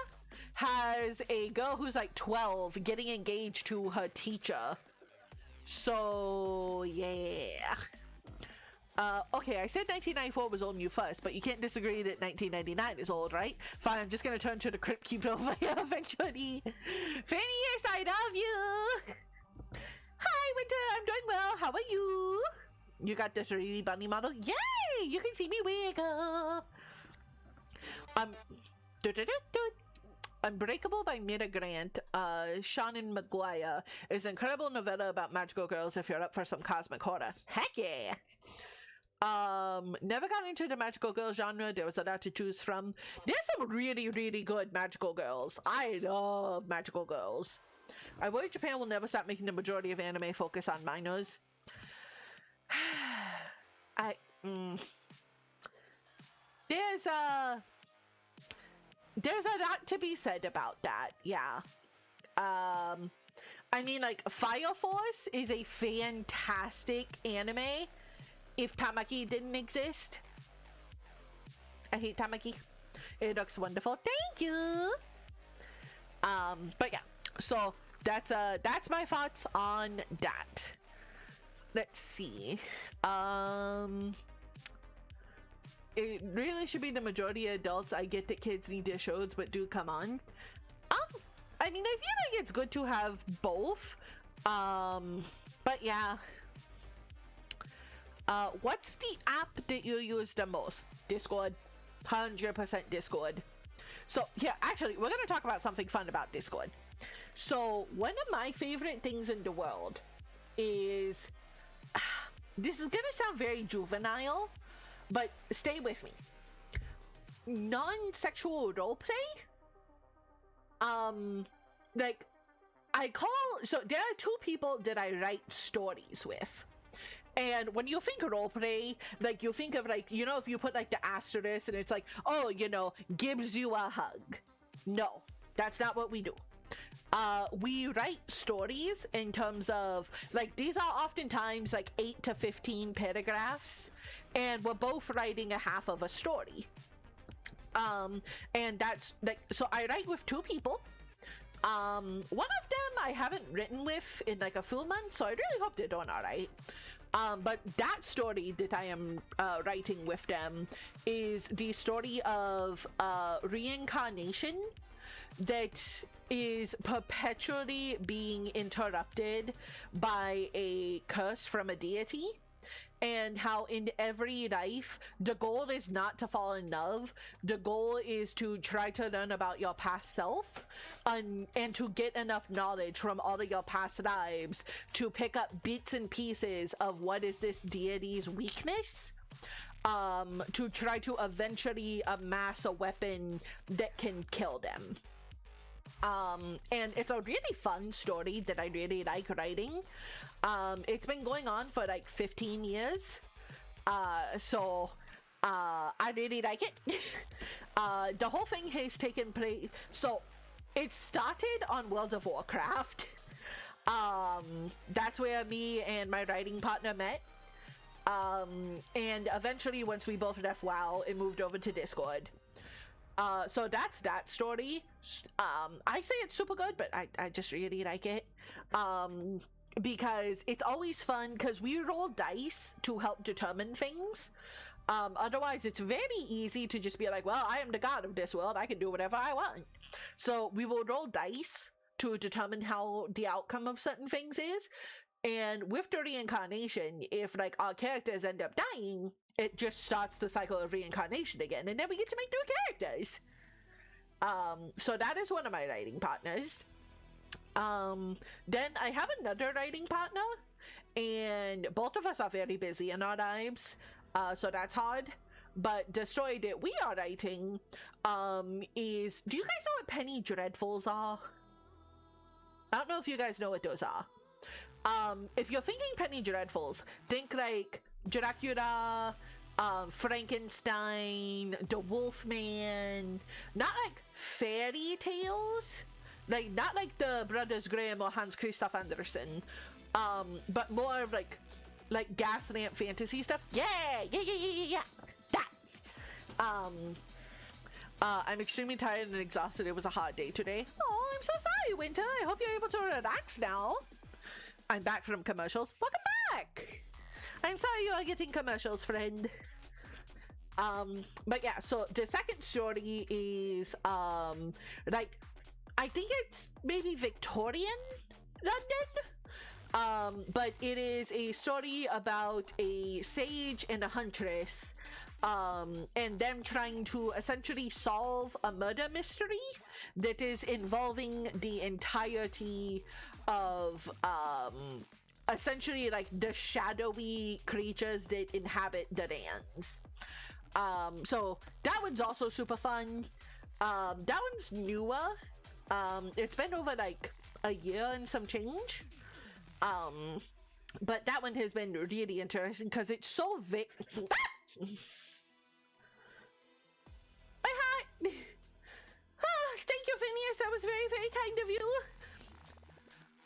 has a girl who's like 12 getting engaged to her teacher. So yeah. Okay, I said 1994 was old and you first, but you can't disagree that 1999 is old, right? Fine, I'm just gonna turn to the crypt keep over here eventually. Phineas, I love you! Hi, Winter, I'm doing well. How are you? You got the 3D bunny model? Yay! You can see me wiggle. Unbreakable by Mira Grant, Shannon Maguire is an incredible novella about magical girls if you're up for some cosmic horror. Heck yeah! Never got into the magical girl genre. There was a lot to choose from. There's some really, really good magical girls. I love magical girls. I worry Japan will never stop making the majority of anime focus on minors. There's a lot to be said about that, yeah. I mean, like, Fire Force is a fantastic anime if Tamaki didn't exist. I hate Tamaki. It looks wonderful. Thank you! But yeah, so that's my thoughts on that. Let's see. It really should be the majority of adults. I get that kids need their shows, but do come on. I mean, I feel like it's good to have both. But yeah. What's the app that you use the most? Discord. 100% Discord. So yeah, actually, we're gonna talk about something fun about Discord. So one of my favorite things in the world is, this is gonna sound very juvenile, but stay with me. Non-sexual roleplay? Like, so there are two people that I write stories with. And when you think of roleplay, like, you think of, like, you know, if you put, like, the asterisk and it's like, oh, you know, gives you a hug. No, that's not what we do. We write stories in terms of, like, these are oftentimes, like, 8 to 15 paragraphs, and we're both writing a half of a story. And that's, like, so I write with two people. One of them I haven't written with in, like, a full month, so I really hope they're doing alright. But that story that I am writing with them is the story of reincarnation that is perpetually being interrupted by a curse from a deity, and how in every life the goal is not to fall in love. The goal is to try to learn about your past self and to get enough knowledge from all of your past lives to pick up bits and pieces of what is this deity's weakness, to try to eventually amass a weapon that can kill them. And it's a really fun story that I really like writing. It's been going on for like 15 years. So I really like it. The whole thing has taken place. So it started on World of Warcraft. That's where me and my writing partner met. And eventually, once we both left WoW, it moved over to Discord. So that's that story. I say it's super good, but I just really like it. Because it's always fun, because we roll dice to help determine things. Otherwise, it's very easy to just be like, well, I am the god of this world, I can do whatever I want. So we will roll dice to determine how the outcome of certain things is. And with the reincarnation, if like our characters end up dying, it just starts the cycle of reincarnation again, and then we get to make new characters. So that is one of my writing partners. Then I have another writing partner, and both of us are very busy in our lives, so that's hard. But the story that we are writing is, do you guys know what penny dreadfuls are? I don't know if you guys know what those are. if you're thinking Penny Dreadfuls, think like Dracula, Frankenstein, the Wolfman, not like fairy tales, like not like the Brothers Grimm or Hans Christoph Andersen, but more of like Gaslamp fantasy stuff. Yeah, that. I'm extremely tired and exhausted. It was a hot day today. Oh, I'm so sorry, Winter. I hope you're able to relax now. I'm back from commercials. Welcome back. I'm sorry you are getting commercials, friend. But yeah, so the second story is like I think it's maybe Victorian London. But it is a story about a sage and a huntress, and them trying to essentially solve a murder mystery that is involving the entirety of essentially like the shadowy creatures that inhabit the lands. So that one's also super fun. That one's newer. It's been over like a year and some change. But that one has been really interesting because it's so my heart. Thank you, Phineas. That was very, very kind of you.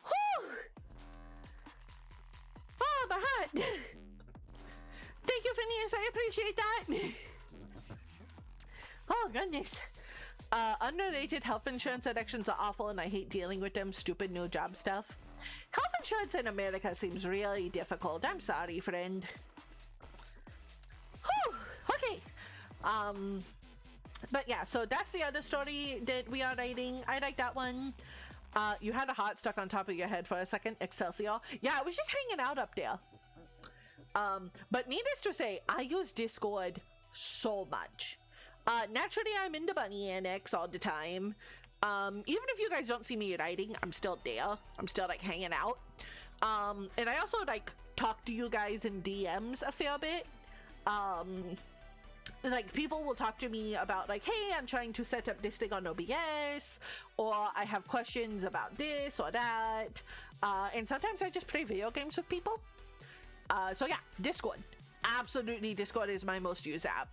Whew. Oh, my heart. Thank you, Phineas. I appreciate that. Oh, goodness. Unrelated health insurance addictions are awful and I hate dealing with them. Stupid new job stuff. Health insurance in America seems really difficult. I'm sorry, friend. Whew. Okay. But yeah, so that's the other story that we are writing. I like that one. You had a heart stuck on top of your head for a second. Excelsior. Yeah, I was just hanging out up there. But needless to say, I use Discord so much. Naturally, I'm in the Bunny Annex all the time. Even if you guys don't see me writing, I'm still there. I'm still like hanging out. And I also like talk to you guys in DMs a fair bit. Like people will talk to me about like, hey, I'm trying to set up this thing on OBS, or I have questions about this or that. And sometimes I just play video games with people. So yeah, Discord. Absolutely, Discord is my most used app.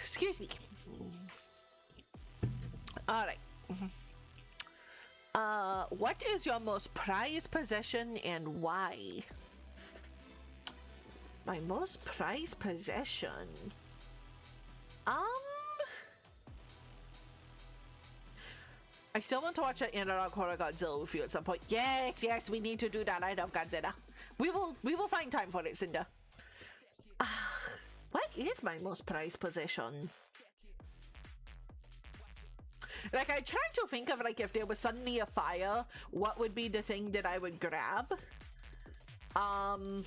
Excuse me. All right. What is your most prized possession and why? My most prized possession. I still want to watch that analog horror Godzilla with you at some point. Yes, we need to do that. I love Godzilla. We will find time for it, Cinder. What is my most prized possession? Like, I tried to think of, like, if there was suddenly a fire, what would be the thing that I would grab? And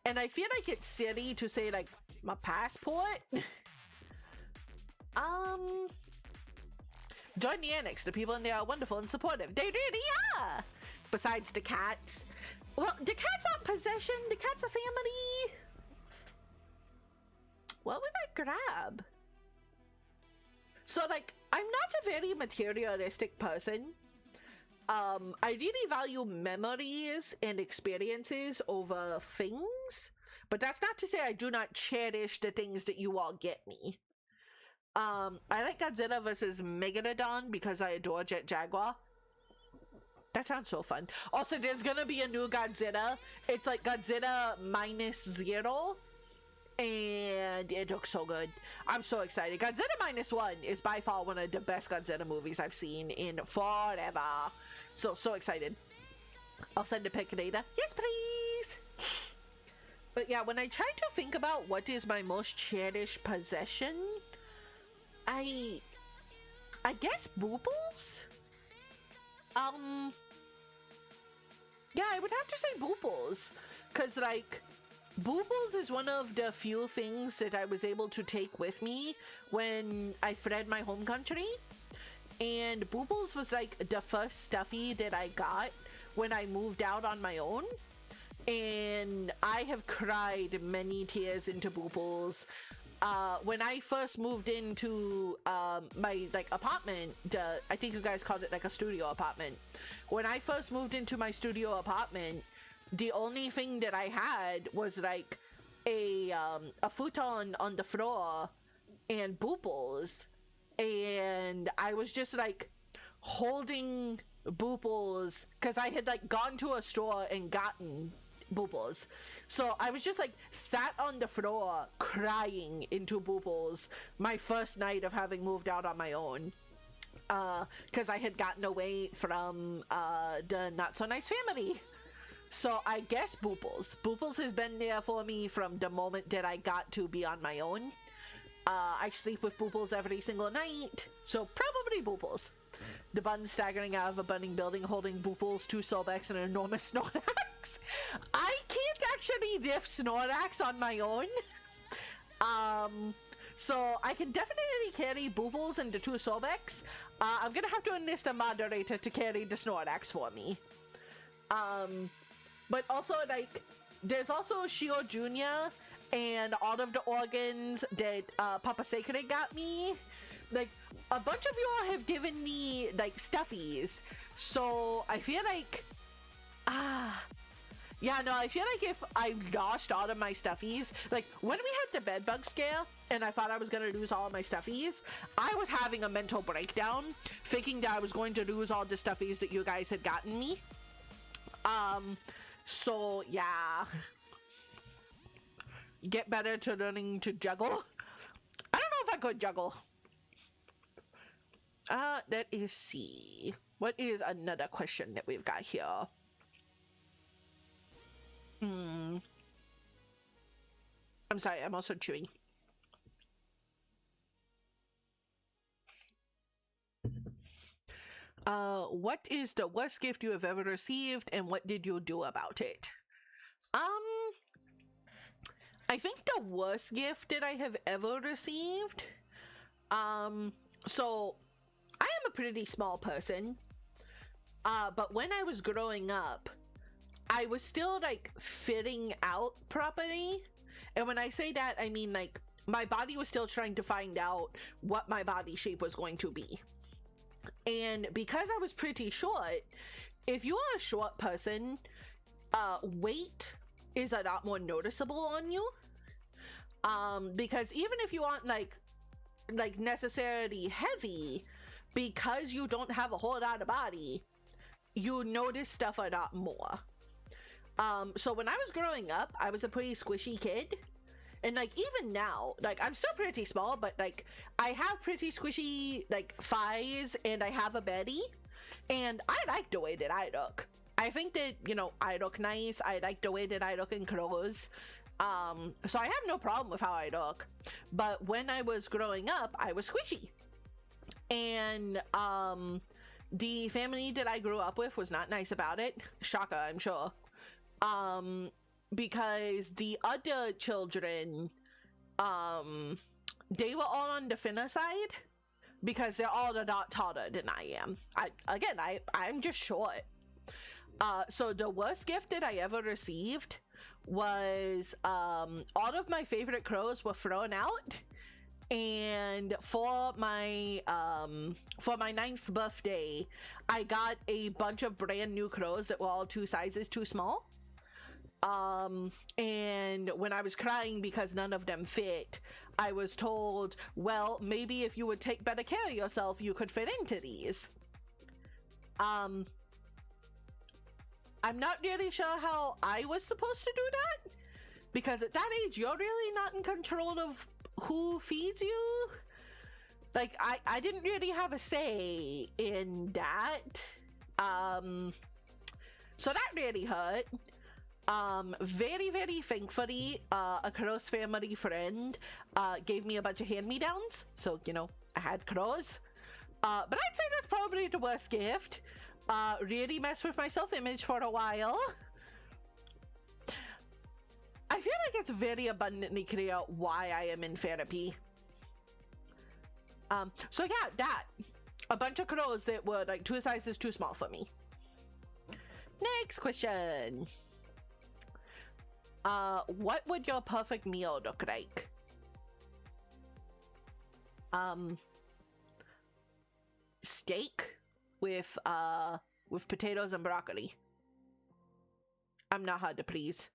I feel like it's silly to say, like, my passport. Join the Annex. The people in there are wonderful and supportive. They really are! Besides the cats. Well, the cats aren't possession. The cat's a family. What would I grab? So, like, I'm not a very materialistic person. I really value memories and experiences over things, but that's not to say I do not cherish the things that you all get me. I like Godzilla versus Megalodon because I adore Jet Jaguar. That sounds so fun. Also, there's gonna be a new Godzilla. It's like Godzilla -0. And it looks so good. I'm so excited. Godzilla -1 is by far one of the best Godzilla movies I've seen in forever. So excited. I'll send a pic later. Yes, please. But yeah, when I try to think about what is my most cherished possession, I guess Boobles? Yeah, I would have to say Boobles. Cause like, Boobles is one of the few things that I was able to take with me when I fled my home country. And Boobles was like the first stuffy that I got when I moved out on my own. And I have cried many tears into Boobles when I first moved into my like apartment, I think you guys called it like a studio apartment. When I first moved into my studio apartment, the only thing that I had was like a futon on the floor and Booples, and I was just like holding Booples because I had like gone to a store and gotten Booples. So I was just like sat on the floor crying into Booples my first night of having moved out on my own, because I had gotten away from the not so nice family. So I guess Booples has been there for me from the moment that I got to be on my own. I sleep with Booples every single night, so probably Booples. The bun staggering out of a burning building holding Booples, 2 Solbex, and an enormous Snorlax. I can't actually lift Snorlax on my own. So I can definitely carry Booples and the 2 Solbex. I'm gonna have to enlist a moderator to carry the Snorlax for me. But also, like, there's also Shio Jr. and all of the organs that Papa Sacred got me. Like, a bunch of y'all have given me, like, stuffies. So I feel like, yeah, no, I feel like if I lost all of my stuffies, like, when we had the bedbug scare, and I thought I was gonna lose all of my stuffies, I was having a mental breakdown, thinking that I was going to lose all the stuffies that you guys had gotten me. So, yeah. Get better to learning to juggle. I don't know if I could juggle. Let us see. What is another question that we've got here? I'm sorry, I'm also chewing. What is the worst gift you have ever received, and what did you do about it? I think the worst gift that I have ever received, so I am a pretty small person, but when I was growing up, I was still like fitting out properly. And when I say that, I mean like my body was still trying to find out what my body shape was going to be. And because I was pretty short, if you are a short person, weight is a lot more noticeable on you. Because even if you aren't like necessarily heavy, because you don't have a whole lot of body, you notice stuff a lot more. So when I was growing up, I was a pretty squishy kid. And like even now, like I'm still pretty small, but like I have pretty squishy like thighs and I have a belly, and I like the way that I look. I think that, you know, I look nice. I like the way that I look in clothes. So I have no problem with how I look. But when I was growing up, I was squishy. And the family that I grew up with was not nice about it. Shaka, I'm sure. Because the other children, they were all on the thinner side because they're all a lot taller than I am. I'm just short. So the worst gift that I ever received was all of my favorite clothes were thrown out, and for my 9th birthday, I got a bunch of brand new clothes that were all 2 sizes too small. And when I was crying because none of them fit, I was told, well, maybe if you would take better care of yourself, you could fit into these. I'm not really sure how I was supposed to do that, because at that age, you're really not in control of who feeds you. Like, I didn't really have a say in that. So that really hurt. Very, very thankfully, a close family friend gave me a bunch of hand-me-downs, so, you know, I had clothes. But I'd say that's probably the worst gift. Really messed with my self-image for a while. I feel like it's very abundantly clear why I am in therapy. So yeah, that. A bunch of clothes that were like 2 sizes too small for me. Next question. What would your perfect meal look like? steak with potatoes and broccoli. I'm not hard to please.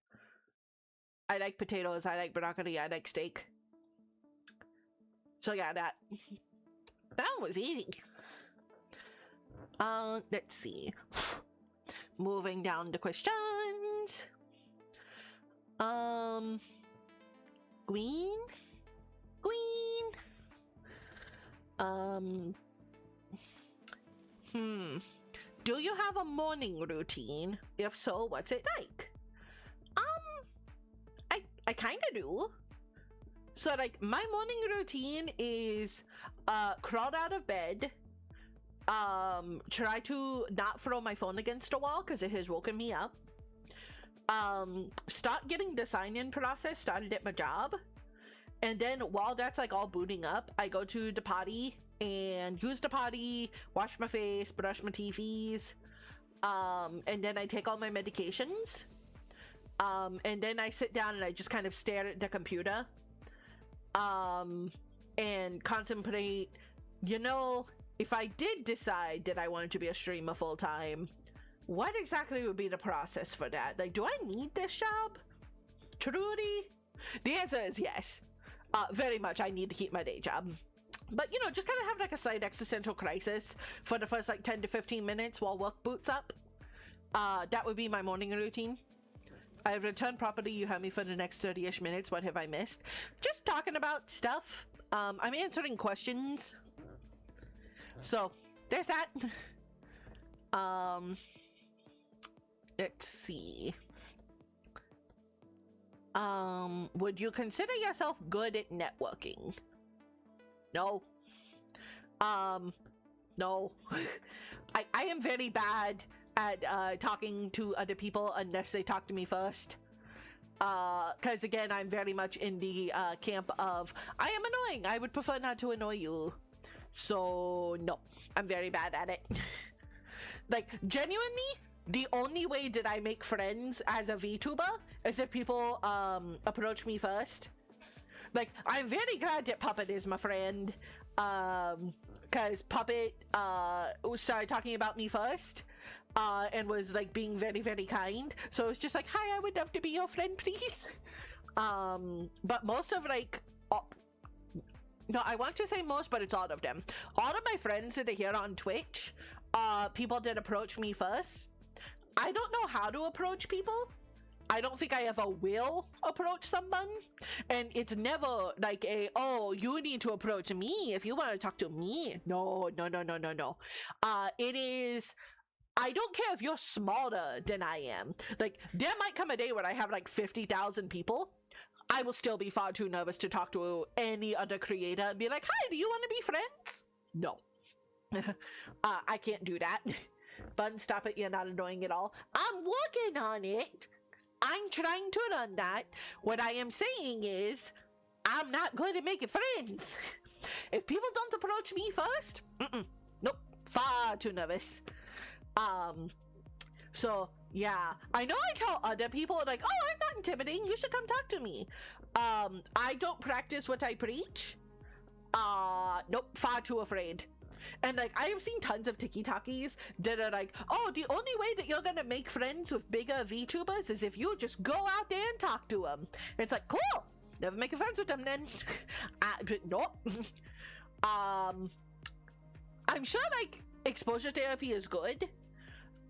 I like potatoes, I like broccoli, I like steak. So yeah, that was easy. Let's see. Moving down the questions. Queen. Do you have a morning routine? If so, what's it like? I kind of do. So like my morning routine is crawl out of bed, try to not throw my phone against a wall because it has woken me up, start getting the sign-in process started at my job, and then while that's like all booting up, I go to the potty and use the potty, wash my face, brush my teethies, and then I take all my medications, and then I sit down and I just kind of stare at the computer, and contemplate, you know, if I did decide that I wanted to be a streamer full-time, what exactly would be the process for that? Like, do I need this job? Truly? The answer is yes. Very much I need to keep my day job. But, you know, just kind of have like a slight existential crisis for the first like 10 to 15 minutes while work boots up. That would be my morning routine. I've returned property. You have me for the next 30-ish minutes. What have I missed? Just talking about stuff. I'm answering questions. So, there's that. Let's see. Would you consider yourself good at networking? No. No. I am very bad at talking to other people unless they talk to me first. Because again, I'm very much in the camp of I am annoying. I would prefer not to annoy you. So no, I'm very bad at it. Like genuinely, the only way that I make friends as a VTuber is if people approach me first. Like I'm very glad that Puppet is my friend, because Puppet started talking about me first. And was like being very, very kind. So it was just like, hi, I would love to be your friend, please. But most of like, no, I want to say most, but it's all of them. All of my friends that are here on Twitch, people that approach me first. I don't know how to approach people. I don't think I ever will approach someone. And it's never like oh, you need to approach me if you want to talk to me. No. It is, I don't care if you're smaller than I am. Like, there might come a day where I have like 50,000 people. I will still be far too nervous to talk to any other creator and be like, hi, do you want to be friends? No. I can't do that. Bun, stop it, you're not annoying at all. I'm working on it. I'm trying to learn that. What I am saying is, I'm not good at making friends. If people don't approach me first, nope, far too nervous. So yeah, I know I tell other people like, oh, I'm not intimidating, you should come talk to me. I don't practice what I preach. Nope, far too afraid. And like, I have seen tons of TikTokies that are like, oh, the only way that you're gonna make friends with bigger VTubers is if you just go out there and talk to them. It's like, cool, never making friends with them then. Nope. I'm sure like exposure therapy is good.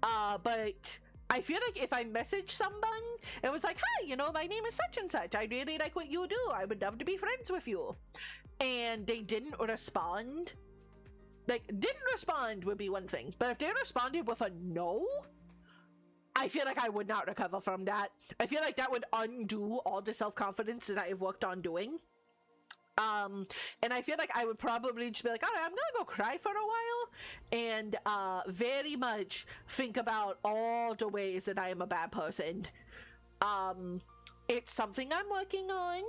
But I feel like if I message someone, it was like, hi, you know, my name is such and such. I really like what you do. I would love to be friends with you. And they didn't respond. Like, didn't respond would be one thing. But if they responded with a no, I feel like I would not recover from that. I feel like that would undo all the self-confidence that I have worked on doing. And I feel like I would probably just be like, all right, I'm gonna go cry for a while and very much think about all the ways that I am a bad person. It's something I'm working on.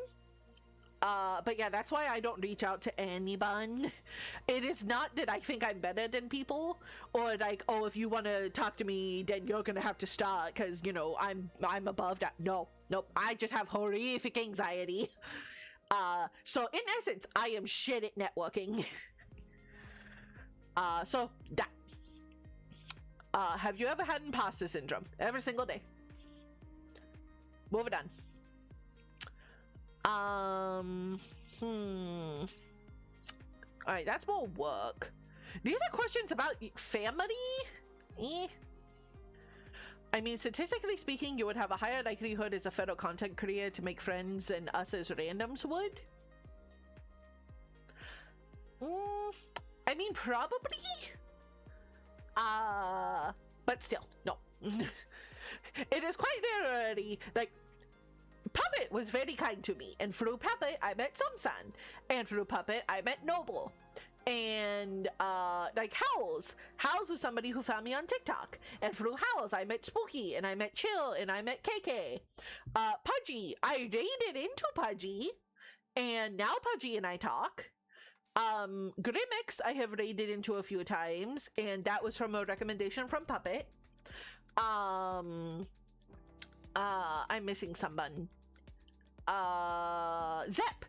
But yeah, that's why I don't reach out to anyone. It is not that I think I'm better than people, or like, oh, if you want to talk to me, then you're gonna have to start because, you know, I'm above that. No, nope. I just have horrific anxiety. So in essence, I am shit at networking. So that. Have you ever had imposter syndrome? Every single day. Moving on. Alright, that's more work. These are questions about family? I mean, statistically speaking, you would have a higher likelihood as a federal content creator to make friends than us as randoms would. I mean, probably. But still, no. It is quite literally, like, Puppet was very kind to me, and through Puppet, I met Sumsan, and through Puppet, I met Noble. And like Howls was somebody who found me on TikTok, and through Howls I met Spooky, and I met Chill, and I met KK. Pudgy, I raided into Pudgy, and now Pudgy and I talk. Grimmix I have raided into a few times, and that was from a recommendation from Puppet. I'm missing someone. Zep.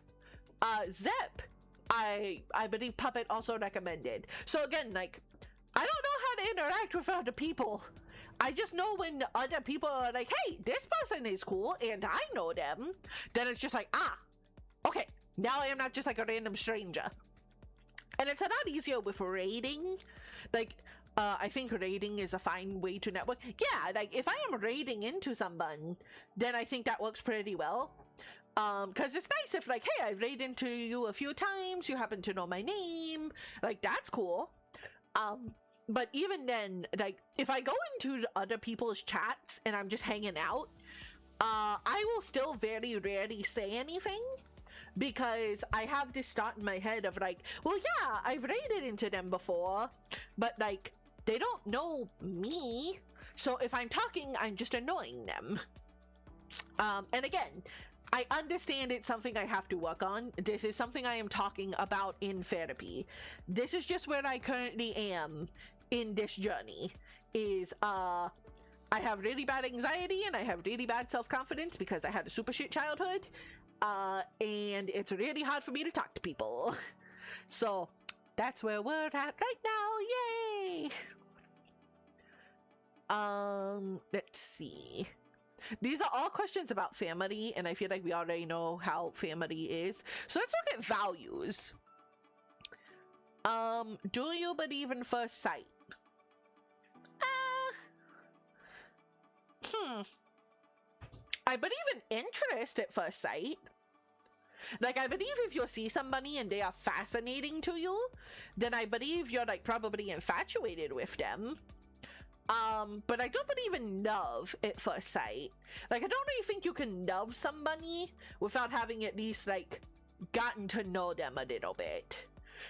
Zep I believe Puppet also recommended. So again, like, I don't know how to interact with other people. I just know when other people are like, hey, this person is cool and I know them, then it's just like, okay, now I am not just like a random stranger. And it's a lot easier with raiding. Like, I think raiding is a fine way to network. Yeah, like if I am raiding into someone, then I think that works pretty well. Because it's nice if like, hey, I've raided into you a few times, you happen to know my name, like that's cool. But even then, like if I go into other people's chats and I'm just hanging out, I will still very rarely say anything, because I have this thought in my head of like, well, yeah, I've raided into them before, but like they don't know me, so if I'm talking, I'm just annoying them. And again, I understand it's something I have to work on. This is something I am talking about in therapy. This is just where I currently am in this journey, is I have really bad anxiety and I have really bad self-confidence because I had a super shit childhood, and it's really hard for me to talk to people. So that's where we're at right now. Yay! Let's see. These are all questions about family, and I feel like we already know how family is. So let's look at values. Do you believe in first sight? I believe in interest at first sight. Like, I believe if you see somebody and they are fascinating to you, then I believe you're like probably infatuated with them. But I don't believe in love at first sight. Like, I don't really think you can love somebody without having at least like gotten to know them a little bit.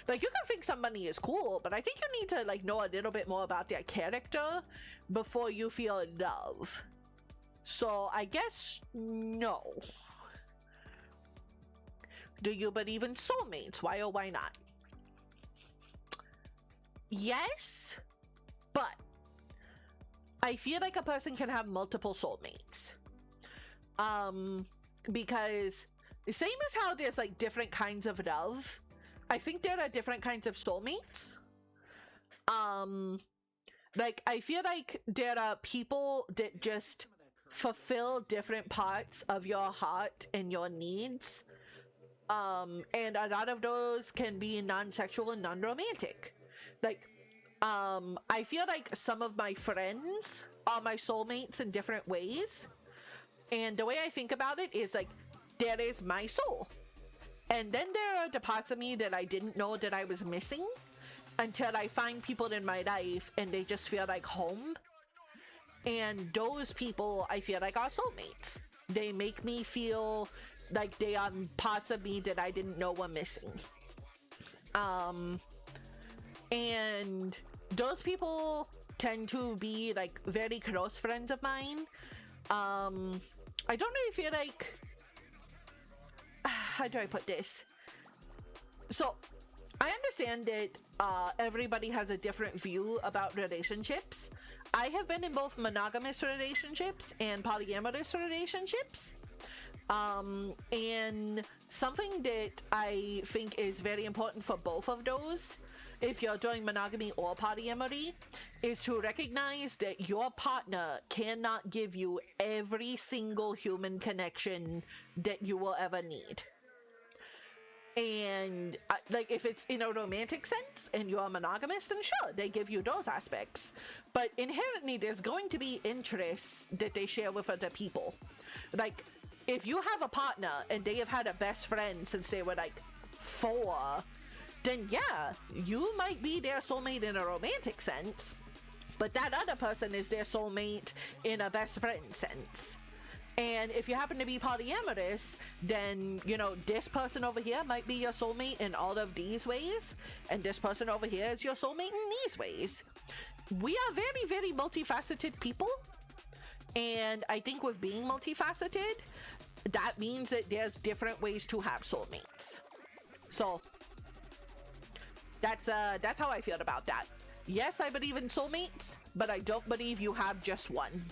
Like, you can think somebody is cool, but I think you need to like know a little bit more about their character before you feel love. So I guess no. Do you believe in soulmates? Why or why not? Yes, but I feel like a person can have multiple soulmates. Because same as how there's like different kinds of love, I think there are different kinds of soulmates. Like, I feel like there are people that just fulfill different parts of your heart and your needs. And a lot of those can be non-sexual and non-romantic. Like, I feel like some of my friends are my soulmates in different ways. And the way I think about it is like, there is my soul. And then there are the parts of me that I didn't know that I was missing until I find people in my life and they just feel like home. And those people, I feel like, are soulmates. They make me feel like they are parts of me that I didn't know were missing. And those people tend to be like very close friends of mine. I don't really feel like, how do I put this? So I understand that everybody has a different view about relationships. I have been in both monogamous relationships and polyamorous relationships. And something that I think is very important for both of those, if you're doing monogamy or polyamory, is to recognize that your partner cannot give you every single human connection that you will ever need. And like, if it's in a romantic sense and you're monogamous, then sure, they give you those aspects. But inherently, there's going to be interests that they share with other people. Like, if you have a partner and they have had a best friend since they were like 4, then yeah, you might be their soulmate in a romantic sense, but that other person is their soulmate in a best friend sense. And if you happen to be polyamorous, then, you know, this person over here might be your soulmate in all of these ways, and this person over here is your soulmate in these ways. We are very, very multifaceted people, and I think with being multifaceted, that means that there's different ways to have soulmates. So that's how I feel about that. Yes, I believe in soulmates, but I don't believe you have just one.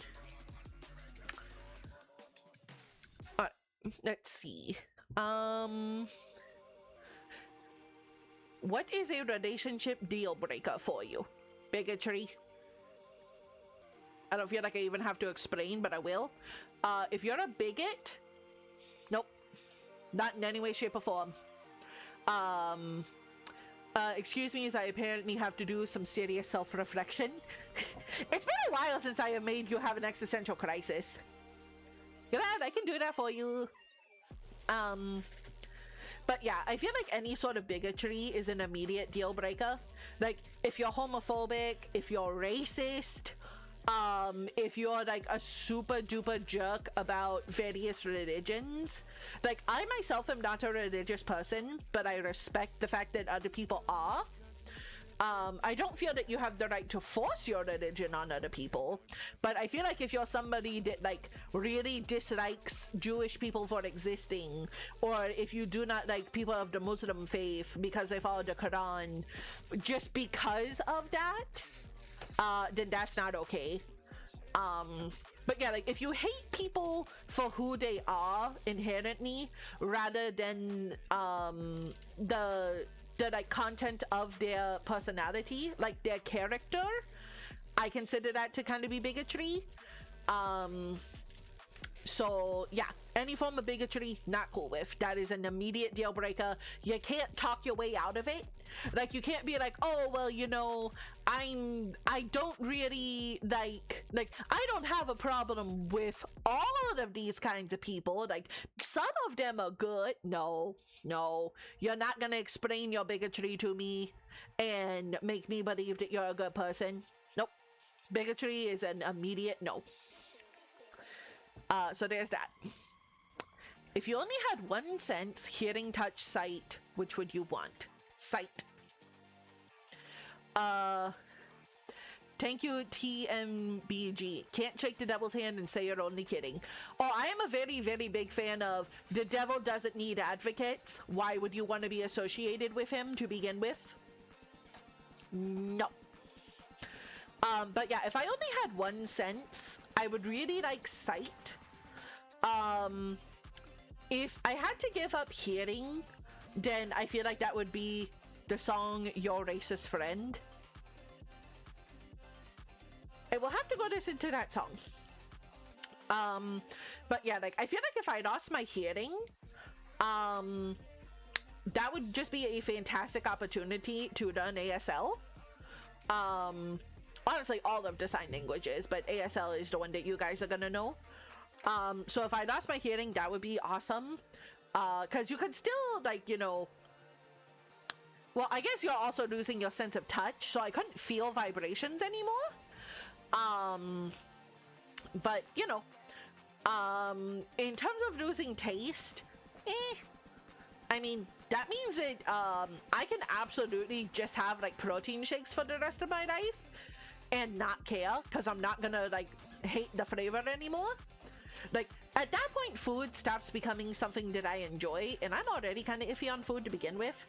Let's see. What is a relationship deal breaker for you? Bigotry. I don't feel like I even have to explain, but I will. If you're a bigot, nope. Not in any way, shape, or form. Excuse me as I apparently have to do some serious self-reflection. It's been a while since I have made you have an existential crisis. Glad I can do that for you. But yeah, I feel like any sort of bigotry is an immediate deal breaker. Like, if you're homophobic, if you're racist, if you're like a super duper jerk about various religions. Like, I myself am not a religious person, but I respect the fact that other people are. I don't feel that you have the right to force your religion on other people, but I feel like if you're somebody that like really dislikes Jewish people for existing, or if you do not like people of the Muslim faith because they follow the Quran, just because of that, then that's not okay. But yeah, like, if you hate people for who they are inherently, rather than the like content of their personality, like their character, I consider that to kind of be bigotry. So yeah, any form of bigotry, not cool with. That is an immediate deal breaker. You can't talk your way out of it. Like, you can't be like, oh well, you know, I don't really like I don't have a problem with all of these kinds of people. Like, some of them are good. No, you're not gonna explain your bigotry to me and make me believe that you're a good person. Nope. Bigotry is an immediate no. So there's that. If you only had one sense, hearing, touch, sight, which would you want? Sight. Thank you, TMBG. Can't shake the devil's hand and say you're only kidding. Oh, I am a very, very big fan of the devil doesn't need advocates. Why would you want to be associated with him to begin with? No. But yeah, if I only had one sense, I would really like sight. If I had to give up hearing, then I feel like that would be the song Your Racist Friend. I will have to go listen to that song. But yeah, like, I feel like if I lost my hearing, that would just be a fantastic opportunity to learn ASL. Honestly, all of the sign languages, but ASL is the one that you guys are gonna know. So if I lost my hearing, that would be awesome. Because you could still, like, you know, well, I guess you're also losing your sense of touch, so I couldn't feel vibrations anymore. But, you know, in terms of losing taste, I mean, that means that, I can absolutely just have, like, protein shakes for the rest of my life and not care, because I'm not gonna, like, hate the flavor anymore. Like, at that point, food stops becoming something that I enjoy, and I'm already kind of iffy on food to begin with.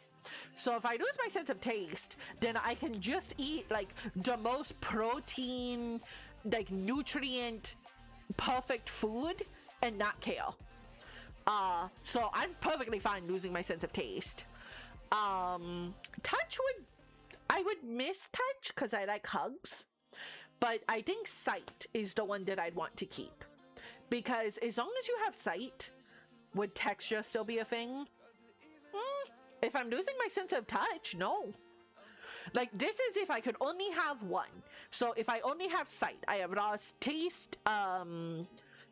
So if I lose my sense of taste, then I can just eat, like, the most protein, like, nutrient perfect food and not care. So I'm perfectly fine losing my sense of taste. Touch I would miss touch because I like hugs, but I think sight is the one that I'd want to keep, because as long as you have sight, would texture still be a thing? If I'm losing my sense of touch, no. Like, this is if I could only have one. So if I only have sight, I have lost taste,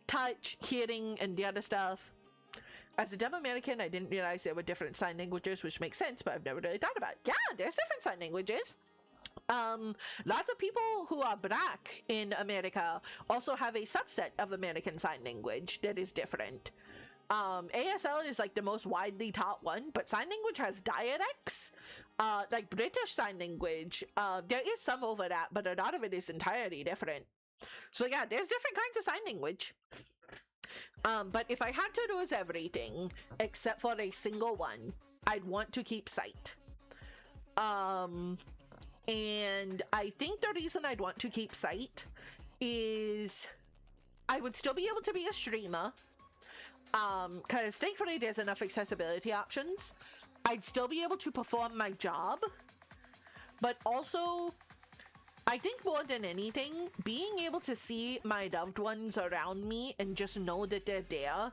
touch, hearing, and the other stuff. As a dumb American, I didn't realize there were different sign languages, which makes sense, but I've never really thought about it. Yeah, there's different sign languages. Lots of people who are black in America also have a subset of American Sign Language that is different. ASL is like the most widely taught one, but sign language has dialects. Like British Sign Language, there is some overlap, but a lot of it is entirely different. So yeah, there's different kinds of sign language. But if I had to lose everything except for a single one, I'd want to keep sight. And I think the reason I'd want to keep sight is I would still be able to be a streamer. Because thankfully there's enough accessibility options. I'd still be able to perform my job, but also I think more than anything, being able to see my loved ones around me and just know that they're there,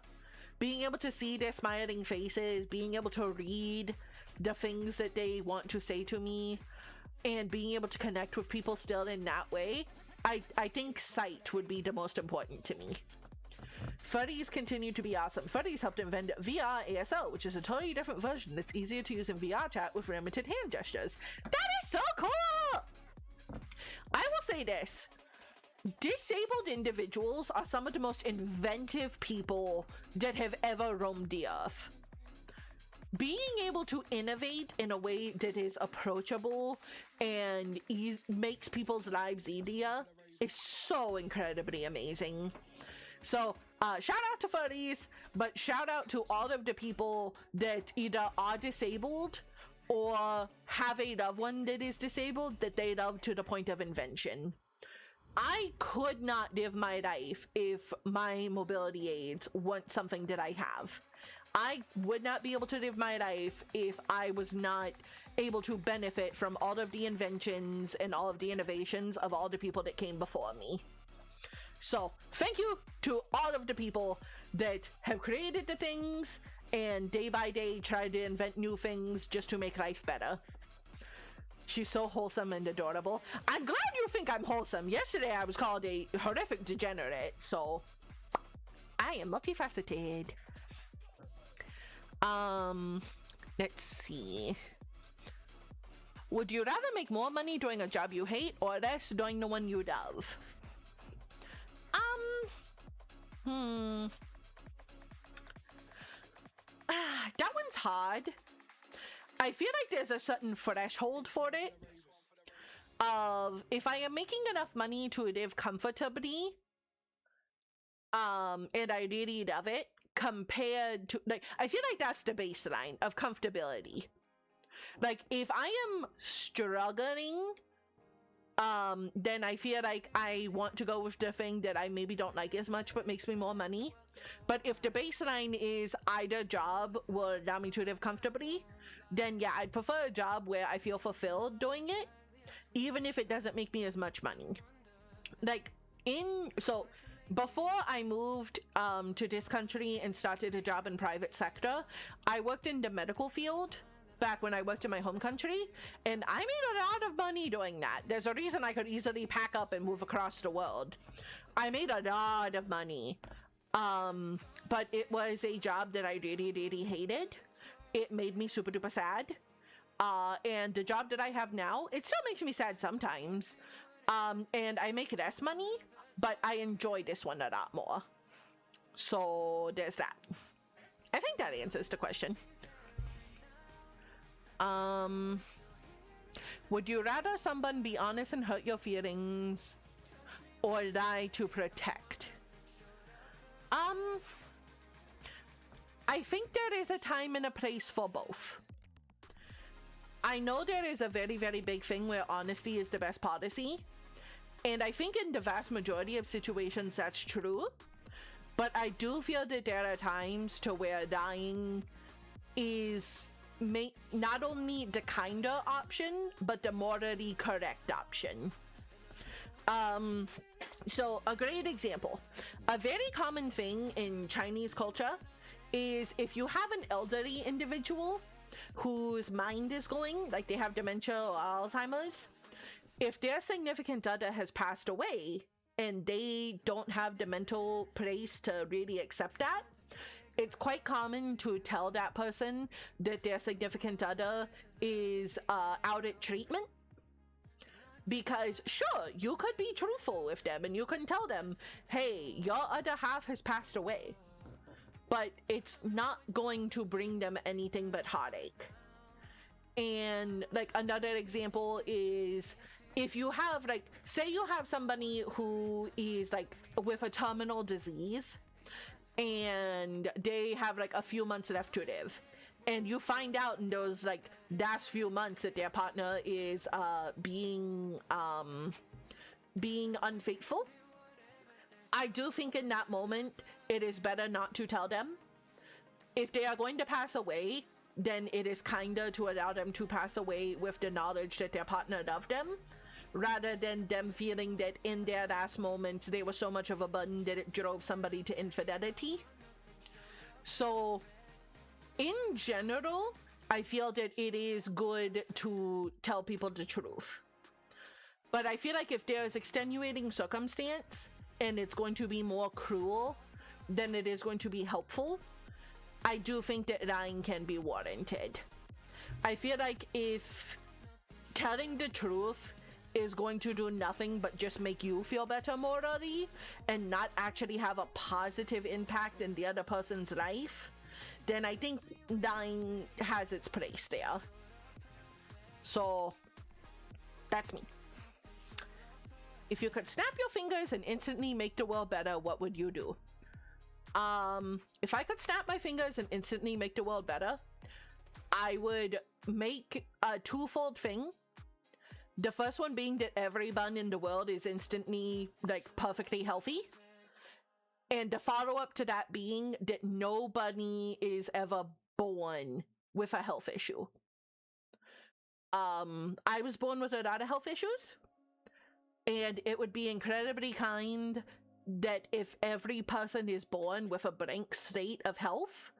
being able to see their smiling faces, being able to read the things that they want to say to me, and being able to connect with people still in that way, I think sight would be the most important to me. Furries continue to be awesome. Furries helped invent VR ASL, which is a totally different version that's easier to use in VR chat with limited hand gestures. That is so cool! I will say this. Disabled individuals are some of the most inventive people that have ever roamed the earth. Being able to innovate in a way that is approachable and makes people's lives easier is so incredibly amazing. So, shout out to furries, but shout out to all of the people that either are disabled or have a loved one that is disabled that they love to the point of invention. I could not live my life if my mobility aids weren't something that I have. I would not be able to live my life if I was not able to benefit from all of the inventions and all of the innovations of all the people that came before me. So, thank you to all of the people that have created the things and day by day try to invent new things just to make life better. She's so wholesome and adorable. I'm glad you think I'm wholesome. Yesterday I was called a horrific degenerate, so I am multifaceted. Let's see. Would you rather make more money doing a job you hate or less doing the one you love? That one's hard. I feel like there's a certain threshold for it. Of if I am making enough money to live comfortably, and I really love it, compared to, like, I feel like that's the baseline of comfortability. Like, if I am struggling, then I feel like I want to go with the thing that I maybe don't like as much but makes me more money. But if the baseline is either job will allow me to live comfortably, then yeah, I'd prefer a job where I feel fulfilled doing it, even if it doesn't make me as much money. Like, so before I moved to this country and started a job in private sector, I worked in the medical field back when I worked in my home country, and I made a lot of money doing that. There's a reason I could easily pack up and move across the world. I made a lot of money, but it was a job that I really, really hated. It made me super duper sad. And the job that I have now, it still makes me sad sometimes. And I make less money, but I enjoy this one a lot more. So there's that. I think that answers the question. Would you rather someone be honest and hurt your feelings or lie to protect? I think there is a time and a place for both. I know there is a very, very big thing where honesty is the best policy, and I think in the vast majority of situations that's true. But I do feel that there are times to where dying is not only the kinder option, but the morally correct option. So a great example, a very common thing in Chinese culture is if you have an elderly individual whose mind is going, like they have dementia or Alzheimer's, if their significant other has passed away and they don't have the mental place to really accept that, it's quite common to tell that person that their significant other is out at treatment. Because sure, you could be truthful with them and you can tell them, hey, your other half has passed away, but it's not going to bring them anything but heartache. And like another example is if you have, like, say you have somebody who is like with a terminal disease and they have like a few months left to live, and you find out in those like last few months that their partner is being unfaithful, I do think in that moment it is better not to tell them. If they are going to pass away, then it is kinder to allow them to pass away with the knowledge that their partner loved them, rather than them feeling that in their last moments they were so much of a burden that it drove somebody to infidelity. So in general, I feel that it is good to tell people the truth. But I feel like if there's extenuating circumstance and it's going to be more cruel than it is going to be helpful, I do think that lying can be warranted. I feel like if telling the truth is going to do nothing but just make you feel better morally and not actually have a positive impact in the other person's life, then I think dying has its place there. So that's me. If you could snap your fingers and instantly make the world better, what would you do? If I could snap my fingers and instantly make the world better, I would make a twofold thing. The first one being that everyone in the world is instantly like perfectly healthy. And the follow-up to that being that nobody is ever born with a health issue. I was born with a lot of health issues, and it would be incredibly kind that if every person is born with a blank slate of health,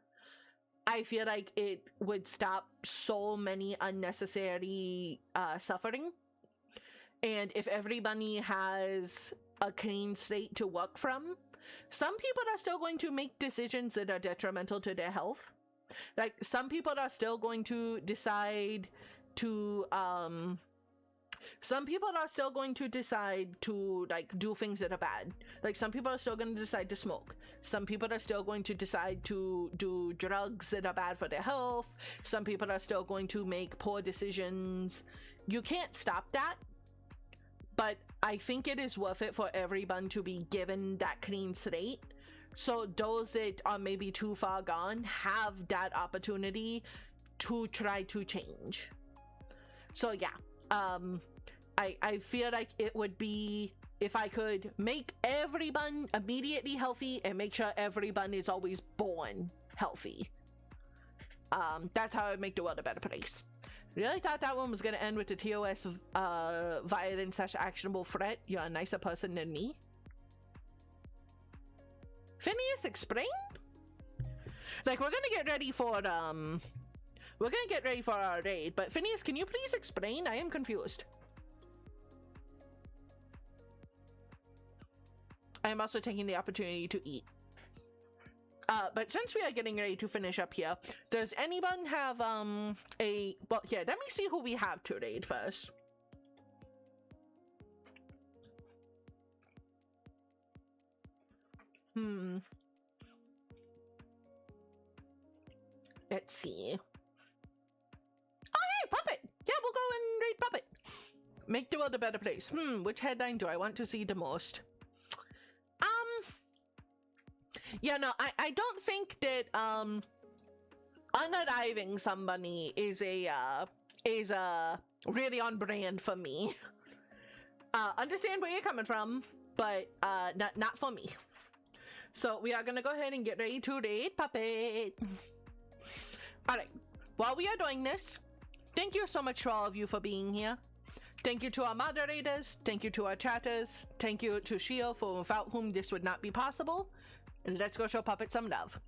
I feel like it would stop so many unnecessary suffering. And if everybody has a clean slate to work from, some people are still going to make decisions that are detrimental to their health. Like, some people are still going to decide to, like, do things that are bad. Like, some people are still going to decide to smoke. Some people are still going to decide to do drugs that are bad for their health. Some people are still going to make poor decisions. You can't stop that. But I think it is worth it for everyone to be given that clean slate. So those that are maybe too far gone have that opportunity to try to change. So yeah, I feel like it would be, if I could make everyone immediately healthy and make sure everyone is always born healthy. That's how I would make the world a better place. Really thought that one was gonna end with the TOS violent/actionable threat. You're a nicer person than me. Phineas, explain? Like, we're gonna get ready for our raid, but Phineas, can you please explain? I am confused. I am also taking the opportunity to eat. But since we are getting ready to finish up here, does anyone have, well, yeah, let me see who we have to raid first. Let's see. Oh, hey, Puppet! Yeah, we'll go and raid Puppet. Make the world a better place. Which headline do I want to see the most? Yeah, no, I don't think that unaliving somebody is really on brand for me. Understand where you're coming from, but not for me. So we are gonna go ahead and get ready to raid Puppet. Alright, while we are doing this, thank you so much to all of you for being here. Thank you to our moderators, thank you to our chatters, thank you to Shio, for without whom this would not be possible. And let's go show Puppet some love.